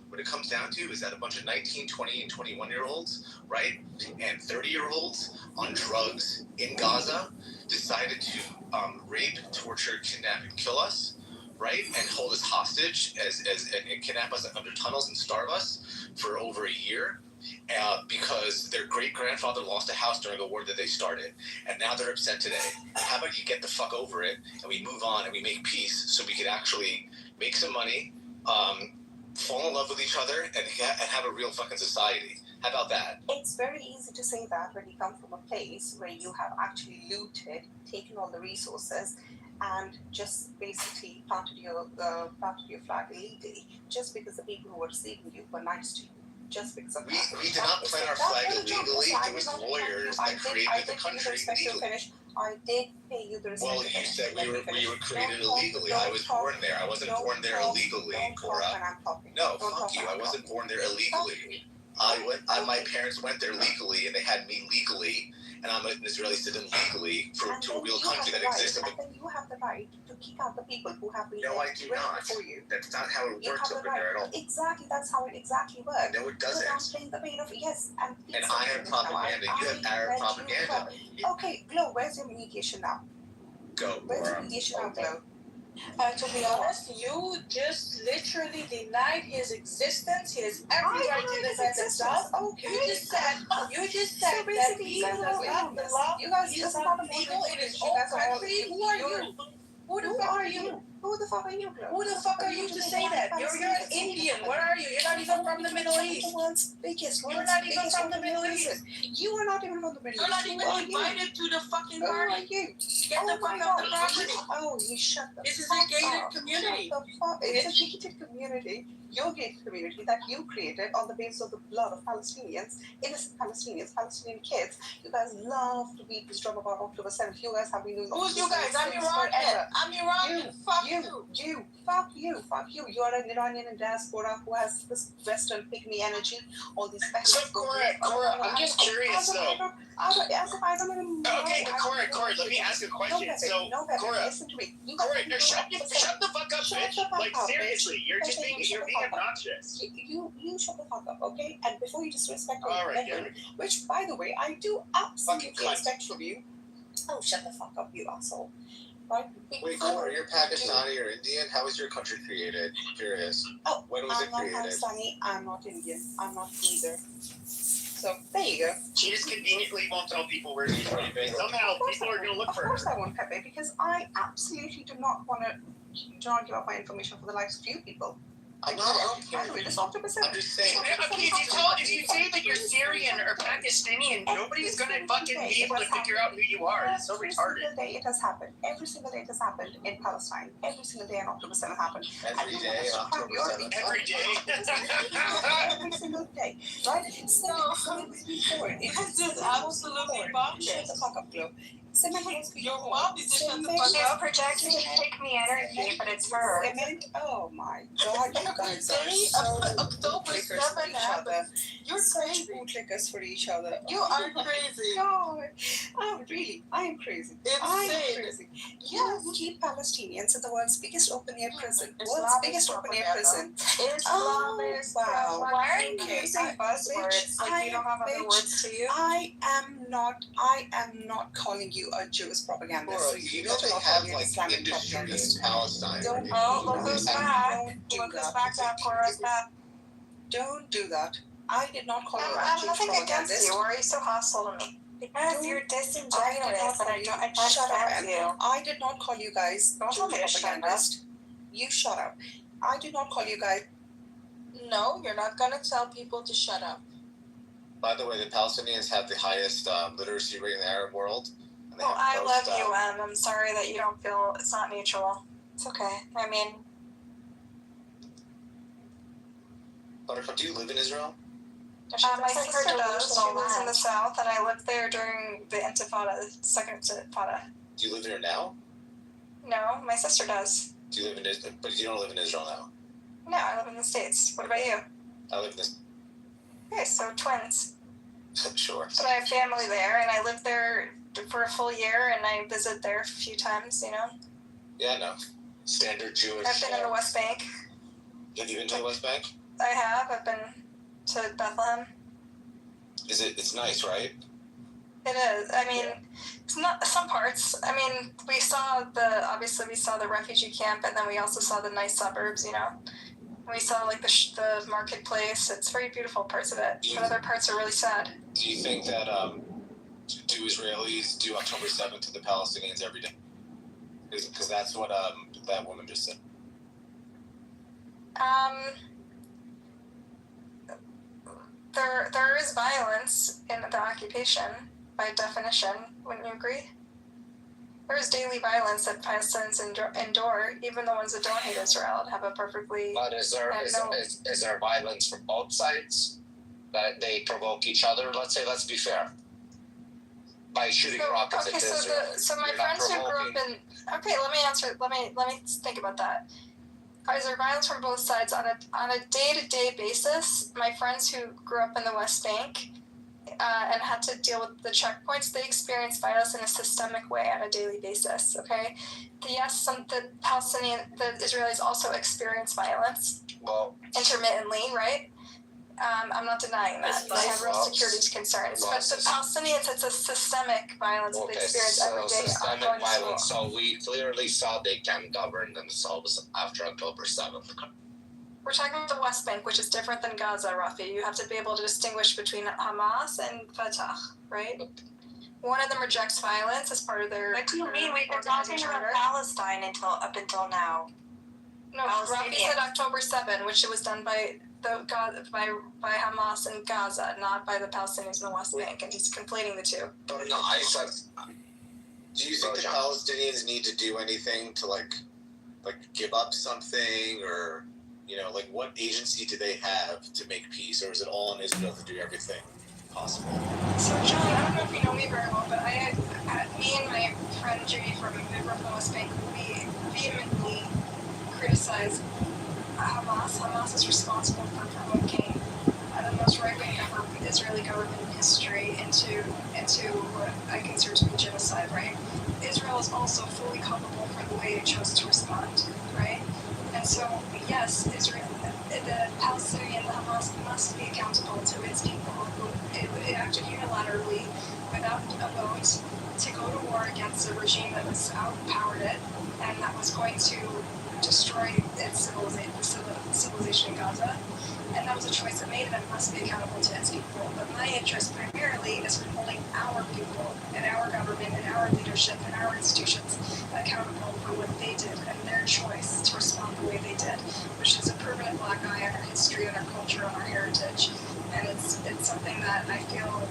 is that a bunch of 19, 20, and 21-year-olds, right, and 30-year-olds on drugs in Gaza decided to rape, torture, kidnap, and kill us. Right, and hold us hostage and kidnap us under tunnels and starve us for over a year, because their great grandfather lost a house during the war that they started, and now they're upset today. How about you get the fuck over it and we move on and we make peace so we could actually make some money, fall in love with each other, and have a real fucking society. How about that? It's very easy to say that when you come from a place where you have actually looted, taken all the resources, and just basically planted your flag illegally, just because the people who were receiving you were nice to you, just because of we did not plant our flag illegally. It was lawyers that created the country illegally. I did pay you the respect. Well, you said we were created illegally. I was born there. I wasn't born there illegally, Cora. No, fuck you. I wasn't born there illegally. My parents went there legally, and they had me legally. And I'm an Israeli citizen legally to a real country that exists. And then you have the right to kick out the people who have been No, I do not. For you. That's not how it works over there at all. Exactly, that's how it exactly works. No, it doesn't. I'm playing the pain of yes, and I have propaganda. You have Arab propaganda. Okay, Glo, where's your mediation now? Go. Where's your mediation now, Glo? To be honest, you just literally denied his existence. He has every right to defend himself. Okay. You just said that people who have the law is not legal in his own country. Who are you? Who the fuck are you? Who the fuck are you, Glo? Who the fuck are you to say that? You're an Indian. Where are you? You're not even from the Middle East. You're not even from the Middle East. You are not even from the Middle East. You're not even invited to the fucking party. party. Get the fuck off the property. Oh, you shut the fuck up. This is a gated community. It's a gated community. Your gated community that you created on the basis of the blood of Palestinians, innocent Palestinians, Palestinian kids. You guys love to beat this drum about October 7th. You guys have been doing. Who's you guys? I'm Iranian. I'm Iranian. Fuck you. Fuck you. You're an Iranian in diaspora who has this Western pygmy energy. All these. So Cora, I'm just curious though. As if I don't even know. Okay, but Cora, let me ask you a question. Cora, listen to me. Cora, no, shut the fuck up, bitch. Like seriously, you're being obnoxious. You shut the fuck up, okay? And before you disrespect me, Alright, which by the way, I do absolutely respect from you. Oh, shut the fuck up, you asshole. Right? Wait, Cora, you're Pakistani or Indian? How was your country created? Curious. Oh, when was it created? I'm not Pakistani. I'm not Indian. I'm not either. So there you go. She just conveniently won't tell people where she's from. Somehow people are going to look for her. Of course I won't, Pepe, because I absolutely do not want to give up my information for the likes of you people. I don't care. It's optimism. I'm just saying. Okay, if you say that you're Syrian or Pakistani, nobody's gonna fucking be able to figure out who you are. It's so retarded. Every single day it has happened. Every single day it has happened in Palestine. Every single day on October 7 happened. Every day on October 7th. Every day. Every single day. Right? So, It's just absolutely bonkers. Shut the fuck up, Glo. Your mom is just shut the fuck She's up. projecting to take me energy, but it's her. Oh my god, you guys are so October clickers for 7 each other. happened. You're Such crazy. clickers for each other. You are crazy. God, I am crazy. I am Insane. crazy. You keep Palestinians in the world's biggest open-air prison. World's Islamic biggest open-air propaganda. prison. Islamic Wow. Why are you Okay, using buzzwords? Like you don't have other words to use? I am not calling you a Jewish propagandist. Bro, So you know better they not have call me an like Islamic industry in propagandist. Palestine. Don't Oh, look who's back. Don't do Look who's that. back to Cora's back. Don't do that. I did not call you a I'm Jewish nothing against propagandist. you. Why are you so hostile to me? Because you're disingenuous, but I don't Shut up, understand you. I did not call you guys Don't tell me to Jewish shut up. propagandist. You shut up. I did not call you guys. No, you're not gonna tell people to shut up. By the way, the Palestinians have the highest literacy rate in the Arab world. And they Well, have I most, love you, I'm sorry that you don't feel it's not mutual. It's okay. I mean, Buttercup, do you live in Israel? my sister does. She lives in the south, and I lived there during the Intifada, the second Intifada. Do you live there now? No, my sister does. Do you live in Israel? But you don't live in Israel now. No, I live in the States. What about you? I live in this. Okay, so twins. Sure. But I have family there, and I lived there for a full year, and I visit there a few times, you know? Yeah, no. Standard Jewish. I've been in the West Bank. Have you been to the West Bank? I have. I've been to Bethlehem. It's nice, right? It is. I mean, it's not some parts. I mean, we saw the refugee camp, and then we also saw the nice suburbs, you know? We saw like the marketplace. It's very beautiful parts of it. But other parts are really sad. Do you think that do Israelis do October 7th to the Palestinians every day? Because that's what that woman just said. There is violence in the occupation by definition. Wouldn't you agree? There is daily violence that Palestinians endure, even the ones that don't hate Israel have a perfectly. But is there violence from both sides that they provoke each other? Let's be fair. By shooting rockets at Israel. So my friends who grew up in. Okay, let me answer. Let me think about that. Is there violence from both sides on a day-to-day basis? My friends who grew up in the West Bank and had to deal with the checkpoints, they experience violence in a systemic way on a daily basis. Okay, the Israelis also experience violence. Well, intermittently, right? I'm not denying that. They have real security concerns. But the Palestinians, it's a systemic violence they experience every day. Systemic violence. So we clearly saw they can govern themselves after October 7th. We're talking about the West Bank, which is different than Gaza, Rafi. You have to be able to distinguish between Hamas and Fatah, right? One of them rejects violence as part of their. What do you mean? We've been talking about Palestine up until now. No, Rafi said October 7, which was done by by Hamas in Gaza, not by the Palestinians in the West Bank, and he's conflating the two. No, I said. Do you think the Palestinians need to do anything to like give up something, or like what agency do they have to make peace, or is it all on Israel to do everything possible? So John, I don't know if you know me very well, but me and my friend Judy from the West Bank, we vehemently criticize Hamas. Hamas is responsible for provoking the most right-wing Israeli government in history into what I consider to be genocide, right? Israel is also fully culpable for the way it chose to respond, right? And so, yes, Israel, the Palestinian, the Hamas must be accountable to its people who it acted unilaterally without a vote to go to war against a regime that was outpowered it and that was going to destroy its civilization in Gaza. And that was a choice it made, and it must be accountable to its people. But my interest primarily is in holding our people and our government and our leadership and our institutions accountable for what they did and their choice to respond the way they did, which is a permanent black eye on our history and our culture and our heritage. And it's something that I feel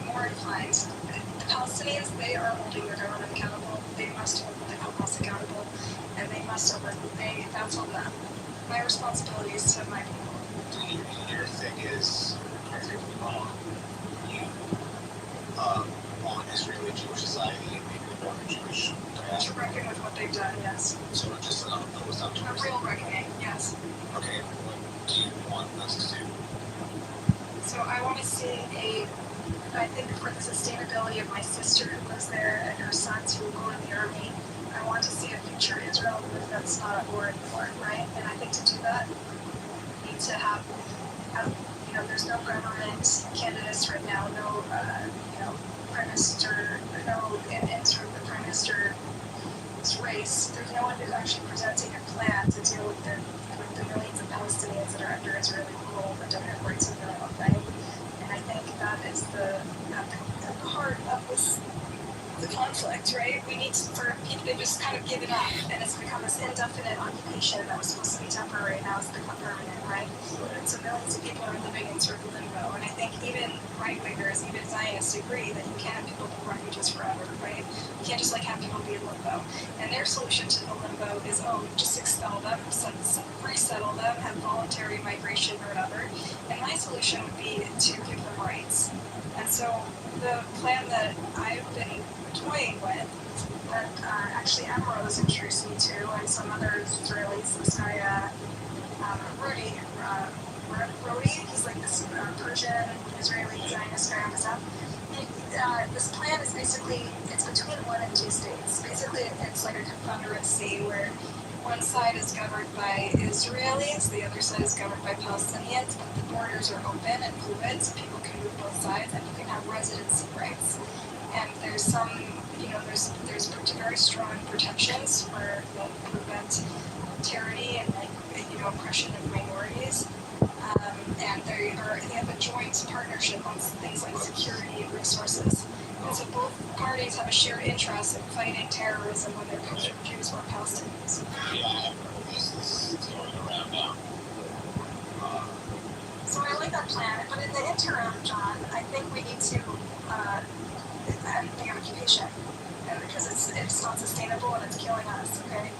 more inclined. The Palestinians, they are holding their government accountable. They must hold the Hamas accountable, and they must that's on them. My responsibility is to my people. Your thing is, correct me if I'm wrong, you want Israeli Jewish society and maybe the more Jewish To reckon with what they've done, yes. So just a real reckoning, yes. Okay, what do you want us to do? So I want to see I think for the sustainability of my sister who lives there and her sons who will go in the army, I want to see a future Israel that's not at war anymore, right? And I think to do that, we need to have there's no government candidates right now, no, prime minister, no interim the prime minister's race. There's no one who's actually presenting a plan to deal with the millions of Palestinians that are under Israeli rule that don't have rights of their own, right? And I think that is at the heart of the conflict, right? We need for people to just kind of give it up, and it's become this indefinite occupation that was supposed to be temporary, now it's become permanent, right? And so millions of people are living in sort of limbo, and I think even right-wingers, even Zionists agree that you can't have people be refugees forever, right? You can't just have people be in limbo. And their solution to the limbo is, just expel them, resettle them, have voluntary migration or whatever. And my solution would be to give them rights. And so the plan that I've been toying with, that actually Emerald introduced me to, and some other Israelis, this guy, Rodi, he's like this Persian Israeli Zionist guy on the south. This plan is basically, it's between 1 and 2 states. Basically, it's like a confederacy where one side is governed by Israelis, the other side is governed by Palestinians, but the borders are open and fluid, so people can move both sides, and you can have residency rights. And there's some, there's very strong protections for prevent tyranny and oppression of minorities. And they have a joint partnership on things like security and resources. And so both parties have a shared interest in fighting terrorism, whether it comes from Jews or Palestinians. Yeah, this is going around now. So I like that plan, but in the interim, John, I think we need to end the occupation, because it's not sustainable and it's killing us, okay?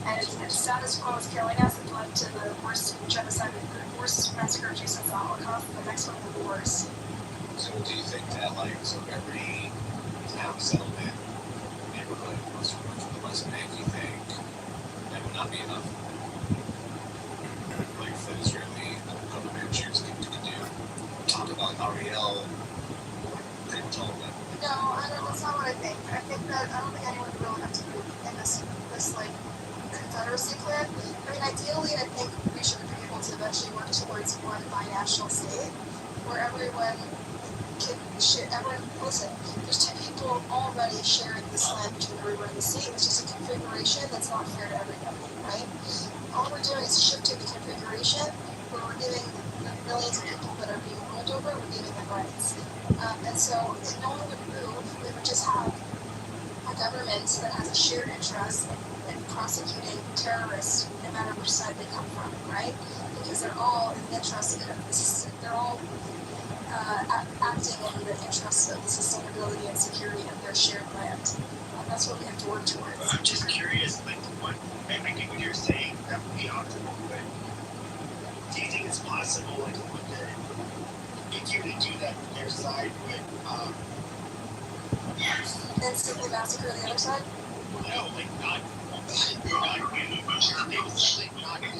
And if status quo is killing us, it led to the worst genocide, the worst massacre of Jews since the Holocaust, the next one will be worse. So do you think that, so every town settlement, neighborhood was removed from the West Bank, you think that would not be enough? Like, the Israeli government Jews can do? Talk about Ariel, they were told that. No, that's not what I think. I think that, I don't think anyone would really have to move in this confederacy plan. I mean, ideally, I think we should be able to eventually work towards one binational state where everyone can share. Listen, there's 2 people already sharing this land between everyone in the state. It's just a configuration that's not fair to everybody, right? All we're doing is shifting the configuration where we're giving the millions of people that are being ruled over, we're giving them rights. And so if no one would move, we would just have a government that has a shared interest in prosecuting terrorists no matter which side they come from, right? Because they're all in the interest of this, they're all acting in the interest of the sustainability and security of their shared land. And that's what we have to work towards. I'm just curious, what I think what you're saying that would be optimal, but do you think it's possible, if you were to do that on their side, would then simply massacre the other side? No, not they would simply not have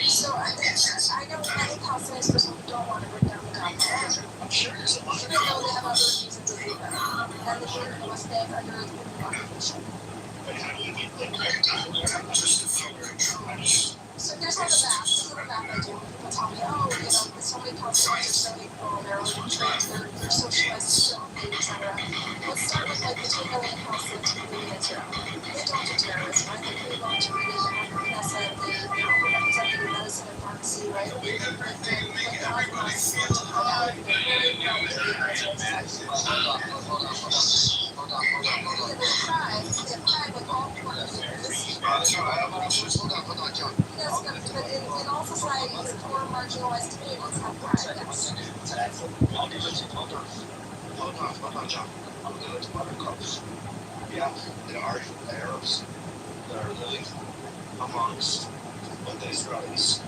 So I know many Palestinians don't want to bring down the conflict. I'm sure there's a lot of even though they have other reasons to do that. And the border in the West Bank under the occupation. But how do you get So here's how the map. This is the map I do. People tell me, so many Palestinians are so equal, they're socialized, still, etc. Let's start with the 2 million Palestinians moving in Israel. They don't do terrorism, right? They move on to reading the Knesset, they Yes, but in all societies, poor marginalized communities have crime, yes. Hold on, John. I'm going to other groups. Yeah, there are Arabs that are living amongst the Israelis.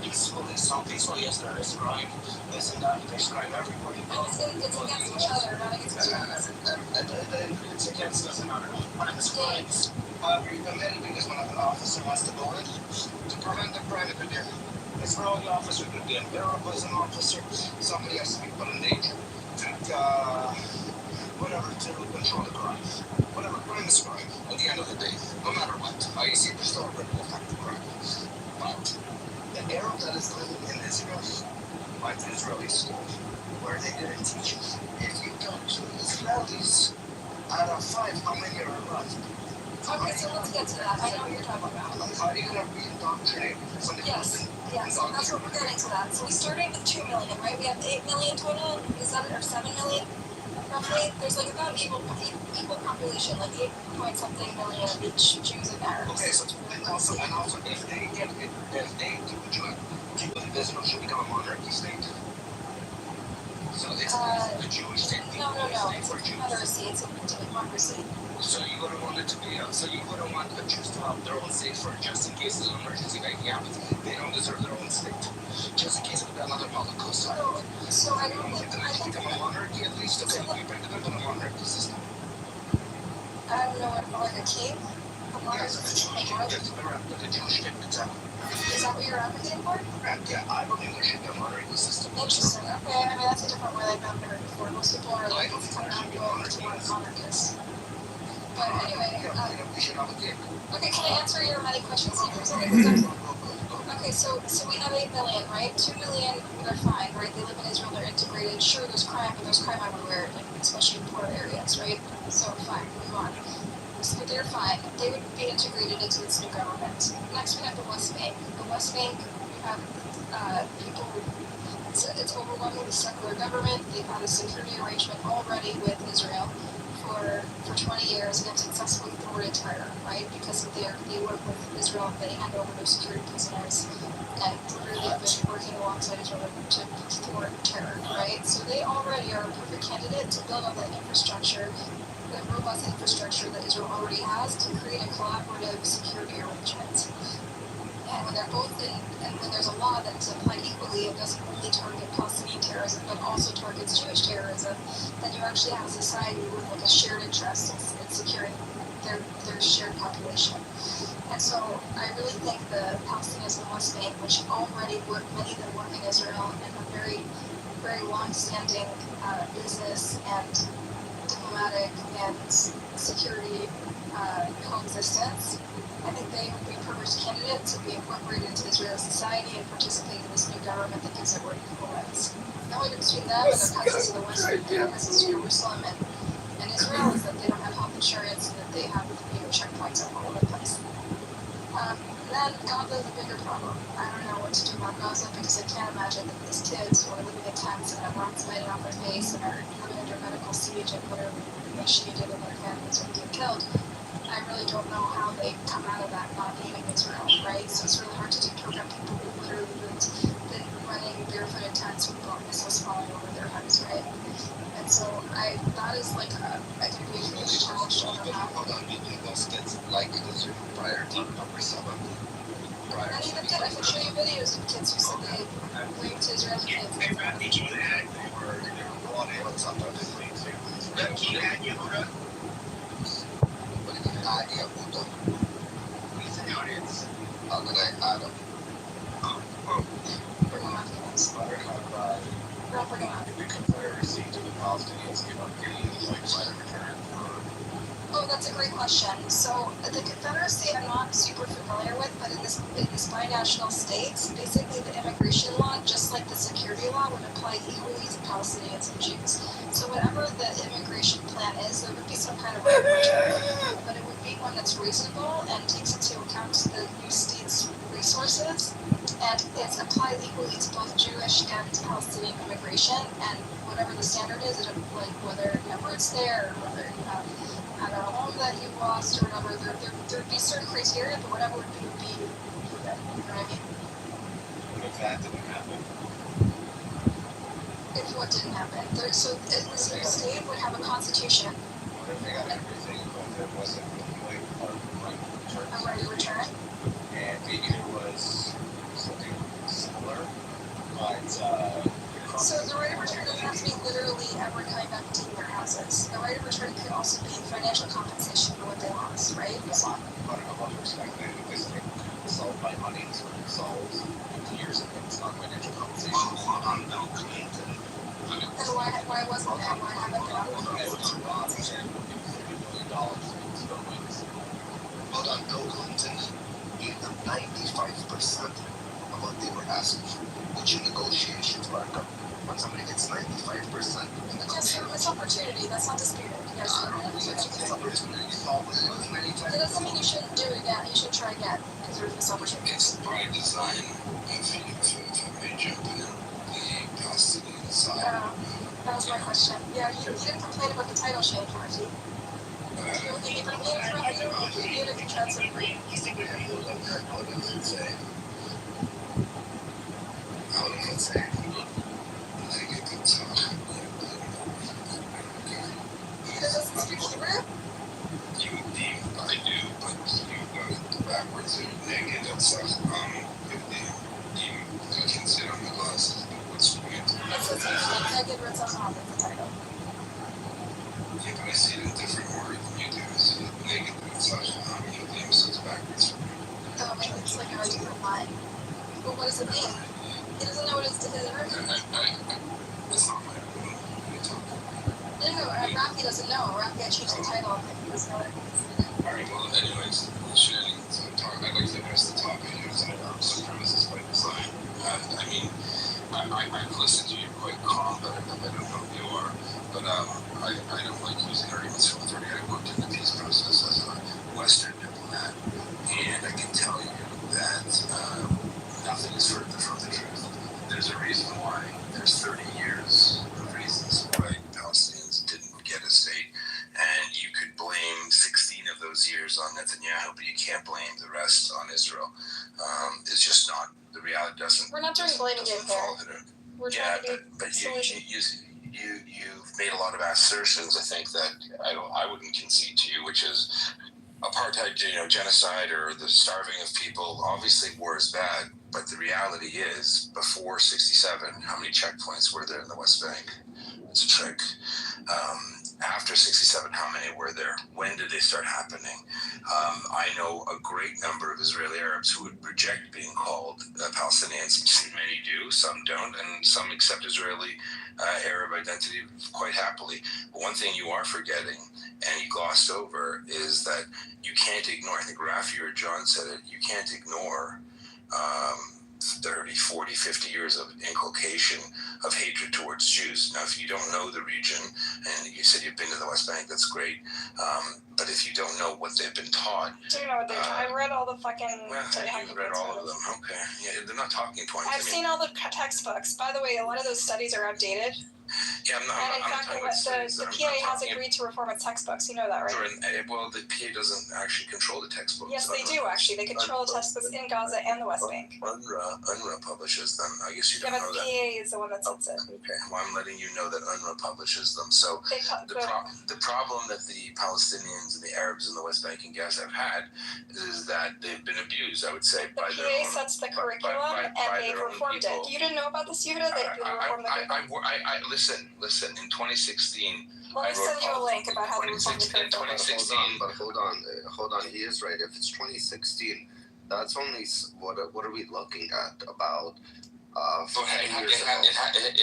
Peacefully, some peacefully, yes, there is crime. This and that, there's crime everywhere. It's against each other, not against Israelis. It's against us and other crimes. However, you can admit it because when an officer has to go in to prevent the crime, it could be an Israeli officer, it could be an Arab as an officer. Somebody has to be put in danger. Whatever, to control the crime. Whatever, crime is crime. At the end of the day, no matter what, IEC will still affect the crime. But the Arab that is living in Israel went to Israeli school where they didn't teach. If you talk to Israelis, out of 5, how many are left? Okay, so let's get to that. I know what you're talking about. How are you going to re-indoctrinate somebody? Yes, that's what we're getting to that. So we started with 2 million, right? We have 8 million total. Is that or 7 million? Roughly, there's like about equal population, like 8 point something million each Jews and Arabs. Okay, so and also if they do join, do you believe Israel should become a monarchy state? So it's a Jewish state. No. It's a confederacy. It's a democracy. So you wouldn't want it to be. So you wouldn't want the Jews to have their own state for just in case of an emergency like happens. They don't deserve their own state. Just in case of another Holocaust. So I don't think. I think become a monarchy at least. Okay, we bring them into the monarchy system. I don't know what like a king. Yes, the Jewish king. Is that what you're advocating for? Yeah, I believe there should be a monarchy system. Interesting. Okay, I mean that's a different way I've never heard before. Most people are like kind of going to want monarchists. But anyway, okay, can I answer your many questions here? Okay, so we have 8 million, right? 2 million, they're fine, right? They live in Israel, they're integrated. Sure, there's crime, but there's crime everywhere, like, especially in poor areas, right? So fine, move on. So they're fine. They would be integrated into this new government. Next, we have the West Bank. The West Bank, you have people. It's overwhelmingly secular government. They've had a security arrangement already with Israel for 20 years and successfully thwarted terror, right? Because they work with Israel, they hand over their security prisoners, and literally have been working alongside Israel to thwart terror, right? So they already are a perfect candidate to build on that infrastructure, the robust infrastructure that Israel already has, to create a collaborative security arrangement. And when they're both in, and when there's a law that's applied equally, it doesn't only target Palestinian terrorism, but also targets Jewish terrorism, then you actually have a society with like a shared interest in securing their shared population. And so I really think the Palestinians in the West Bank, which already work, many of them work in Israel and have very, very long-standing business and diplomatic and security coexistence, I think they would be a perfect candidate to be incorporated into Israeli society and participate in this new government that gives everyone equal rights. The only difference between them and their cousins in the West Bank and their cousins in Jerusalem and Israel is that they don't have health insurance and that they have checkpoints all over the place. Then Gaza is a bigger problem. I don't know what to do about Gaza because I can't imagine that these kids who are living in tents and have rocks biting off their face and are living under medical siege and whatever initiated and their families are being killed. I really don't know how they come out of that not hating Israel, right? So it's really hard to interpret people who literally been running barefoot in tents with missiles falling over their heads, right? And so that is like going to be a huge challenge to overcome. Those kids like Israel prior to number 7. Many of them did. I can show you videos of kids who said they raped Israeli kids. They were brought in on something. Oh, that's a great question. So the Confederacy I'm not super familiar with, but in this binational states, basically the immigration law, just like the security law, would apply equally to Palestinians and Jews. So whatever the immigration plan is, there would be some kind of regulation, but it would be one that's reasonable and takes into account the new state's resources, and it's applied equally to both Jewish and Palestinian immigration, and whatever the standard is, like whether you have roots there or whether you have at a home that you lost or whatever, there'd be certain criteria, but whatever would be, you know what I mean? If that didn't happen. If what didn't happen. So the state would have a constitution. What if they got everything, but there wasn't like a right of return? And maybe there was something similar, but so the right of return doesn't have to be literally everyone coming back and taking their houses. The right of return could also be financial compensation for what they lost, right? But I'm not respecting it because they sold by money, so it sold 50 years ago. It's not financial compensation. On Bill Clinton. And why wasn't that? Why haven't they offered financial compensation? Hold on, Bill Clinton gave them 95% of what they were asking for, which in negotiations were up. When somebody gets 95% in the yes, so it's opportunity. That's not disputed. Yes, it's opportunity. It doesn't mean you shouldn't do it again. You should try again because there's this opportunity. It's by design. If I may jump in, the Palestinian side. That was my question. Yeah, you didn't complain about the title change, Marty. You didn't contrast What does it say? How does it say? doesn't speak Hebrew? I do, but you got it backwards and negative stuff. You can sit on the glasses, but what's the point? It's a negative or it's a the title. Yeah, but I see it in different order than you do. I see it negative stuff. You so it's backwards. Oh, maybe it's like a different line. Well, what does it mean? He doesn't know what it's to his It's not my No, Rafi doesn't know. Rafi, I changed the title. He doesn't know what it means. Alright, well, anyways, I'd like to address the topic of supremacists by design. I mean, I've listened to you quite calm, but I don't know who you are. But I don't like using arguments from authority. I worked in the peace process as a Western diplomat, and I can tell you that nothing is further from the truth. There's a reason why. There's 30 years of reasons why Palestinians didn't get a state, and you could blame 16 of those years on Netanyahu, but you can't blame the rest on Israel. It's just not. The reality doesn't. We're not doing blaming game here. We're trying to do solutions. You've made a lot of assertions. I think that I wouldn't concede to you, which is apartheid, genocide, or the starving of people. Obviously, war is bad, but the reality is, before '67, how many checkpoints were there in the West Bank? It's a trick. After '67, how many were there? When did they start happening? I know a great number of Israeli Arabs who would reject being called Palestinians. Many do, some don't, and some accept Israeli Arab identity quite happily. But one thing you are forgetting, and you glossed over, is that you can't ignore, I think Rafi or John said it, you can't ignore 30, 40, 50 years of inculcation of hatred towards Jews. Now, if you don't know the region, and you said you've been to the West Bank, that's great. But if you don't know what they've been taught... Do you know what they're taught? I read all the fucking... Well, you've read all of them. Okay. Yeah, they're not talking 20. I've seen all the textbooks. By the way, a lot of those studies are outdated. Yeah, I'm not talking about studies. The PA has agreed to reform its textbooks. You know that, right? Well, the PA doesn't actually control the textbooks. Yes, they do, actually. They control the textbooks in Gaza and the West Bank. UNRWA publishes them. I guess you don't know that. Yeah, but the PA is the one that sets it. Okay. Well, I'm letting you know that UNRWA publishes them. So the problem that the Palestinians and the Arabs in the West Bank and Gaza have had is that they've been abused, I would say, by their own... The PA sets the curriculum, and they've reformed it. You didn't know about this, Yehuda, that you reformed the curriculum? Listen, in 2016... Let me send you a link about how they reformed the curriculum. 2016... Hold on, he is right. If it's 2016, that's only, what are we looking at? About... it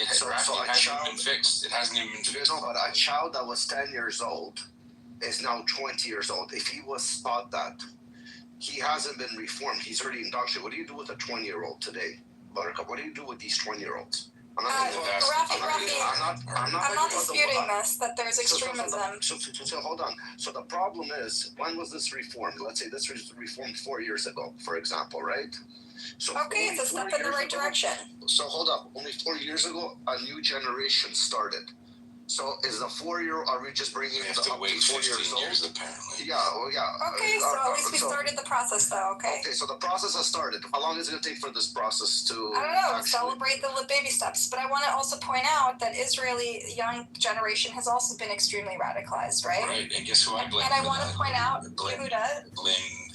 hasn't been fixed. It hasn't even been fixed. No, but a child that was 10 years old is now 20 years old. If he was taught that, he hasn't been reformed. He's already indoctrinated. What do you do with a 20-year-old today, Buttercup? What do you do with these 20-year-olds? I'm not disputing this, that there's extremism. So hold on. So the problem is, when was this reformed? Let's say this was reformed 4 years ago, for example, right? So okay, it's a step in the right direction. So hold up. Only 4 years ago, a new generation started. So is the 4-year? Are we just bringing We it have to up wait to 4 15 years old? years apparently. Yeah. Well, yeah. Okay, so at least we started the process, though. Okay. Okay, so the process has started. How long is it going to take for this process to? I don't know. Celebrate the baby steps, but I want to also point out that Israeli young generation has also been extremely radicalized, right? Right, and guess who I blame? And I want to point out, Yehuda.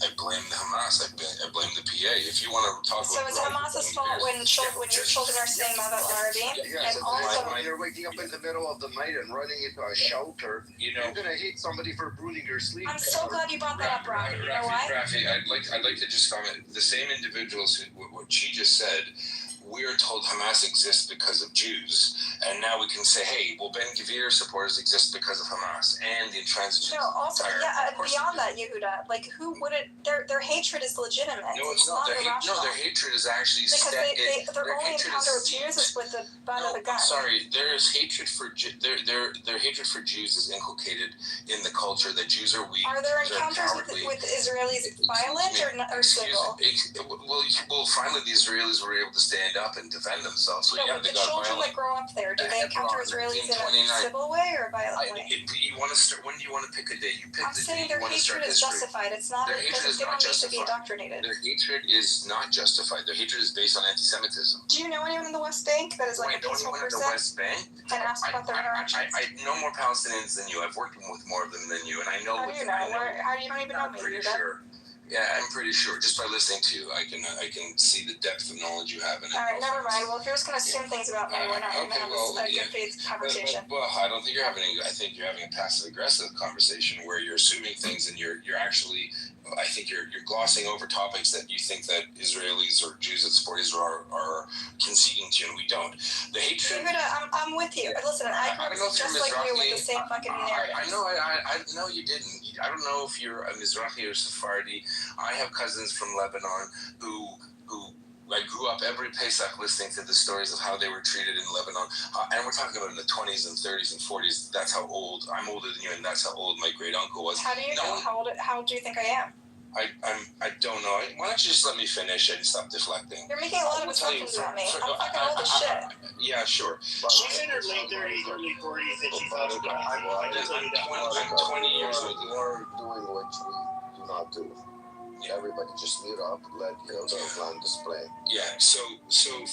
I blame Hamas. I blame the PA. If you want to talk So about it's Hamas's fault when your children are saying Mavat Larabim? Yes, And also, when you're waking up in the middle of the night and running into a shelter, you're gonna hate somebody for ruining your sleep. I'm so glad you brought that up, Rafi. You know why? Rafi, I'd like to just comment. The same individuals who what she just said. We're told Hamas exists because of Jews, and now we can say, hey, well, Ben Gvir supporters exist because of Hamas and the intransigence. No, also, beyond that, Yehuda, like, who wouldn't? Their hatred is legitimate. No, it's not. Their hatred is actually because their only encounter with Jews is with the butt of a gun. Sorry, there is hatred for their hatred for Jews is inculcated in the culture that Jews are weak. Are there encounters with Israelis violent or civil? Well, finally the Israelis were able to stand up and defend themselves. So no, yeah, but they the got children violent. that grow up there, do they encounter Israelis in a civil way or a violent way? You want to start? When do you want to pick a day? You pick I'm the saying day their you want to start hatred is history. justified. It's not. Their hatred is they not don't need to be justified. indoctrinated. Their hatred is not justified. Their hatred is based on anti-Semitism. Do you know anyone in the West Bank that is like a peaceful person? The West Bank? And ask about their interactions. I know more Palestinians than you. I've worked with more of them than you, and I know. How do you know? How do you don't even know me? I'm pretty sure. Yeah, I'm pretty sure. Just by listening to you, I can see the depth of knowledge you have in it. All right, never mind. Well, if you're just going to assume things about me, we're not going to have a good faith conversation. Well, I don't think you're having. I think you're having a passive aggressive conversation where you're assuming things and you're actually. I think you're glossing over topics that you think that Israelis or Jews that support Israel are conceding to, and we don't. The hatred. I'm with you. Listen, I grew up just like you with the same fucking narrative. I know. I know you didn't. I don't know if you're a Mizrahi or Sephardi. I have cousins from Lebanon who I grew up every Pesach listening to the stories of how they were treated in Lebanon. And we're talking about in the 20s and 30s and 40s. That's how old. I'm older than you, and that's how old my great uncle was. How do you know? How old do you think I am? I don't know. Why don't you just let me finish and stop deflecting? You're making a lot of assumptions about me. I'm fucking old as shit. Yeah, sure. She's in her late 30s, early 40s, and she's not I'm 20 years old. We're doing what we do not do. Everybody just meet up and let the land display. Yeah, so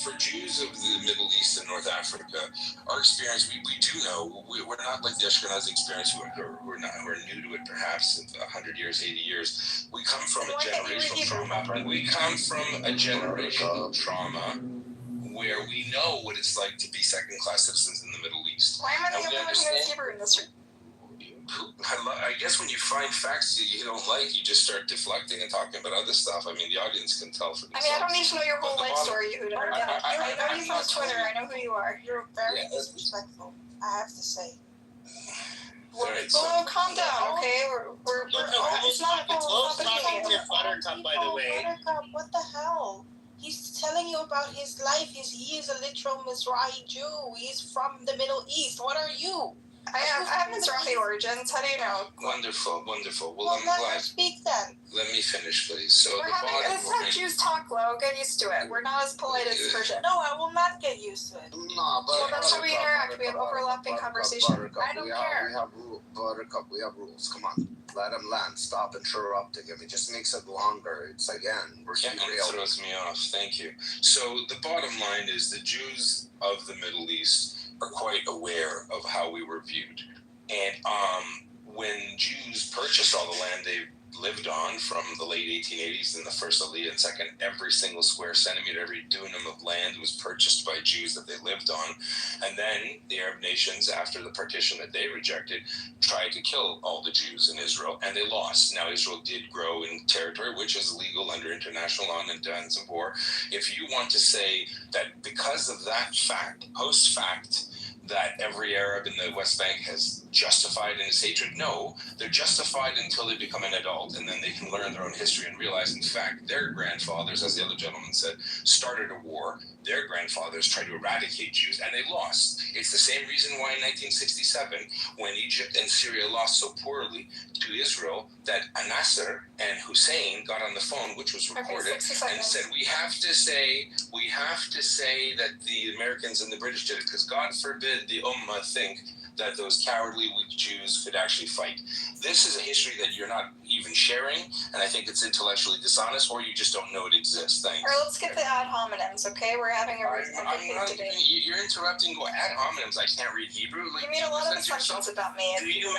for Jews of the Middle East and North Africa, our experience, we do know, we're not like the Ashkenazi experience who are new to it perhaps 100 years, 80 years. We come from a generational trauma. We come from a generational trauma where we know what it's like to be second-class citizens in the Middle East. Why am I the only one who knows Hebrew in this room? I guess when you find facts that you don't like, you just start deflecting and talking about other stuff. I mean, the audience can tell for themselves. I don't need to know your whole life story, Yehuda. I know you from Twitter. I know who you are. You're very disrespectful, I have to say. Well, calm down, okay? It's not talking to Buttercup, by the way. Buttercup, what the hell? He's telling you about his life. He is a literal Mizrahi Jew. He's from the Middle East. What are you? I have Mizrahi origins. How do you know? Wonderful. Well, I'm let glad. her speak then. Let me finish, please. So It's not Jews talk, Lo. Get used to it. We're not as polite as Persian. No, I will not get used to it. No, but well, that's how we interact. We have overlapping conversation. I don't care. We have rules. Buttercup, we have rules. Come on. Let him land. Stop interrupting him. It just makes it longer. It's again, we're and it throws me off. Thank you. So the bottom line is the Jews of the Middle East are quite aware of how we were viewed. And when Jews purchased all the land they lived on from the late 1880s and the first Aliyah and second, every single square centimeter, every dunam of land was purchased by Jews that they lived on. And then the Arab nations, after the partition that they rejected, tried to kill all the Jews in Israel, and they lost. Now, Israel did grow in territory, which is legal under international law and times of war. If you want to say that because of that fact, post-fact, that every Arab in the West Bank has justified in his hatred. No, they're justified until they become an adult, and then they can learn their own history and realize, in fact, their grandfathers, as the other gentleman said, started a war. Their grandfathers tried to eradicate Jews, and they lost. It's the same reason why in 1967, when Egypt and Syria lost so poorly to Israel, that Nasser and Hussein got on the phone, which was recorded, and said, we have to say that the Americans and the British did it, because God forbid the Ummah think that those cowardly, weak Jews could actually fight. This is a history that you're not even sharing, and I think it's intellectually dishonest, or you just don't know it exists. Thanks. All right, let's get the ad hominems, okay? We're having a big debate. You're interrupting. Go ad hominems. I can't read Hebrew. You made a lot of assumptions about me. Do you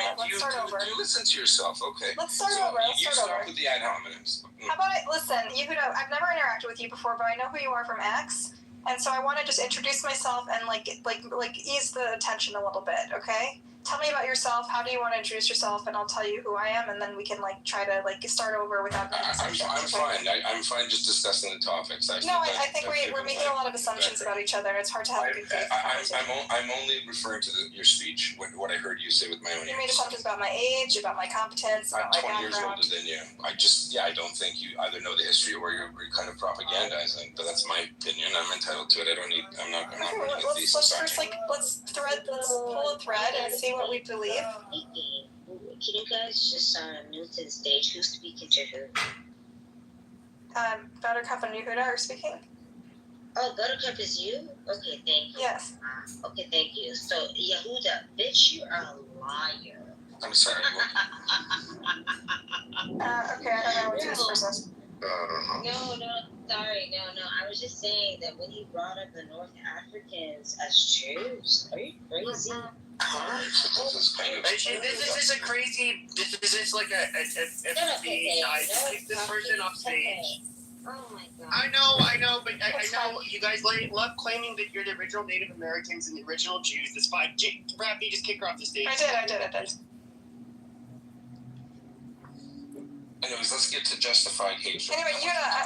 listen to yourself? Okay. Let's start over. You start with the ad hominems. How about listen, Yehuda, I've never interacted with you before, but I know who you are from X, and so I want to just introduce myself and like ease the tension a little bit, okay? Tell me about yourself. How do you want to introduce yourself? And I'll tell you who I am, and then we can try to start over without any assumptions. I'm fine. I'm fine just discussing the topics. I think we're making a lot of assumptions about each other. It's hard to have a good conversation. I'm only referring to your speech, what I heard you say with my own ears. You made assumptions about my age, about my competence, about my background. I'm 20 years older than you. I don't think you either know the history or you're kind of propagandizing. But that's my opinion. I'm entitled to it. I'm not running a thesis. Let's pull a thread and see what we believe. Can you guys just move to the stage? Who's speaking to who? Buttercup and Yehuda are speaking. Oh, Buttercup is you? Okay, thank you. Yes. Okay, thank you. So, Yehuda, bitch, you are a liar. I'm sorry. Okay, I don't know what this person is. No, sorry, no. I was just saying that when he brought up the North Africans as Jews, are you crazy? This is a crazy. This is like a take this person off stage. Oh my god. I know, but I know you guys love claiming that you're the original Native Americans and the original Jews. That's fine. Rafi, just kick her off the stage. I did. Anyways, let's get to justified hate. Anyway,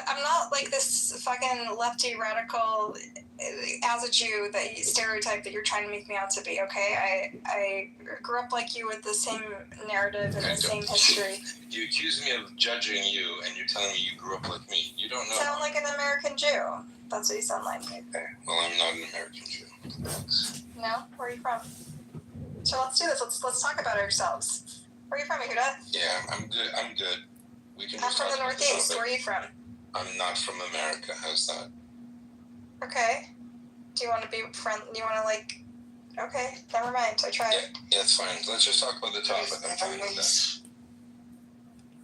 I'm not like this fucking lefty radical as a Jew that you stereotype that you're trying to make me out to be, okay? I grew up like you with the same narrative and the same history. You accuse me of judging you, and you're telling me you grew up like me. You don't know. You sound like an American Jew. That's what you sound like. Okay. Well, I'm not an American Jew. No? Where are you from? So let's do this. Let's talk about ourselves. Where are you from, Yehuda? Yeah, I'm good. I'm from the Northeast. Where are you from? I'm not from America. How's that? Okay. Do you want to be friend? Do you want to Okay, never mind. I tried. Yeah, it's fine. Let's just talk about the topic. I'm fine with that.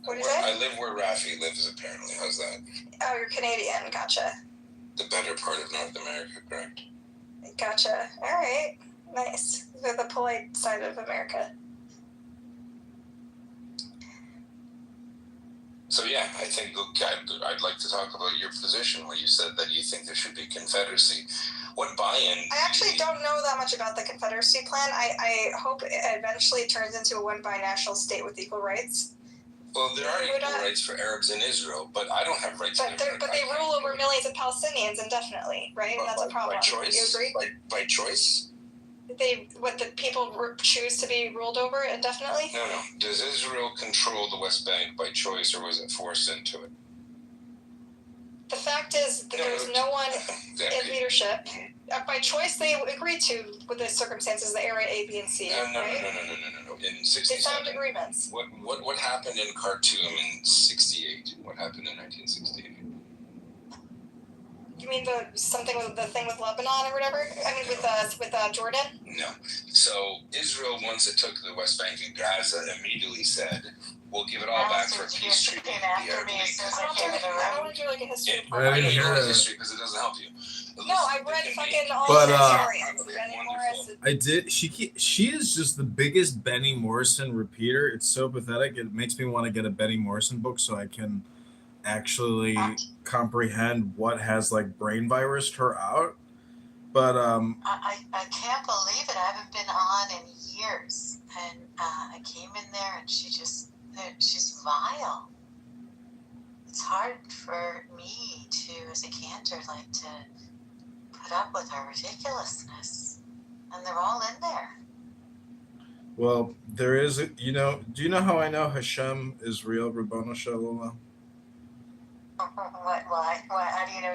What did you say? I live where Rafi lives, apparently. How's that? Oh, you're Canadian. Gotcha. The better part of North America, correct? Gotcha. All right. Nice. The polite side of America. So yeah, I think I'd like to talk about your position where you said that you think there should be Confederacy. What buy-in? I actually don't know that much about the Confederacy plan. I hope it eventually turns into a one binational state with equal rights. Well, there are equal rights for Arabs in Israel, but I don't have rights. But they rule over millions of Palestinians indefinitely, right? And that's a problem. By choice? You agree? By choice? The people choose to be ruled over indefinitely? No. Does Israel control the West Bank by choice, or was it forced into it? The fact is that there's no one in leadership. By choice, they agreed to, with the circumstances, the area A, B, and C. No. Right? No. In 67. They signed agreements. What happened in Khartoum in 68? What happened in 1968? You mean the thing with Lebanon or whatever? I mean with Jordan? No. So Israel, once it took the West Bank and Gaza, immediately said, "We'll give it all back for a peace treaty." I don't want to do like a history. I know you know the history because it doesn't help you. No, I read fucking all the historians. I did. She is just the biggest Benny Morrison repeater. It's so pathetic. It makes me want to get a Benny Morrison book so I can actually comprehend what has brain virused her out. But I can't believe it. I haven't been on in years, and I came in there and she's vile. It's hard for me to, as a cantor, to put up with her ridiculousness, and they're all in there. well, there is do you know how I know Hashem is real, Rabbanu Shalom? Why? How do you know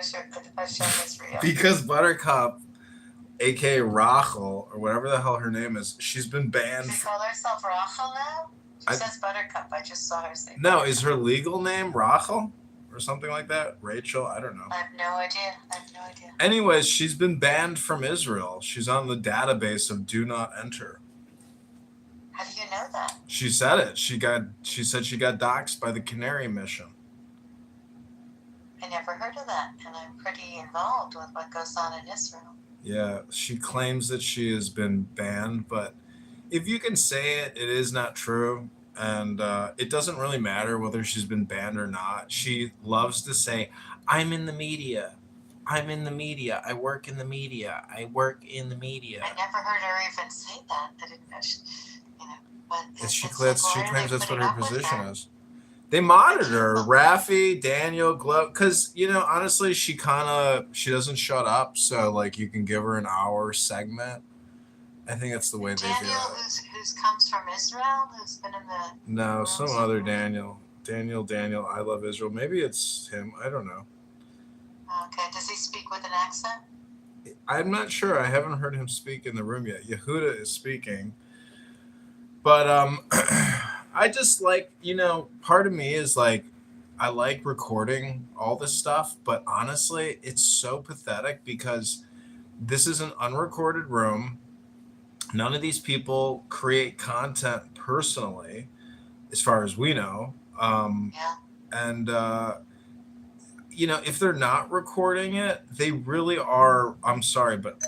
Hashem is real? Because Buttercup, aka Rachel, or whatever the hell her name is, she's been banned. She called herself Rachel now? She says Buttercup. I just saw her say No, is her legal name Rachel or something like that? Rachel? I don't know. I have no idea. Anyways, she's been banned from Israel. She's on the database of do not enter. How do you know that? She said it. She said she got doxxed by the Canary mission. I never heard of that, and I'm pretty involved with what goes on in Israel. Yeah, she claims that she has been banned, but if you can say it, it is not true. And it doesn't really matter whether she's been banned or not. She loves to say, I'm in the media. I'm in the media. I work in the media. I work in the media. I never heard her even say that. I didn't know but She it's claims like, why are that's they what putting her up with position her? is. They monitor Raffi, Daniel, Glow, because honestly, she doesn't shut up. So like, you can give her an hour segment. I think that's the way they do Daniel, it. who's comes from Israel, who's been in the No, some other Daniel. Daniel, I love Israel. Maybe it's him. I don't know. Okay, does he speak with an accent? I'm not sure. I haven't heard him speak in the room yet. Yehuda is speaking. But I just like, part of me is like, I like recording all this stuff, but honestly, it's so pathetic because this is an unrecorded room. None of these people create content personally, as far as we know. And, if they're not recording it, they really are, I'm sorry, but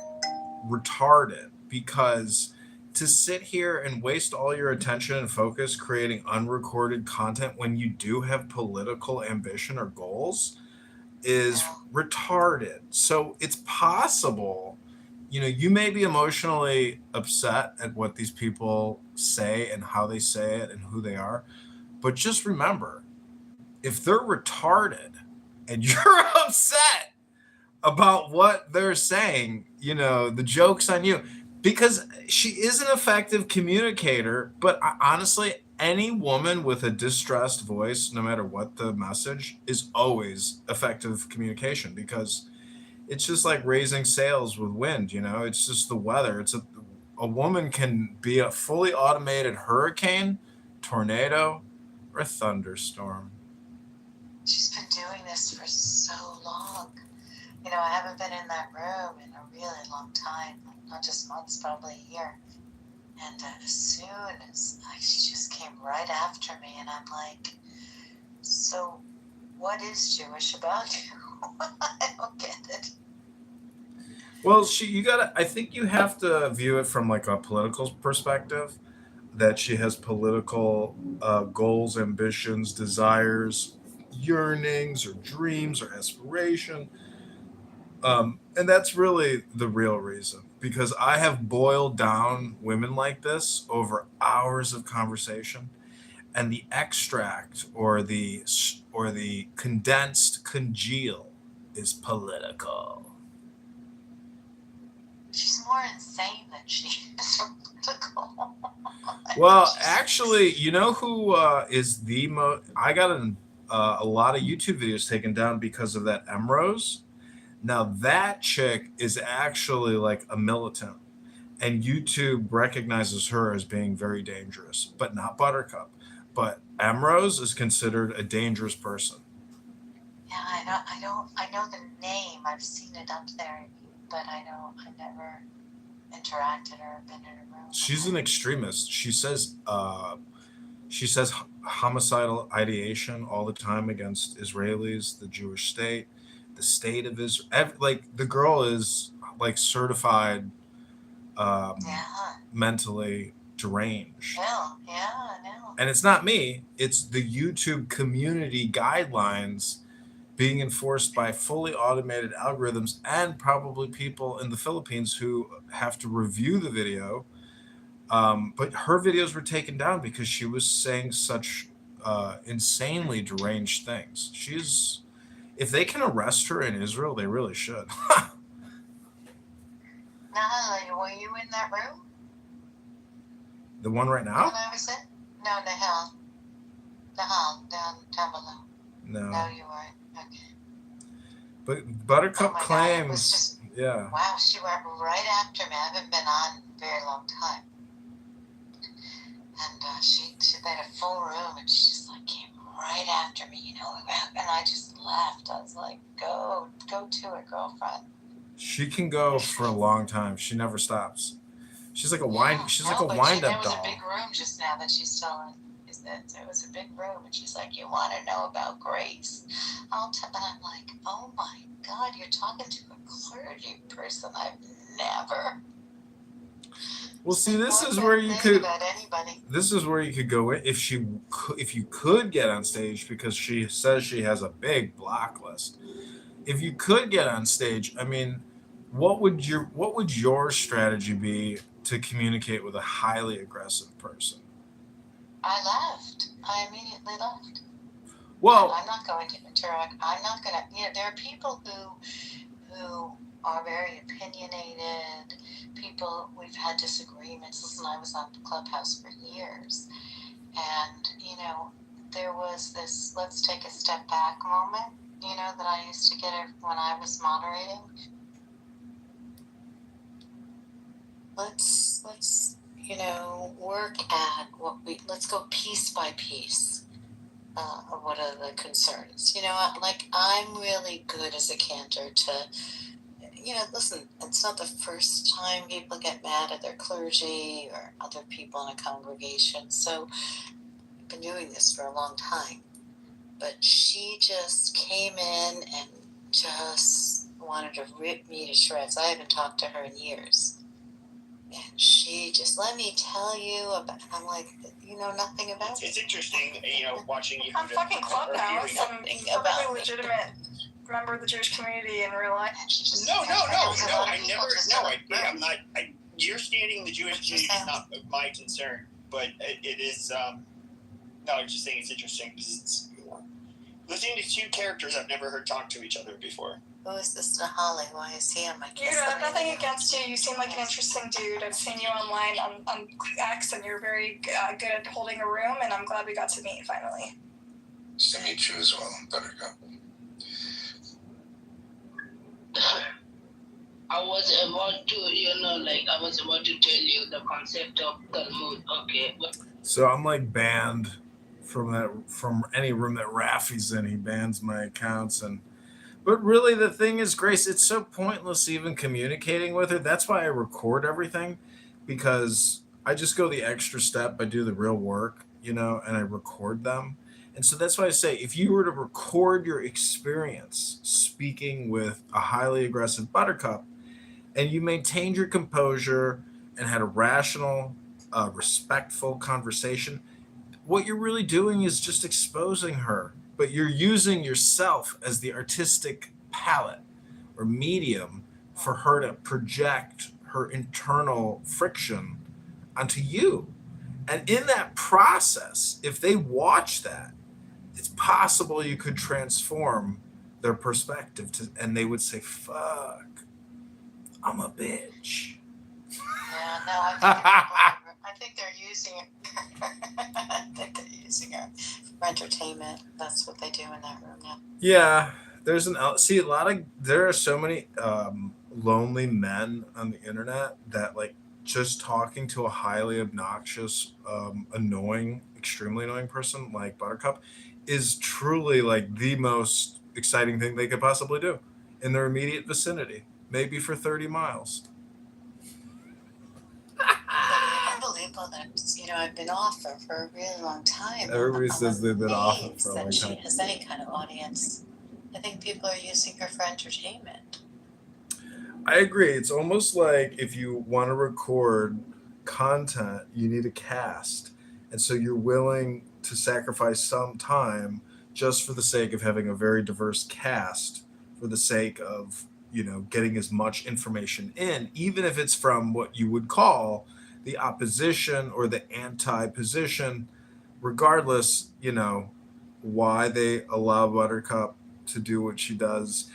retarded, because to sit here and waste all your attention and focus creating unrecorded content when you do have political ambition or goals is retarded. So it's possible, you may be emotionally upset at what these people say and how they say it and who they are, but just remember, if they're retarded and you're upset about what they're saying, the joke's on you. Because she is an effective communicator, but honestly, any woman with a distressed voice, no matter what the message, is always effective communication, because it's just like raising sails with wind, it's just the weather. It's a woman can be a fully automated hurricane, tornado, or a thunderstorm. She's been doing this for so long. I haven't been in that room in a really long time, not just months, probably a year. And as soon as she just came right after me, and I'm like, so what is Jewish about you? I don't get it. Well, I think you have to view it from like a political perspective, that she has political goals, ambitions, desires, yearnings, or dreams, or aspiration. And that's really the real reason, because I have boiled down women like this over hours of conversation, and the extract or the condensed congeal is political. She's more insane than she is political. Well, actually, you know who is the most? I got a lot of YouTube videos taken down because of that Emrose. Now that chick is actually like a militant, and YouTube recognizes her as being very dangerous, but not Buttercup. But Emrose is considered a dangerous person. Yeah, I know the name. I've seen it up there, but I never interacted or been in a room. She's an extremist. She says homicidal ideation all the time against Israelis, the Jewish state, the state of Israel. Like, the girl is like certified mentally deranged. Yeah, I know. And it's not me, it's the YouTube community guidelines being enforced by fully automated algorithms, and probably people in the Philippines who have to review the video. But her videos were taken down because she was saying such insanely deranged things. If they can arrest her in Israel, they really should. Nahal, were you in that room? The one right now? When I was in? No, Nahal, down below. No, you weren't. Okay. But Buttercup claims, yeah. Wow, she went right after me. I haven't been on a very long time. And she had a full room, and she just like came right after me, and I just left. I was like, go to it, girlfriend. She can go for a long time. She never stops. She's like a wind. She's like a but wind-up there was doll. a big room just now that she's still in. There was a big room, and she's like, "You want to know about Grace?" And I'm like, "Oh my God, you're talking to a clergy person. I've never." Well, see, this is where you could. This is where you could go in if you could get on stage, because she says she has a big block list. If you could get on stage, I mean, what would your strategy be to communicate with a highly aggressive person? I left. I immediately left. Well, I'm not going to interact. I'm not going to. There are people who are very opinionated. People, we've had disagreements. Listen, I was on Clubhouse for years, and there was this "let's take a step back" moment. That I used to get when I was moderating. Let's work at let's go piece by piece of what are the concerns. I'm really good as a cantor to, listen, it's not the first time people get mad at their clergy or other people in a congregation. So I've been doing this for a long time. But she just came in and just wanted to rip me to shreds. I haven't talked to her in years. And she just, let me tell you about, I'm like, nothing about it. It's interesting, watching you. I'm fucking Clubhouse. I'm perfectly legitimate member of the Jewish community in real life. No, I'm not. You're standing in the Jewish community is not my concern, but it is. No, I'm just saying it's interesting because it's listening to two characters I've never heard talk to each other before. Who is this Nahali? Why is he on my Dude, I have nothing against you. You seem like an interesting dude. I've seen you online on X, and you're very good at holding a room, and I'm glad we got to meet finally. Nice to meet you as well, Buttercup. I was about to, tell you the concept of Talmud. Okay. So I'm like banned from any room that Rafi's in. He bans my accounts, but really the thing is, Grace, it's so pointless even communicating with her. That's why I record everything, because I just go the extra step. I do the real work, and I record them. And so that's why I say, if you were to record your experience speaking with a highly aggressive Buttercup, and you maintained your composure and had a rational, respectful conversation, what you're really doing is just exposing her, but you're using yourself as the artistic palette or medium for her to project her internal friction onto you. And in that process, if they watch that, it's possible you could transform their perspective and they would say, "Fuck, I'm a bitch." Yeah, no, I think they're using it. I think they're using it for entertainment. That's what they do in that room now. Yeah, there are so many lonely men on the internet that just talking to a highly obnoxious, extremely annoying person like Buttercup is truly the most exciting thing they could possibly do in their immediate vicinity, maybe for 30 miles. Unbelievable that I've been off for a really long time. Everybody says they've been off for a long that time. She has any kind of audience. I think people are using her for entertainment. I agree. It's almost like if you want to record content, you need a cast. And so you're willing to sacrifice some time just for the sake of having a very diverse cast, for the sake of, getting as much information in, even if it's from what you would call the opposition or the anti-position, regardless, why they allow Buttercup to do what she does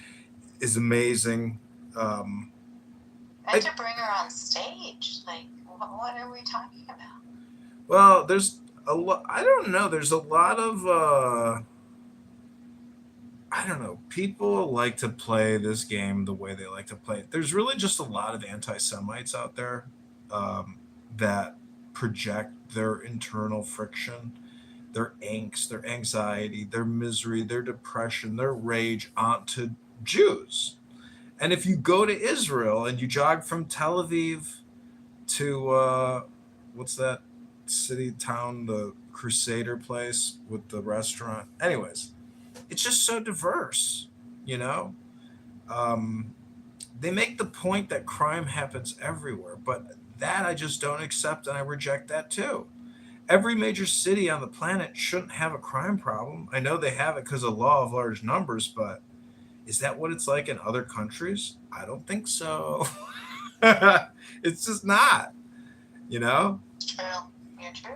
is amazing. And to bring her on stage, what are we talking about? Well, there's a lot. I don't know. There's a lot of I don't know. People like to play this game the way they like to play it. There's really just a lot of anti-Semites out there that project their internal friction, their angst, their anxiety, their misery, their depression, their rage onto Jews. And if you go to Israel and you jog from Tel Aviv to what's that city town, the Crusader place with the restaurant. Anyways, it's just so diverse, you know. They make the point that crime happens everywhere, but that I just don't accept, and I reject that too. Every major city on the planet shouldn't have a crime problem. I know they have it because of law of large numbers, but is that what it's like in other countries? I don't think so. It's just not, you know? True. You're true.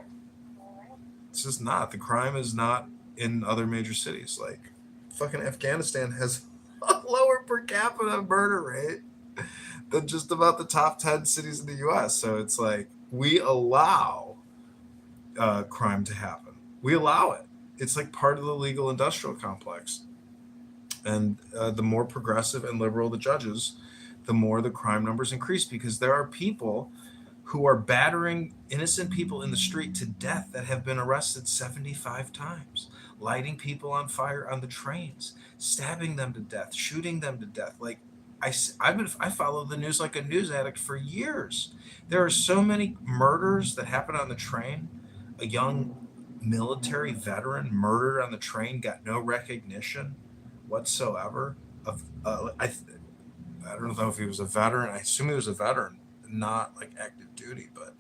It's just not. The crime is not in other major cities. Like, fucking Afghanistan has a lower per capita murder rate than just about the top 10 cities in the US. So it's like, we allow crime to happen. We allow it. It's like part of the legal industrial complex. And the more progressive and liberal the judges, the more the crime numbers increase, because there are people who are battering innocent people in the street to death that have been arrested 75 times, lighting people on fire on the trains, stabbing them to death, shooting them to death. Like, I followed the news like a news addict for years. There are so many murders that happen on the train. A young military veteran murdered on the train, got no recognition whatsoever. I don't know if he was a veteran. I assume he was a veteran, not like active duty, but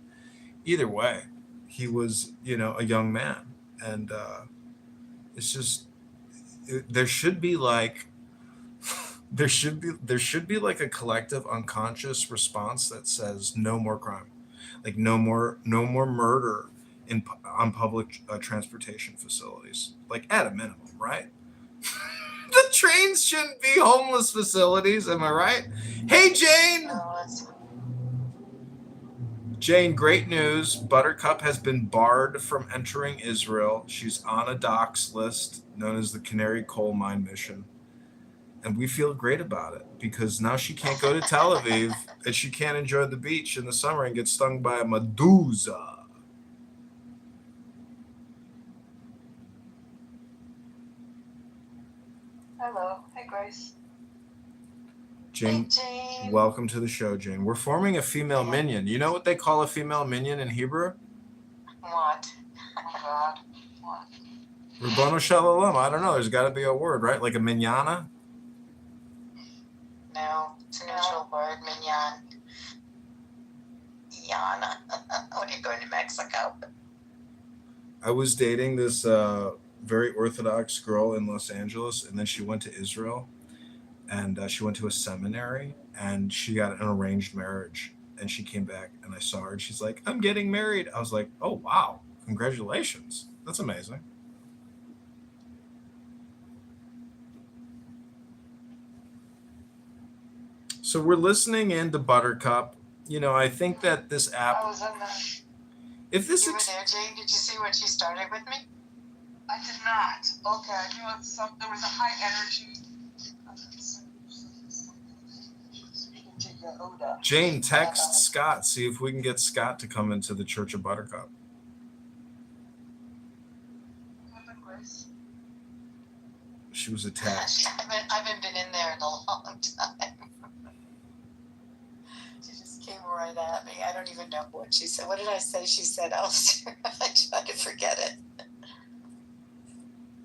either way, he was, you know, a young man. And it's just, there should be like a collective unconscious response that says no more crime, like no more murder on public transportation facilities, like at a minimum, right? The trains shouldn't be homeless facilities, am I right? Hey, Jane! Jane, great news. Buttercup has been barred from entering Israel. She's on a docs list known as the Canary Coal Mine Mission. And we feel great about it because now she can't go to Tel Aviv and she can't enjoy the beach in the summer and get stung by a medusa. Hello. Hey, Grace. Jane, welcome to the show, Jane. We're forming a female minion. You know what they call a female minion in Hebrew? What? Oh my God. What? Rabbono Shalom. I don't know. There's got to be a word, right? Like a minyana? No, it's a neutral word, minyan. Yana. When you're going to Mexico. I was dating this very Orthodox girl in Los Angeles, and then she went to Israel, and she went to a seminary, and she got an arranged marriage, and she came back, and I saw her, and she's like, I'm getting married. I was like, oh, wow. Congratulations. That's amazing. So we're listening in to Buttercup. You know, I think that this app... I was in there. If this You were there, Jane? Did you see when she started with me? I did not. Okay, I knew there was a high energy. Jane, text Scott. See if we can get Scott to come into the Church of Buttercup. She was attacked. I haven't been in there in a long time. She just came right at me. I don't even know what she said. What did I say? She said, I tried to forget it.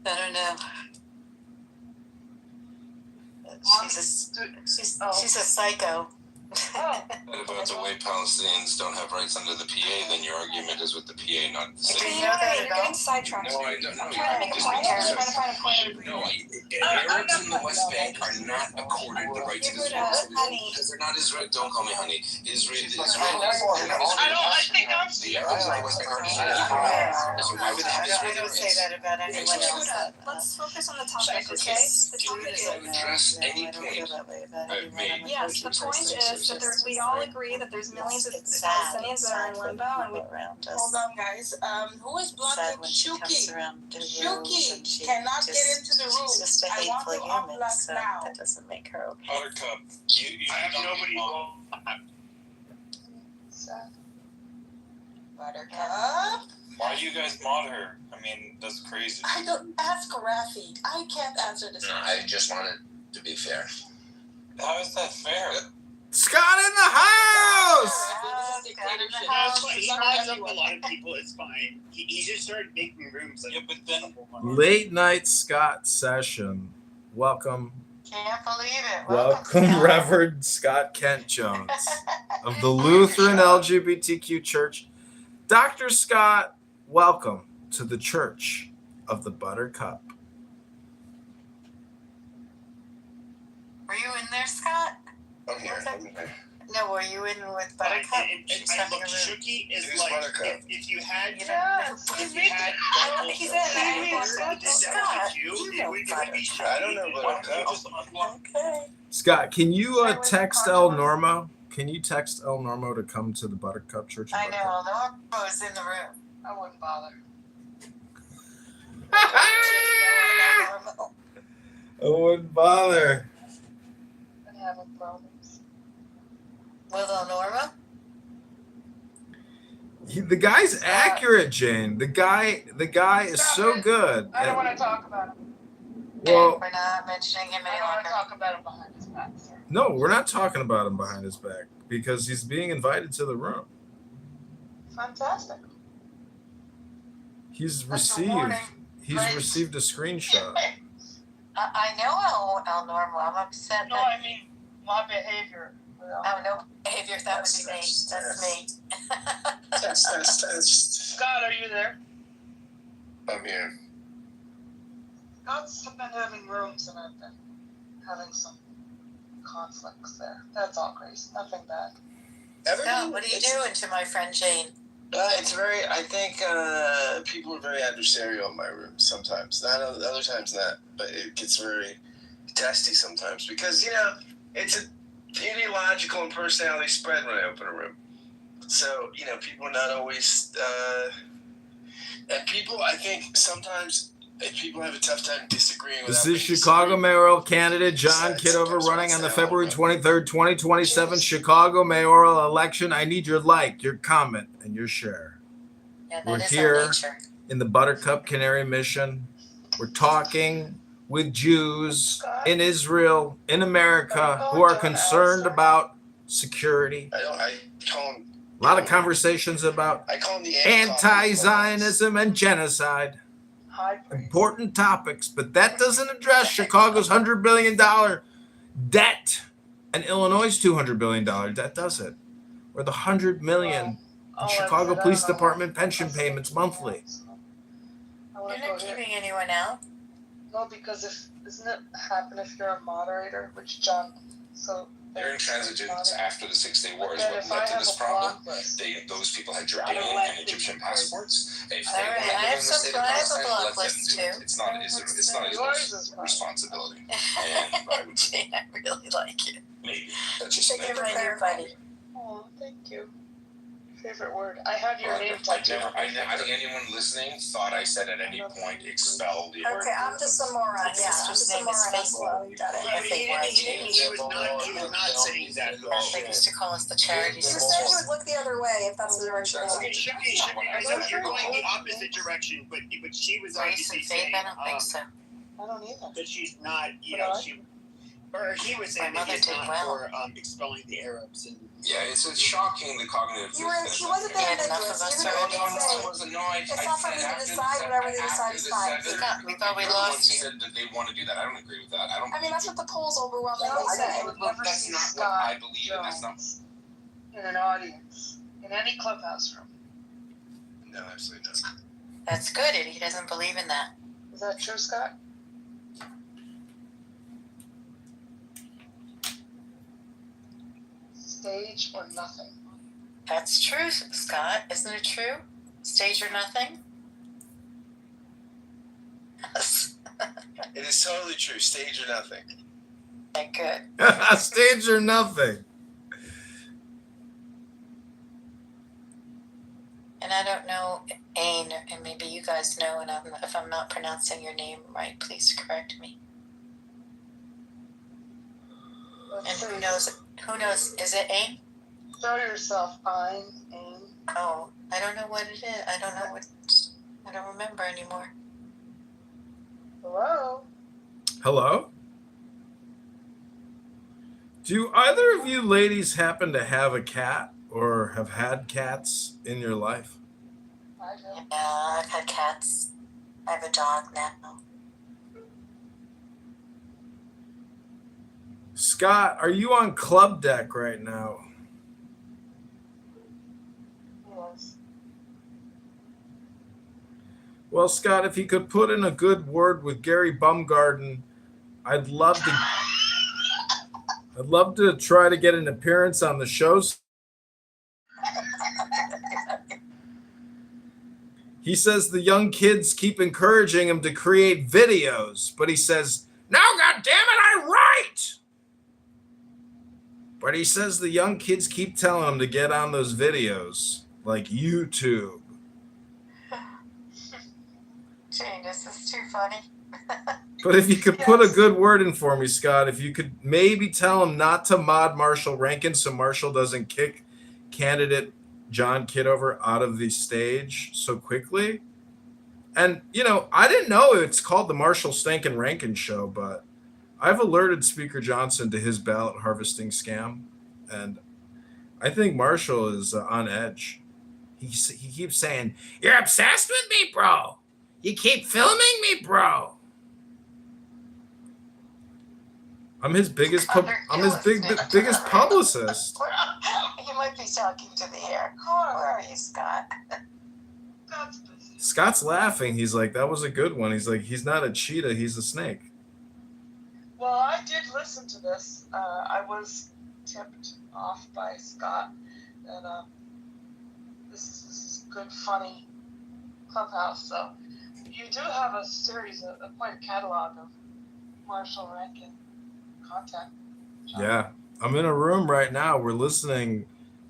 I don't know. She's a psycho. And about the way Palestinians don't have rights under the PA, then your argument is with the PA, not the Do city. you know that You're getting sidetracked. No, I don't know. I'm trying to make a point here. I'm trying to find a point of agreement. No, Arabs in the West Bank are not accorded the rights of Israel. Because they're not Israel. Don't call me honey. Israel. I think I'm the Arabs in the West Bank are Israel. So why would they have Israeli don't say rights? that about anyone else. Let's focus on the topic, okay? The topic I would address any point I've made. Yes, the point is that we all agree that there's millions of Palestinians that are in limbo, and we Hold on, guys. Who is blocking Shuki? Shuki cannot get into the room. I want to unblock now. That doesn't make her okay. Buttercup, you I have nobody. Buttercup? Why do you guys mod her? I mean, that's crazy. I don't ask Rafi. I can't answer this No, question. I just wanted to be fair. How is that fair? Scott in the house. That's why he mods up a lot of people. It's fine. He just started making rooms. Like, Yeah, but then Late night Scott session. Welcome, Can't believe it. welcome, Scott. Reverend Scott Kent Jones of the Lutheran LGBTQ Church. Dr. Scott, welcome to the Church of the Buttercup. Were you in there, Scott? I'm here. I'm here. No, were you in with Buttercup? and look, Shuki is Who's like Buttercup? if you had He's in Scott, you know it would be Shuki. I don't know Buttercup. Okay. Scott, can you text El Normo? Can you text El Normo to come to the Buttercup Church? I know. Norma was in the room. I wouldn't bother. I wouldn't bother. I'm having problems. With El Norma? The guy's accurate, Jane. The guy is so good. I don't want to talk about him. Well, we're not mentioning him any longer. I don't want to talk about him behind his back, sir. no, we're not talking about him behind his back because he's being invited to the room. Fantastic. He's That's a received. warning. He's Right. received a screenshot. I know El Norma. I'm upset. No, I mean my behavior. Oh, no behavior. That would be me. That's me. Test. Scott, are you there? I'm here. Scott's been having rooms and I've been having some conflicts there. That's all, Grace. Nothing bad. Everything, what are you doing to my friend Jane? It's very. I think people are very adversarial in my room sometimes. Not other times not, but it gets very testy sometimes because it's a ideological and personality spread when I open a room. So people are not always. And people, I think sometimes people have a tough time disagreeing. This is Chicago mayoral candidate John Kitover running on the February 23rd, 2027 Chicago mayoral election. I need your like, your comment, and your share. Yeah, We're here in the Buttercup Canary Mission. We're talking with Jews in Israel, in America, who are concerned about security. I call them. A lot of conversations about I call them the anti-Zionism and genocide. Important topics, but that doesn't address Chicago's $100 billion debt and Illinois' $200 billion debt, does it? Or the $100 million in Chicago Police Department pension payments monthly. You're not keeping anyone out? No, because doesn't it happen if you're a moderator, which John, so... They're intransigents after the 6-Day War is what led to this problem. Those people had Jordanian and Egyptian passports. If they want to live in the state of Palestine, let them do it. It's not Israel's responsibility. And I would say, I really like you. maybe that's just Thank you for clarifying. Oh, thank you. Favorite word. I have your name tattooed. I think anyone listening thought I said at any point expelled you. Okay, I'm just a moron. Yeah, I'm just a moron. He was not saying that. They used to call us the charity. You said you would look the other way if that's the direction you're Okay, going. I know you're going the opposite direction, but she was obviously saying I don't think so. I don't either. that she's not, or he was saying that he's not for expelling the Arabs. And Yeah, it's shocking the cognitive. He wasn't there in Nicholas. You didn't say. It's not for me to decide whatever they decide is fine. We thought we lost you. Said that they want to do that. I don't agree with that. I mean, that's what the polls overwhelmingly say. That's not what I believe, and that's not. In an audience, in any clubhouse room. No, absolutely not. That's good. He doesn't believe in that. Is that true, Scott? Stage or nothing. That's true, Scott. Isn't it true? Stage or nothing? Yes. It is totally true. Stage or nothing. Okay, good. Stage or nothing. And I don't know, Ain, and maybe you guys know, and if I'm not pronouncing your name right, please correct me. And who knows? Who knows? Is it Ain? Show yourself, Ain. Oh, I don't know what it is. I don't know what. I don't remember anymore. Hello. Hello? Do either of you ladies happen to have a cat or have had cats in your life? Yeah, I've had cats. I have a dog now. Scott, are you on club deck right now? Yes. Well, Scott, if you could put in a good word with Gary Bumgarden, I'd love to try to get an appearance on the show. He says the young kids keep encouraging him to create videos, but he says, "No, goddammit, I write!" But he says the young kids keep telling him to get on those videos, like YouTube. Jane, this is too funny. But if you could put a good word in for me, Scott, if you could maybe tell him not to mod Marshall Rankin so Marshall doesn't kick candidate John Kitover out of the stage so quickly. And, you know, I didn't know it's called the Marshall Stankin Rankin Show, but I've alerted Speaker Johnson to his ballot harvesting scam, and I think Marshall is on edge. He keeps saying, "You're obsessed with me, bro. You keep filming me, bro." I'm his biggest biggest publicist. You might be talking to the air. Where are you, Scott? Scott's laughing. He's like, "That was a good one." He's like, "He's not a cheetah. He's a snake." Well, I did listen to this. I was tipped off by Scott that this is good, funny Clubhouse. So you do have a series, quite a catalog of Marshall Rankin content. Yeah, I'm in a room right now. We're listening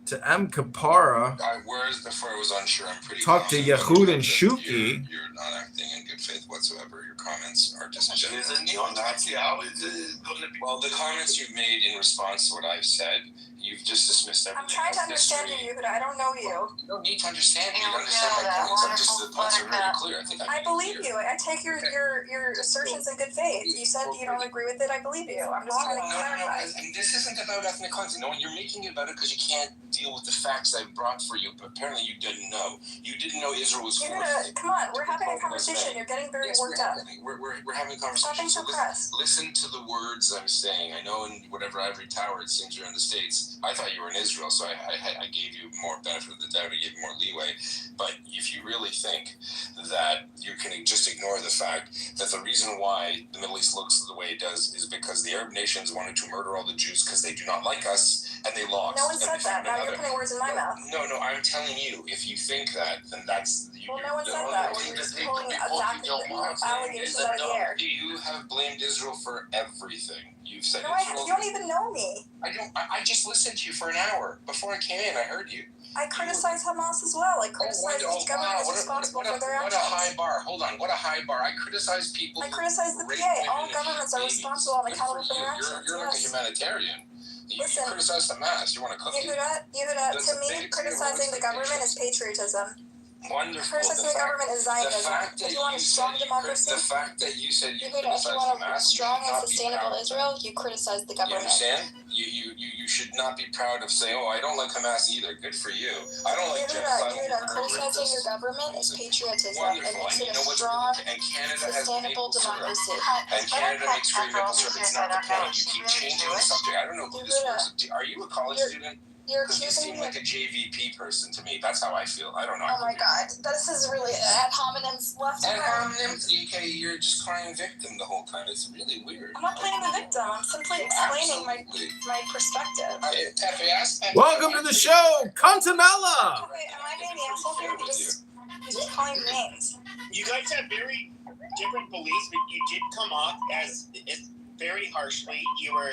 to M. Kapara Whereas before I was unsure, I'm pretty talk to confident Yehud that and Shuki. You're not acting in good faith whatsoever. Your comments are just general. Is a neo-Nazi? How is it going to be? Well, the comments you've made in response to what I've said, you've just dismissed everything. I'm trying to understand you, but I don't know you. You don't need to understand me. You understand my points. The points are very clear. I believe you. I take your assertions in good faith. You said you don't agree with it. I believe you. I'm just trying to clarify. No. This isn't about ethnic cleansing. No, you're making it about it because you can't deal with the facts I brought for you. But apparently you didn't know. You didn't know Israel was Come on. We're having a conversation. You're getting very worked up. We're having a conversation. Stop being so pressed. Listen to the words I'm saying. I know in whatever ivory tower it seems you're in the States. I thought you were in Israel, so I gave you more benefit of the doubt. I gave you more leeway. But if you really think that you can just ignore the fact that the reason why the Middle East looks the way it does is because the Arab nations wanted to murder all the Jews because they do not like us and they lost. No one said that. Now you're putting words in my mouth. No, I'm telling you. If you think that, then that's... Well, no one said that. We're just pulling allegations out of the air. You have blamed Israel for everything. You've said no, you don't even know me. I just listened to you for an hour. Before I came in, I heard you. I criticize Hamas as well. I criticize each government is responsible for their actions. What a high bar. Hold on. What a high bar. I criticize people. I criticize the PA. All governments are responsible and accountable for their actions. You're like a humanitarian. Listen, you criticize Hamas. You want to cook Yehuda, to me, criticizing the government is patriotism. Wonderful. Criticizing the government is Zionism. If you want a strong democracy, the fact that you said you Yehuda, if you want a strong and sustainable Israel, you criticize the government. You understand? You should not be proud of saying, "Oh, I don't like Hamas either." Good for you. I don't like Yehuda, criticizing your government is patriotism. It makes it a strong, sustainable democracy. And Canada makes free maple syrup. It's not the point. You keep changing the subject. I don't know who this person. Are you a college student? You're accusing me. You seem like a JVP person to me. That's how I feel. I don't know. Oh my God, this is really ad hominems left and right. Ad hominems. Okay, you're just playing victim the whole time. It's really weird. I'm not playing the victim. I'm simply explaining my perspective. Welcome to the show, Contanella. Wait, am I being the asshole here? You're just calling names. You guys have very different beliefs, but you did come off as very harshly. You were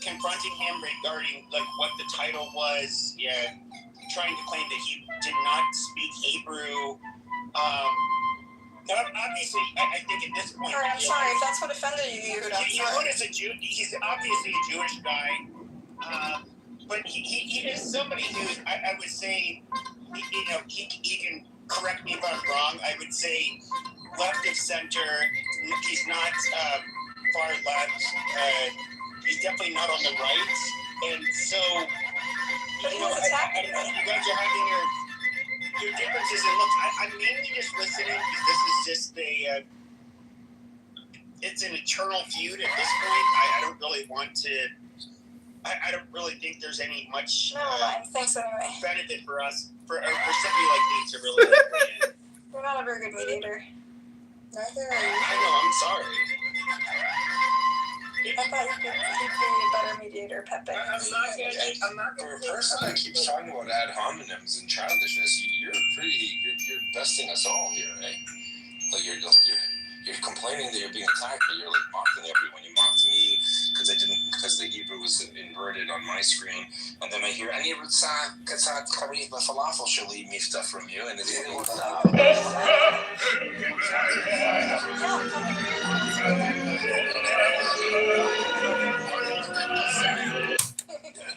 confronting him regarding like what the title was, trying to claim that he did not speak Hebrew. Obviously, I think at this point, I'm sorry if that's what offended you. As a Jew, he's obviously a Jewish guy, but he is somebody who I would say, he can correct me if I'm wrong. I would say left of center. He's not far left. He's definitely not on the right, and so But you he know, was attacking you me. guys are having your differences, and look, I'm mainly just listening because this is just it's an eternal feud at this point. I don't really want to. I don't really think there's any much Thanks anyway. benefit for us for somebody like me to really weigh in. You're not a very good mediator. Neither are you. I know. I'm sorry. I thought you'd be a better mediator, Pepe. I'm not for a person that keeps talking about ad hominems and childishness, you're besting us all here, eh? Like you're complaining that you're being attacked, but you're like mocking everyone. You mocked me because the Hebrew was inverted on my screen, and then I hear any falafel shali mifta from you, and it's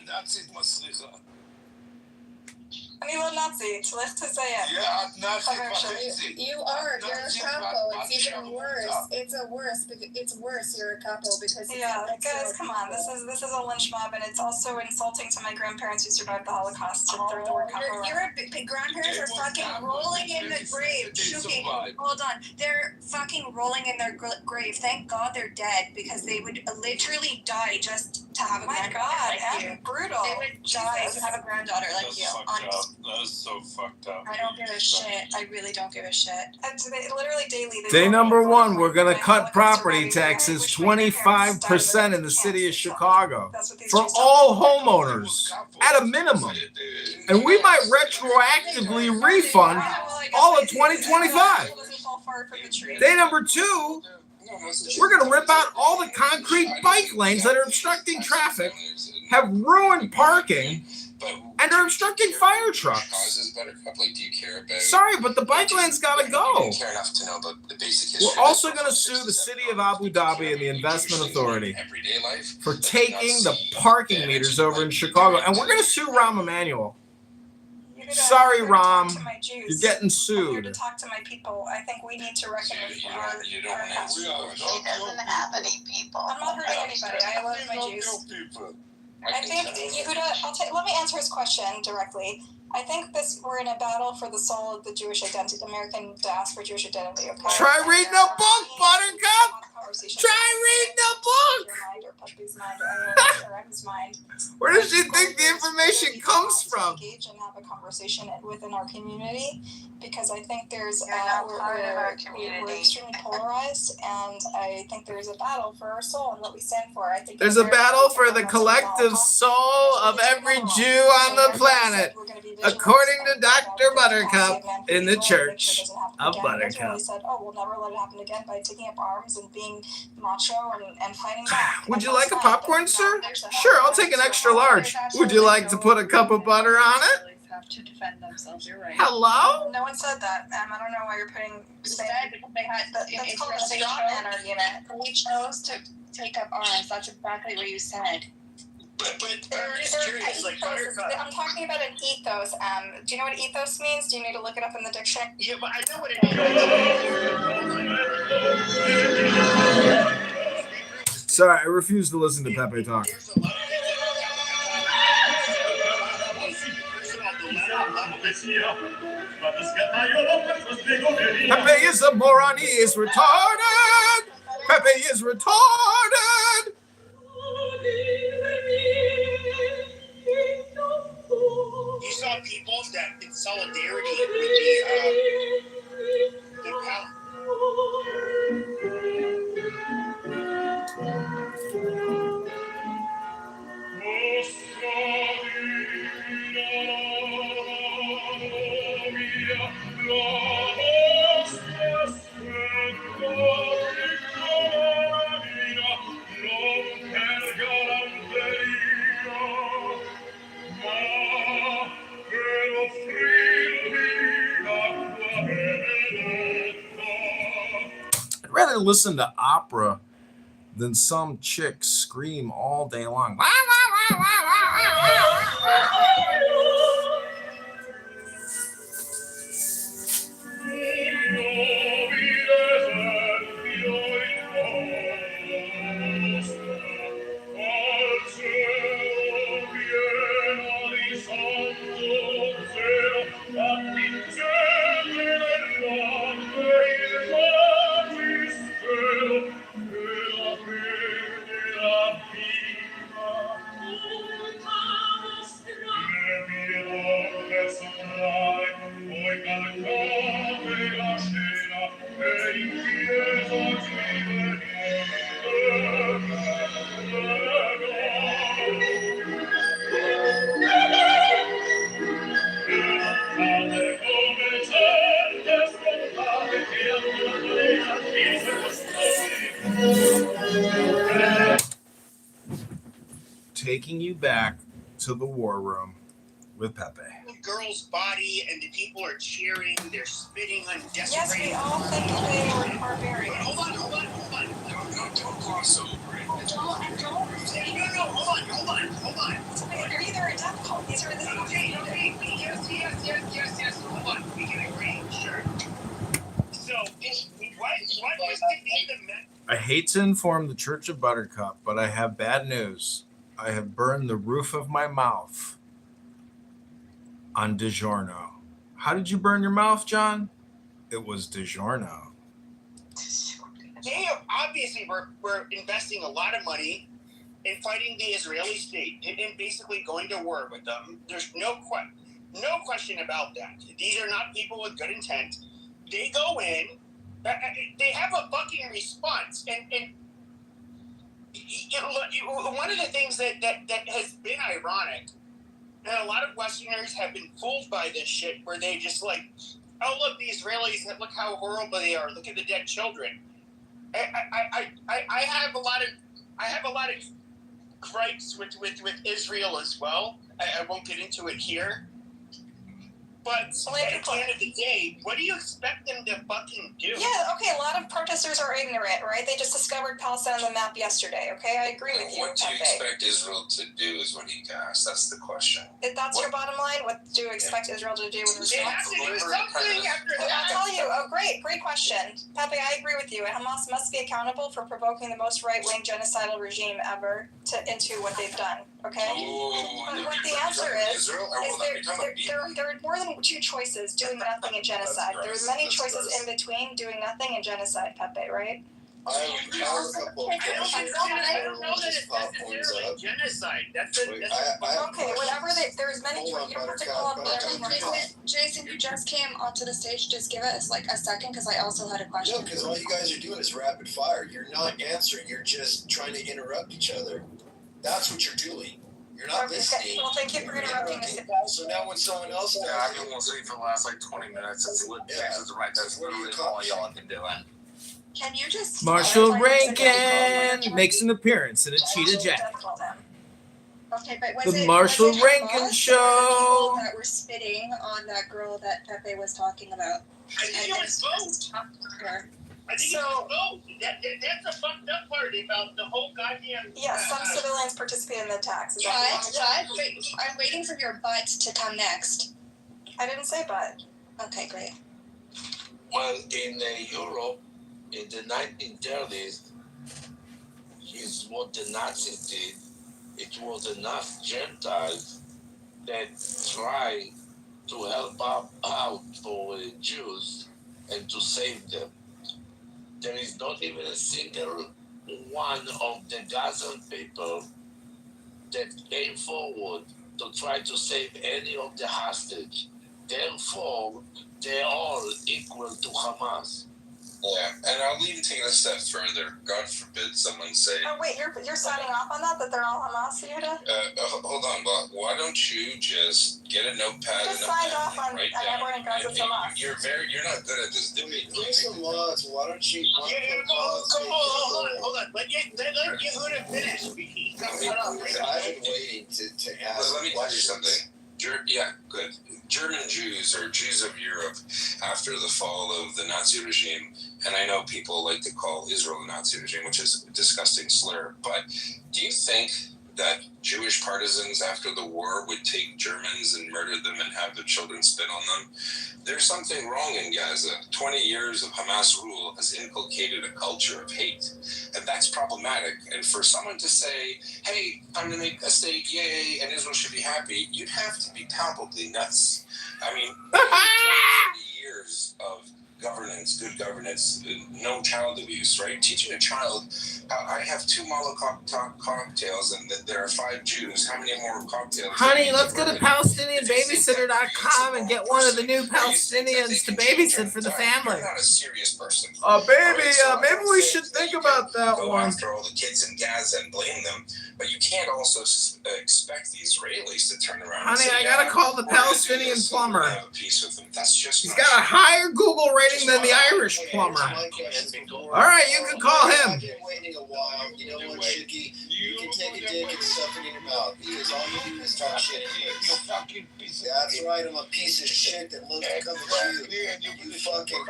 Nazi maslicha. אני לא נאצית, לך תזיין. Yeah, את Nazi. You are. You're a capo. It's even worse. It's worse. You're a capo because guys, come on. This is a lynch mob, and it's also insulting to my grandparents who survived the Holocaust to throw the word capo. Your grandparents are fucking rolling in the grave. Shuki, hold on. They're fucking rolling in their grave. Thank God they're dead because they would literally die just to have a granddaughter like you. Brutal. They would die to have a granddaughter like you. That is so fucked up. I don't give a shit. I really don't give a shit. Literally daily. Day number 1, we're going to cut property taxes 25% in the city of Chicago for all homeowners at a minimum. And we might retroactively refund all of 2025. Day number 2, we're going to rip out all the concrete bike lanes that are obstructing traffic, have ruined parking, and are obstructing fire trucks. Do you care about? Sorry, but the bike lane's got to go. I care enough to know the basic history. We're also going to sue the city of Abu Dhabi and the Investment Authority for taking the parking meters over in Chicago. And we're going to sue Rahm Emanuel. Sorry, Rahm. You're getting I'm here to sued. talk to my people. I think we need to reckon with our past. He doesn't have any people. I'm not hurting anybody. I love my Jews. I think Yehuda, let me answer his question directly. I think we're in a battle for the soul of the Jewish identity, the American diaspora Jewish identity. Okay? Try reading a book, Buttercup. Try reading a book. Where does she think the information comes from? Engage and have a conversation within our community, because I think there's we're extremely polarized, and I think there's a battle for our soul and what we stand for. I think There's a battle for the collective soul of every Jew on the planet, according to Dr. Buttercup in the Church of Buttercup. Said, we'll never let it happen again by taking up arms and being macho and fighting back. Would you like a popcorn, sir? Sure, I'll take an extra large. Would you like to put a cup of butter on it? have to defend themselves. You're right. Hello? No one said that. I don't know why you're putting. Said because they had that's called a straw man argument. They chose to take up arms. That's exactly what you said. But I'm just curious, like, I'm talking about an ethos. Do you know what ethos means? Do you need to look it up in the dictionary? Yeah, but I know what it means. Sorry, I refuse to listen to Pepe talk. Pepe is a moron. He is retarded. Pepe is retarded. You saw people that in solidarity with the I'd rather listen to opera than some chick scream all day long. taking you back to the war room with Pepe. The girl's body, and the people are cheering. They're spitting on desecrated. Yes, we all think they were barbarians. Hold on. Don't gloss over it. No, hold on. You're either a death cult. These are the Okay. Yes. Hold on. We can agree. Sure. So, what was to be the I hate to inform the Church of Buttercup, but I have bad news. I have burned the roof of my mouth on DiGiorno. How did you burn your mouth, John? It was DiGiorno. They obviously we're investing a lot of money in fighting the Israeli state and basically going to war with them. There's no question about that. These are not people with good intent. They go in, they have a fucking response, and one of the things that has been ironic, and a lot of Westerners have been fooled by this shit, where they just like, oh look, the Israelis, look how horrible they are. Look at the dead children. I have a lot of gripes with Israel as well. I won't get into it here. But at the end of the day, what do you expect them to fucking do? Yeah, okay, a lot of protesters are ignorant, right? They just discovered Palestine on the map yesterday, okay? I agree with you. What do you expect Israel to do is what he asked. That's the question. If that's your bottom line, what do you expect Israel to do in response? They have to do something after that. I'll tell you. Oh, great question. Pepe, I agree with you. Hamas must be accountable for provoking the most right-wing genocidal regime ever into what they've done, okay? But what the answer is there are more than two choices: doing nothing and genocide. There's many choices in between doing nothing and genocide, Pepe, right? I don't know that it's necessarily genocide. Okay, whatever. There's many choices. You don't have to call up whatever. Jason, you just came onto the stage. Just give us like a second, because I also had a question. No, because all you guys are doing is rapid fire. You're not answering. You're just trying to interrupt each other. That's what you're doing. You're not listening. Well, thank you for interrupting us. So now when someone else does, I've been listening for the last like 20 minutes. It's that's literally all y'all have been doing. Can you just Marshall Rankin makes an appearance in a cheetah jacket. Okay, but was The it Marshall was it Rankin Hamas or Show. the people that were spitting on that girl that Pepe was talking about? I think it was both. I think it was both. That's the fucked up part about the whole goddamn. Yeah, some civilians participate in the attacks. I'm waiting for your butt to come next. I didn't say butt. Okay, great. Well, in Europe, in the 1930s, is what the Nazis did. It was enough Gentiles that tried to help out for Jews and to save them. There is not even a single one of the Gazan people that came forward to try to save any of the hostage. Therefore, they're all equal to Hamas. Yeah, and I'll even take it a step further. God forbid someone say. Oh wait, you're signing off on that they're all Hamas, Yehuda? Hold on, but why don't you just get a notepad Just and signed a off pen on and write down? everyone in Gaza's Hamas. You're not good at this debate. Listen, Lutz, why don't you? Hold on. Let Yehuda finish. I've been waiting to ask. Let me tell you something. Yeah, good. German Jews or Jews of Europe after the fall of the Nazi regime, and I know people like to call Israel the Nazi regime, which is a disgusting slur, but do you think that Jewish partisans after the war would take Germans and murder them and have their children spit on them? There's something wrong in Gaza. 20 years of Hamas rule has inculcated a culture of hate, and that's problematic. And for someone to say, hey, time to make a steak, yay, and Israel should be happy, you'd have to be palpably nuts. I mean, 20 years of governance, good governance, no child abuse, right? Teaching a child, I have 2 Molotov cocktails and there are 5 Jews. How many more cocktails? Honey, let's go to PalestinianBabysitter.com and get one of the new Palestinians to babysit for the family. You're not a serious person. Baby, maybe we should think about that go one. after all the kids in Gaza and blame them, but you can't also expect the Israelis to turn around. Honey, I gotta call the Palestinian plumber. Have a peace with them. That's just. He's got a higher Google rating than the Irish plumber. All right, you can call him. Waiting a while. You know what, Chicky? You can take it dick and stuff it in your mouth because all you do is talk shit anyways. You fucking piece of That's right, I'm a piece of shit that loves to come at you. You fucking...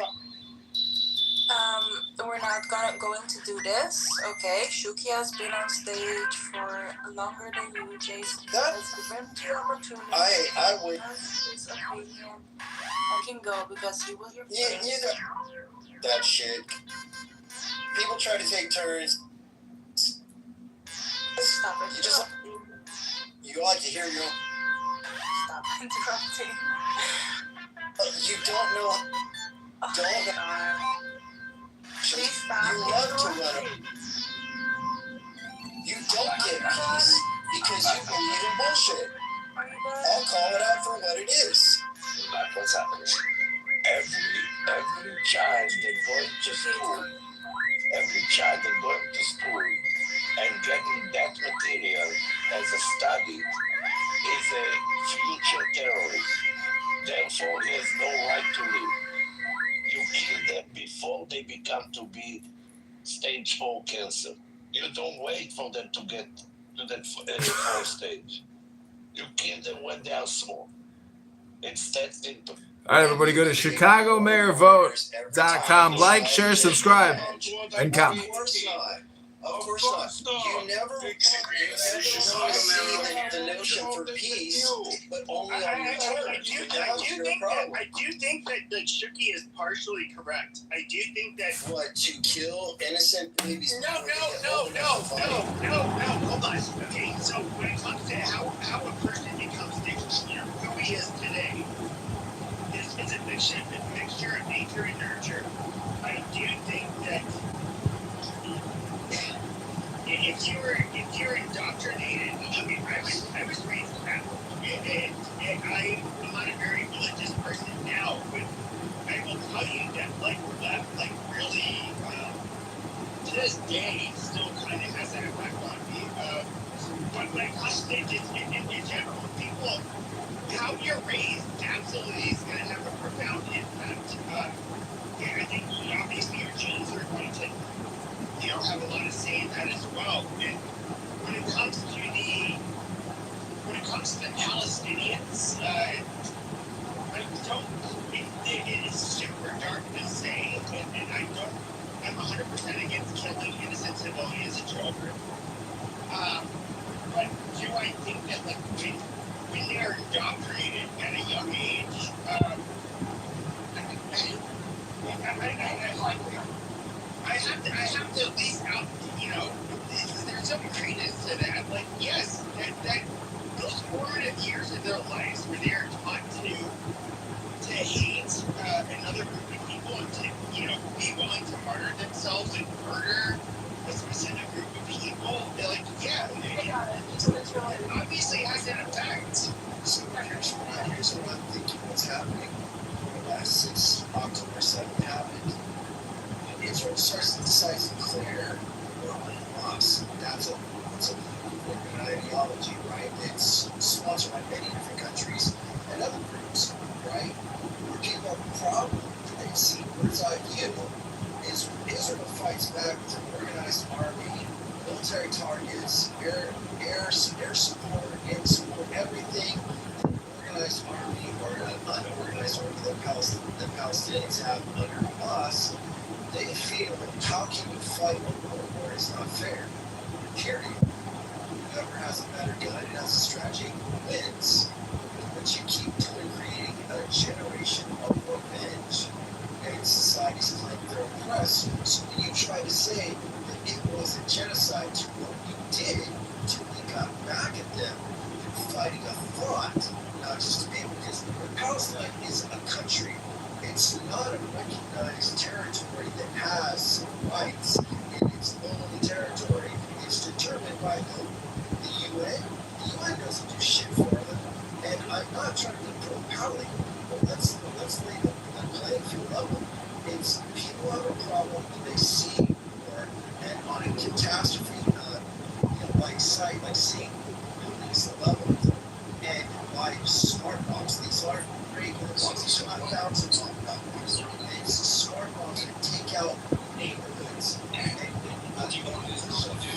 We're not going to do this, okay? Shuki has been on stage for longer than you, Jason. Let's give him the opportunity. I would... His opinion. I can go because he was your first. You know... That shit. People try to take turns. Stop You just... You like to hear your own... Stop interrupting. You don't know... Don't know... Please stop. You love to run. You don't get peace because you believe in bullshit. I'll call it out for what it is. Like what's happening? Every child that going to school, and getting that material as a study is a future terrorist. Therefore, he has no right to live. You kill them before they become to be stage 4 cancer. You don't wait for them to get to that 4th stage. You kill them when they are small. It's that simple. All right, everybody, go to ChicagoMayorVote.com. Like, share, subscribe, and comment. Of course not. You never see the notion for peace, but only on your terms. I do think that Shuki is partially correct. I do think that... What, to kill innocent babies? No. Hold on. Okay, so when it comes to how a person becomes who he is today, it's a mixture of nature and nurture. I do think that if you're indoctrinated, I mean, I was raised Catholic, and I'm not a very religious person now, but I will tell you that really to this day still kind of has that effect on me. But when it comes to just in general, people, how you're raised absolutely is going to have a profound impact. And I think obviously your genes are going to have a lot of say in that as well. And when it comes to the Palestinians, it is super dark to say, and I'm 100% against killing innocent civilians and children. But do I think that when they are indoctrinated at a young age, I have to at least out, there's some credence to that. Like, yes, that those formative years of their lives where they are taught to hate another group of people and to, be willing to martyr themselves and murder a specific group of people, they're like, yeah, it obviously has an effect. So here's what I'm thinking what's happening. Since October 7th happened, Israel starts to decide to declare war on Hamas. That's an ideology, right? It's sponsored by many different countries and other groups, right? Where people have a problem, they see bird's eye view. Israel fights back with an organized army, military targets, air support, air support, everything. Organized army or an unorganized army that the Palestinians have under Hamas. They feel, how can you fight a war is not fair? Period. Whoever has a better gun and has a strategy wins. But you keep creating a generation of revenge. And societies claim they're oppressed. So when you try to say that it was a genocide to what you did, to we got back at them, you're fighting a thought, not just a name, because Palestine is a country. It's not a recognized territory that has rights in its own territory. It's determined by the UN. The UN doesn't do shit for them. And I'm not trying to throw pouting, but let's lay the playing field level. It's people have a problem when they see war and on a catastrophe like site, like seeing buildings leveled and by smart bombs. These aren't regular bombs. These are not thousands of bombs. It's smart bombs that take out neighborhoods and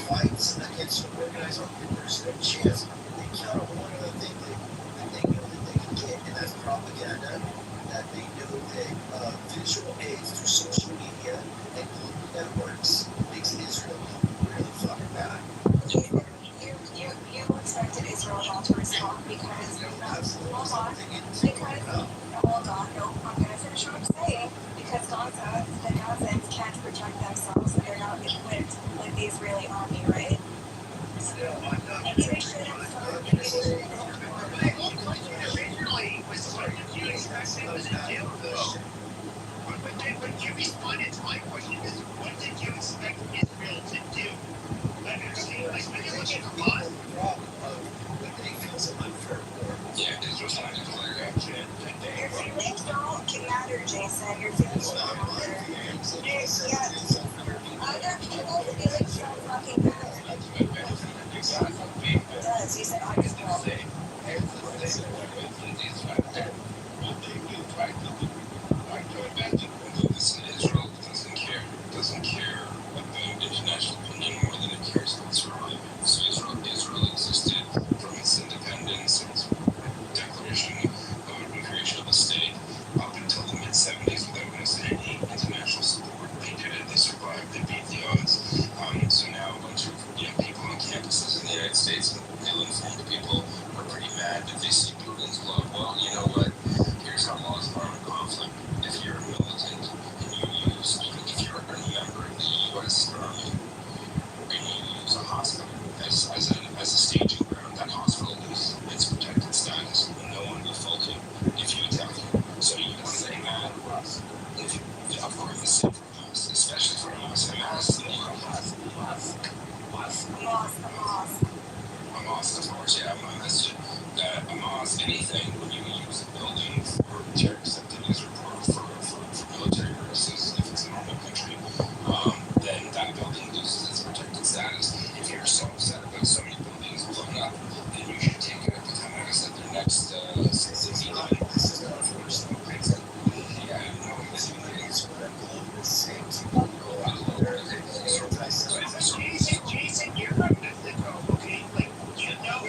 fights against to organize our people. There's no chance. They count on one other thing that they know that they can get, and that's propaganda. That they know that visual aids through social media and global networks makes Israel really fucking bad. You expected Israel not to respond because hold on, no, I'm gonna finish what I'm saying. Because the Gazans can't protect themselves, they're not equipped like the Israeli army, right? Maybe they shouldn't My whole question originally was what did you expect them to do? But you responded to my question is what did you expect Israel to do? Like when you look at Hamas, what they feel is an unfair war. Yeah, Israel's not declared action. Your feelings don't matter, Jason. Your feelings don't matter. Other people's feelings don't fucking matter. It does. You said I just know. Israel doesn't care about international opinion more than it cares about survival. So Israel existed from its independence, its declaration of creation of the state, up until the mid-70s without any international support. They did it. They survived. They beat the odds. So now a bunch of people on campuses in the United States and ill-informed people are pretty mad that they see Putin's blood. Well, you know what? Here's how laws of armed conflict. If you're a militant and you use, if you're a member of the U.S. Army and you use a hospital as a staging ground, that hospital loses its protected status. No one will fault you if you attack it. So you want to say mad for us? Of course, the same for us, especially for us. And that's the Hamas, of course, yeah. Hamas, anything when you use a building for terrorist activities or for military purposes, if it's a normal country, then that building loses its protected status. If you're so upset about so many buildings blown up, then you should take it up with Hamas at their next city line. This is not first. Yeah, no, this is what I'm calling the same people go out there and Jason, you're from Mexico, okay? Like you know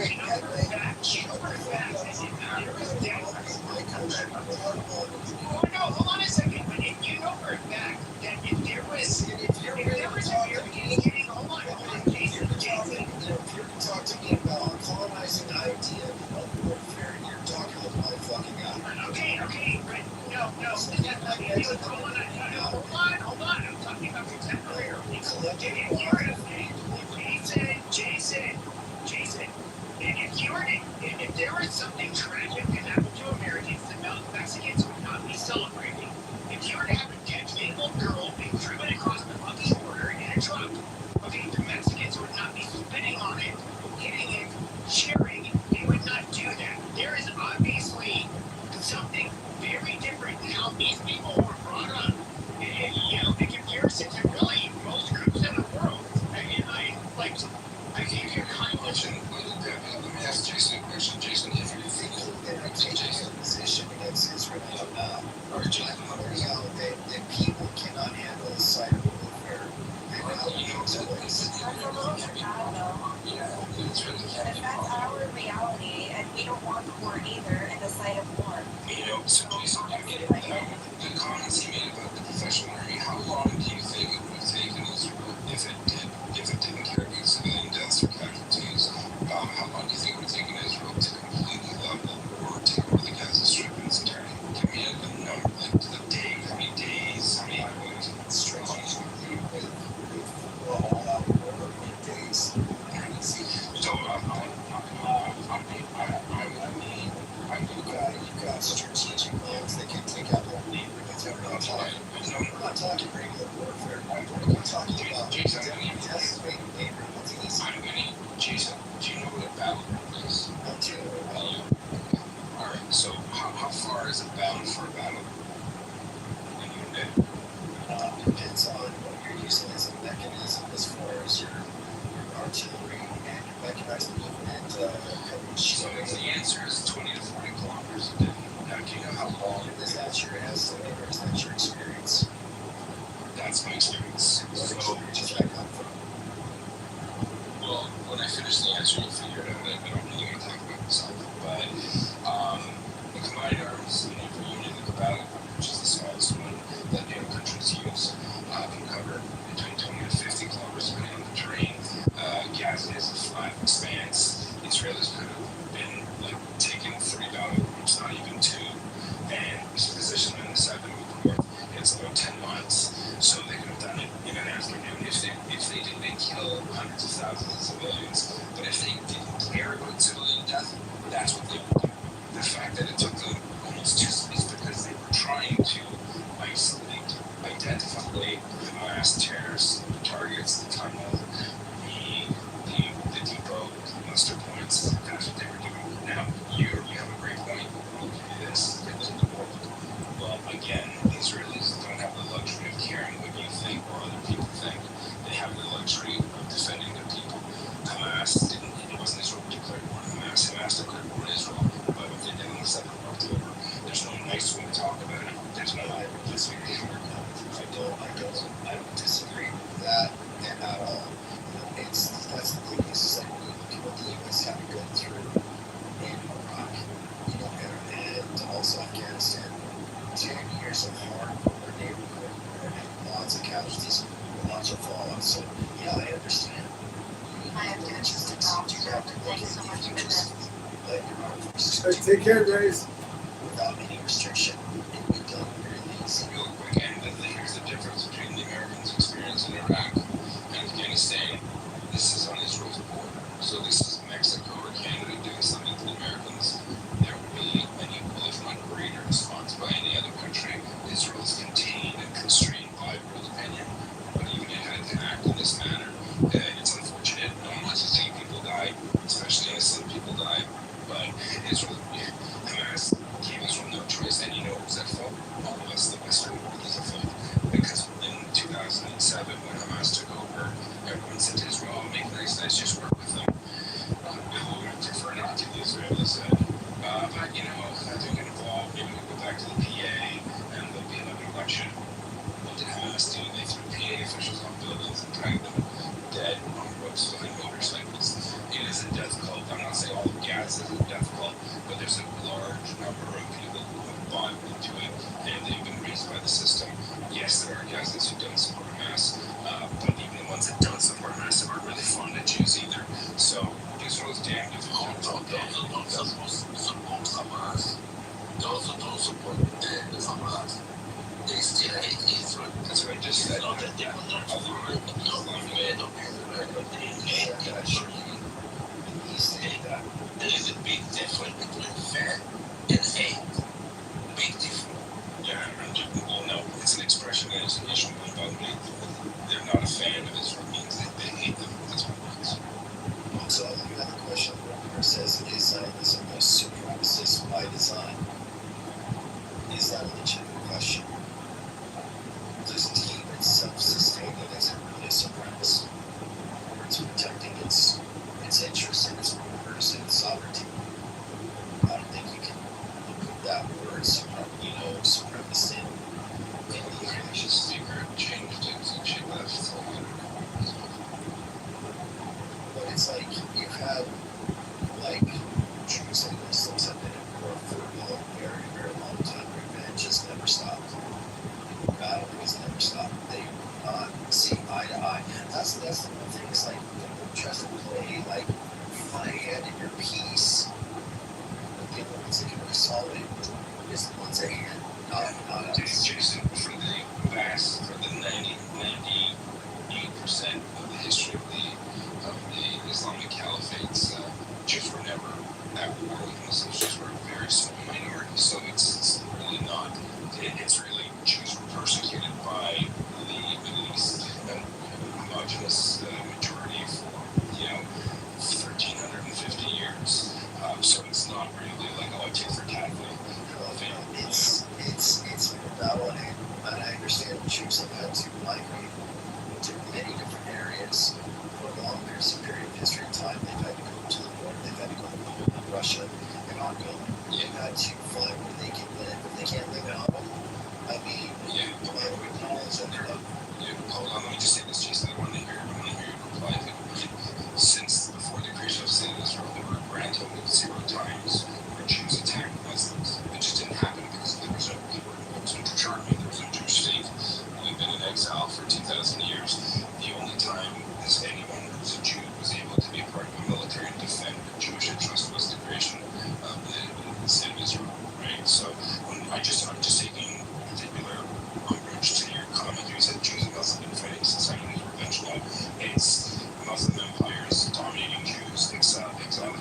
for a fact, as in oh no, hold on a second. But if you know for a fact that if there was Americans getting hold on, Jason. If you're talking to me about colonizing idea of warfare, you're talking with my fucking guy. Okay, but no, this has nothing to do with colonizing. Hold on. I'm talking about contemporary. Jason, if there was something tragic that happened to Americans, the Mexicans would not be celebrating. If you were to have a dead little girl being driven across the fucking border in a truck, okay, the Mexicans would not be spitting on it, hitting it, cheering. They would not do that. There is obviously something very different in how these people were brought up. And the comparison to really most groups in the world. I think you're kind of let me ask Jason a question. Jason, if you're thinking they're taking a position against Israel or Jason, that people cannot handle the sight of warfare. They will have no ways. That's our reality, and we don't want war either in the sight of war. So Jason, you get the comments he made about the professional army. How long do you think it would have taken Israel if it didn't care about civilian deaths or casualties? How long do you think it would have taken Israel to completely level or take over the Gaza Strip in its entirety? Give me a number, like the day, how many days, how many hours? All out war in days. So You've got strategic plans that can take out whole neighborhoods. We're not talking regular warfare. We're talking about decimating neighborhoods easy. Jason, do you know what a battle group is? I do. All right. So how far is it bound for a battle when you know? Depends on what you're using as a mechanism as far as your artillery and your mechanized movement. So the answer is 20 to 40 kilometers a day. Now, do you know how long? Is that your estimate or is that your experience? That's my experience. What experience did that come from? Well, when I here's the answer. You'll figure it out. I don't really want to talk about myself, but the combined arms unit of the battle group, which is the smallest one that NATO countries use, can cover between 20 to 50 kilometers depending on the terrain. Gaza is a flat expanse. The Israelis could have been taking 3 battle groups, not even 2, and position them in the 7 with north. It's about 10 miles, so they could have done it in an afternoon if they didn't kill hundreds of thousands of civilians. But if they didn't care about civilian death, that's what they would do. The fact that it took them almost 2 weeks because they were trying to isolate, identify Hamas terrorist targets, the tunnel, the depot, the muster points. That's what they were doing. Now, you have a great point. We'll do this. Well, again, the Israelis don't have the luxury of caring what you think or other people think. They have the luxury of defending their people. Hamas didn't, it wasn't Israel who declared war on Hamas. Hamas declared war on Israel by what they did on the 7th of October. There's no nice way to talk about it. There's no I don't disagree with that at all. That's the thing is like what the US had to go through in Iraq, and also Afghanistan. 10 years of hardcore neighborhood war and lots of casualties, lots of fallout. So yeah, I understand. I have to just acknowledge that. Thanks so much for this. Take care, Grace. Without any restriction, it would be done very easy. Real quick, and here's the difference between the Americans' experience in Iraq and Afghanistan. This is on Israel's border, so this is Mexico or Canada doing something to the Americans. There would be an equal, if not greater, response by any other country. Israel is contained and constrained by world opinion, but even it had to act in this manner. It's unfortunate. No one wants to see people die, especially innocent people die. But Israel, Hamas gave Israel no choice, and you know who's at fault? All of us, the Western world, is at fault. Because in 2007, when Hamas took over, everyone said to Israel, "Oh, make nice, just work with them." We would prefer not to, the Israelis said. But they're get involved. Maybe we'll go back to the PA, and there'll be another election. What did Hamas do? They threw PA officials off buildings and dragged them dead on ropes behind motorcycles. It is a death cult. I'm not saying all of Gaza is a death cult, but there's a large number of people who have bought into it, and they've been raised by the system. Yes, there are Gazans who don't support Hamas, but even the ones that don't support Hamas aren't really fond of Jews either. So Israel's damned if Those who don't support Hamas, those who don't support Hamas, they still hate Israel. That's what I just said. Not that they will not support Israel, but they hate Israel. There is a big difference between fan and hate. Big difference. Yeah, well, no, it's an expression that is an issue about me. They're not a fan of Israel, means that they hate them. That's what it means. So another question where it says, is Zionism a supremacist by design? Is that a legitimate question? Does it keep itself sustaining as a really supremacist? Or it's protecting its interests and its borders and its sovereignty? I don't think you can put that word, supremacist in the English speaker changed it and she left. But it's like you've had Jews and Muslims have been at war for a very, very long time. Revenge has never stopped. Battle has never stopped. They will not see eye to eye. That's the one thing. It's like people try to play my hand in your piece. The ones that can consolidate is the ones at hand, not us. Jason, for the 98% of the history of the Islamic Caliphates, Jews were never at war with Muslims. Jews were a very small minority, so it's really not. It's really Jews were persecuted by the Middle East, a homogenous majority for 1,350 years. So it's not really like a tit for tat thing. It's more battle, and I understand Jews have had to migrate to many different areas for a long period of history and time. They've had to go to the border, they've had to go to Russia and Ongoing. They've had to find where they can live. If they can't live in Ongoing, I mean, I would acknowledge that. Hold on, let me just say this, Jason. I want to hear you reply to it. Since before the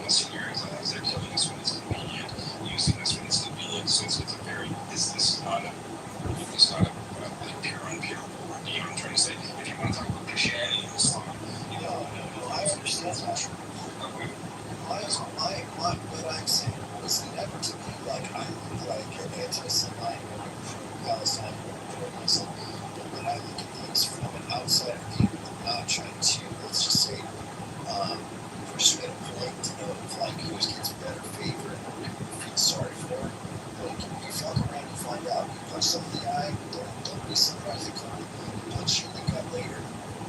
busting your eyes. They're killing us when it's convenient, using us when it's convenient. So it's a very, this is not a peer-on-peer war. You know what I'm trying to say? If you want to talk about Christianity and Islam, you know, I understand that. What I'm saying was never to be like I'm like an anti-Semite or a pro-Palestine or a pro-Muslim. But when I look at things from an outsider view, not trying to, let's just say, persuade a point of like who gets better favor and who you feel sorry for. Like you fuck around, you find out, you punch someone in the eye, don't be surprised they come punch you in the gut later.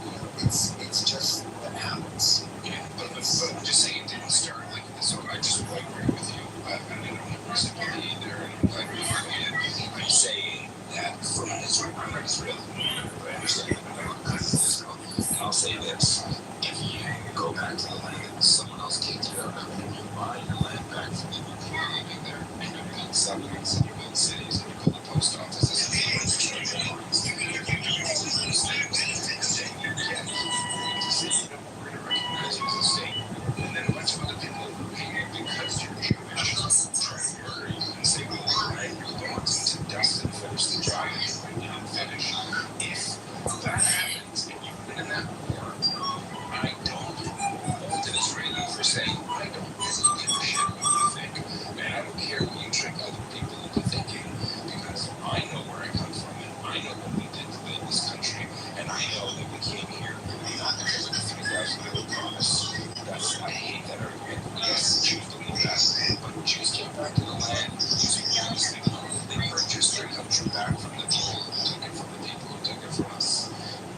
You know, it's just what happens. Yeah, but I'm just saying it didn't start like this. So I just would agree with you. I don't have sympathy either, and I agree with you. I'm saying that from an Israel, I'm not Israel. I understand that I'm not Israel. And I'll say this. If you go back to the land that someone else kicked you out of, and you buy your land back from the people who are living there, and you build settlements, and you build cities, and you build the post offices, and you build the lines, and you do all of those things, and then you get to say, you know, we're going to recognize you as a state. And then a bunch of other people hate it because you're Jewish, try to murder you and say, well, I really want to dust and finish the job that you didn't finish. If that happens and you've been in that war, I don't hold an Israeli for saying, I don't really give a shit what you think. And I don't care what you trick other people into thinking, because I know where I come from and I know what we did to build this country. And I know that we came here not because of the 3,000-year promise. I hate that argument. Yes, Jews believe that. But Jews came back to the land using Jewish technology. They purchased their country back from the people who took it from the people who took it from us.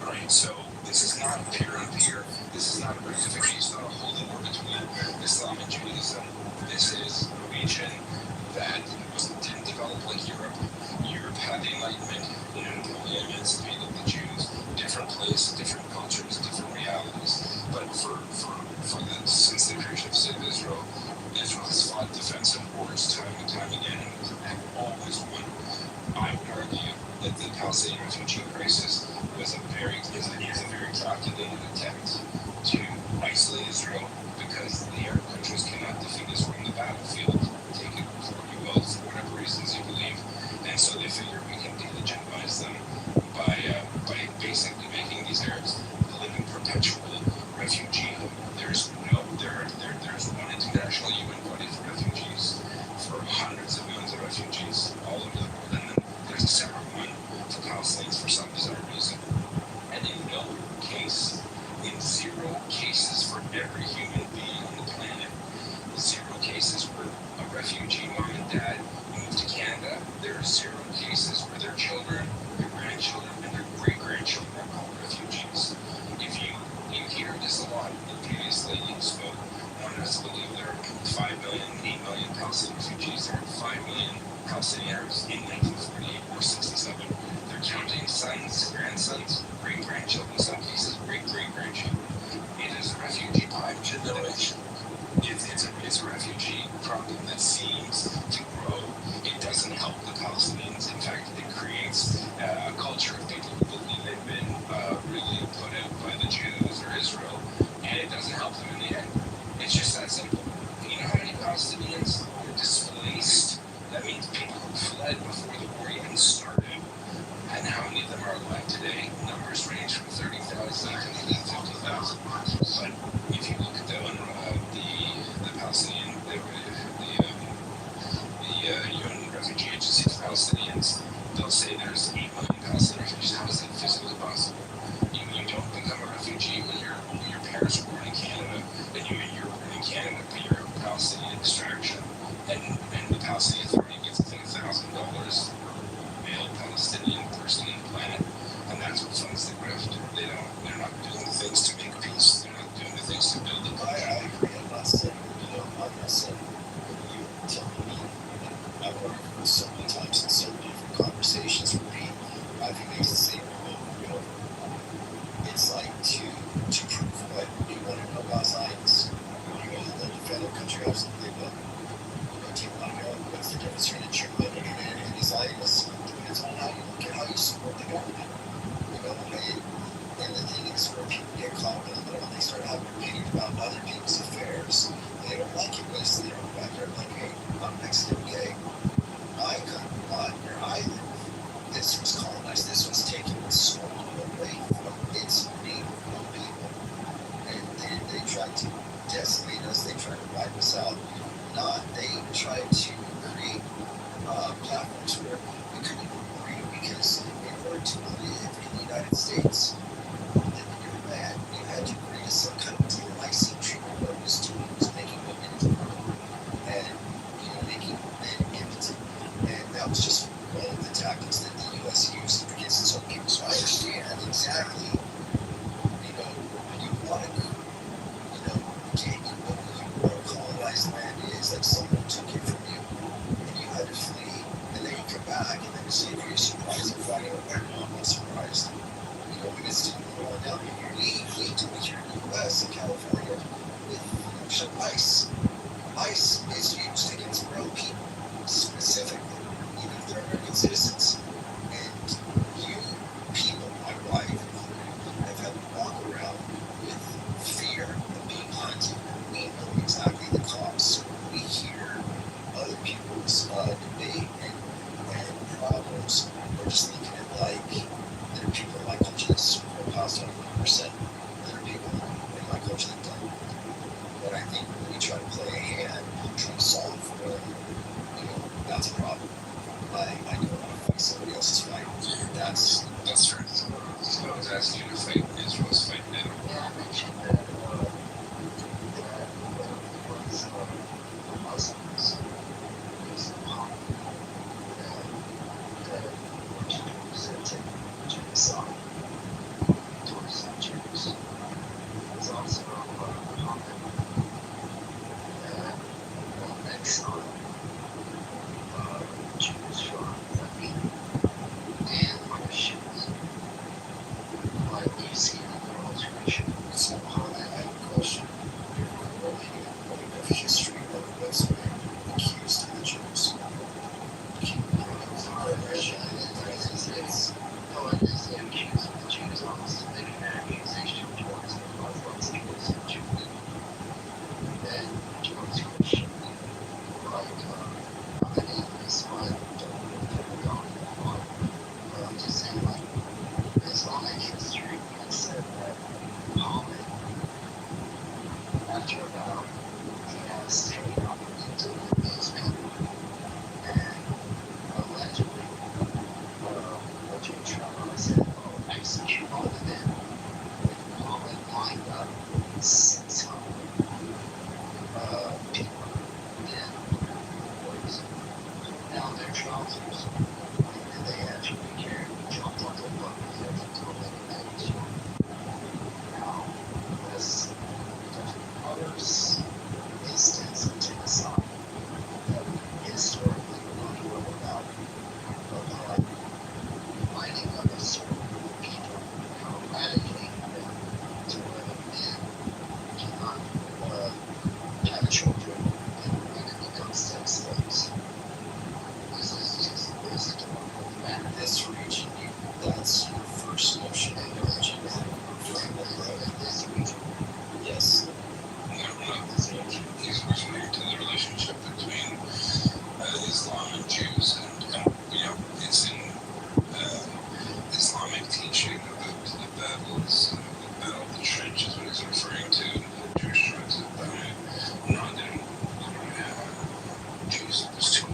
Right? So this is not peer-on-peer. This is not a rectification. It's not a holy war between Islam and Judaism. This is a region that didn't develop like Europe. Europe had the Enlightenment. You know, Napoleon emancipated the Jews. Different place, different cultures, different realities. But since the creation of the state of Israel, Israel has fought defensive wars time and time again and always won. I would argue that the Palestinian refugee crisis is a very calculated attempt to isolate Israel, because the Arab countries cannot defeat Israel in the battlefield, take it for what you will, for whatever reasons you believe, and so they figure we can delegitimize them by basically making these Arabs live in perpetual refugeehood. There's one international UN body for refugees, for hundreds of millions of refugees all over the world, and then there's a separate one for Palestinians for some bizarre reason. And in no case, in zero cases for every human being on the planet, zero cases where a refugee mom and dad moved to Canada, there are zero cases where their children, their grandchildren, and their great-grandchildren are called refugees. If you hear this a lot, the previous lady spoke, one has to believe there are 5 million, 8 million Palestinian refugees. There are 5 million Palestinian Arabs in 1948 or 67. They're counting sons, grandsons, great-grandchildren, in some cases great-great-grandchildren. It is a refugee population. It's a refugee problem that seems to grow. It doesn't help the Palestinians. In fact, it creates a culture of people who believe they've been really put out by the Jews or Israel, and it doesn't help them in the end. It's just that simple. You know how many Palestinians were displaced? That means people who fled before the war even started. And how many of them are alive today? Numbers range from 30,000 to 50,000. But if you look at the Palestinian, the UN Refugee Agency for Palestinians, they'll say there's 8 million Palestinian refugees. How is that physically possible? You don't become a refugee when your parents were born in Canada, and you're born in Canada, but you're of Palestinian extraction, and the Palestinian Authority gets $1,000 per male Palestinian person on the planet, and that's what funds the grift. They're not doing the things to make peace. They're not doing the things to build the country. I agree. I'm not saying, I'm not saying you telling me, I've already heard so many times in so many different conversations from me. I think it's the same over and over. It's like to prove what you want to know about Zionists. You want to go to the federal country, absolutely, but do you want to know what's the difference between a Jew and a Zionist? Depends on how you look at how you support the government. And the thing is, where people get caught in the middle and they start having an opinion about other people's affairs, they don't like it. because they were back there like, hey, I'm Mexican, okay? My country, not where I live, this was colonized. This was taken and sold away from its native people. And they tried to decimate us. They tried to wipe us out. They tried to create platforms where we couldn't even breathe because in order to live in the United States, then you're bad. You had to agree to some kind of de-licensing treatment. What it was doing was making women infertile and making men impotent. And that was just one of the tactics that the U.S. used against its own people. So I understand exactly, you want to, take what a colonized land is, like someone took it from you, and you had to flee, and then you come back, and then you say, are you surprised you're fighting a war? No, I'm not surprised. Because it's going down here. We do it here in the U.S. in California with ICE. ICE is used against our own people, specifically, even if they're American citizens. And you people, my wife included, have had to walk around with fear of being hunted. We know exactly the costs. We hear other people's debate and problems. We're just looking at there are people in my culture that support Palestine 100%. There are people in my culture that don't. But I think when you try to play a hand, try to solve for them, that's a problem. I don't want to fight somebody else's fight. That's fair. So I was asking you to fight Israel's fight now. Yeah, I mentioned that was the Muslims using Muhammad that represented genocide towards the Jews. There's also Muhammad that exiled Jews from Medina and Christians. Like you see in the world tradition. So I have a question. What history of what's been accused of the Jews? Islamic history has said that Muhammad, after about he has taken up into those people, and allegedly, Trump said, execute all of them. Muhammad lined up 600 people in boys down their trousers, and they actually jumped on their butt and told them to manage. Now, this other instance of genocide that historically we don't know about, of lining up a certain group of people, eradicating them to where the men cannot have children and women become sex slaves. This is just this region, that's your first notion of religion. This region, yes. He's referring to the relationship between Islam and Jews, and it's in Islamic teaching about the battles, about the trenches, what he's referring to, the Jewish tribes of not in Jews. There's two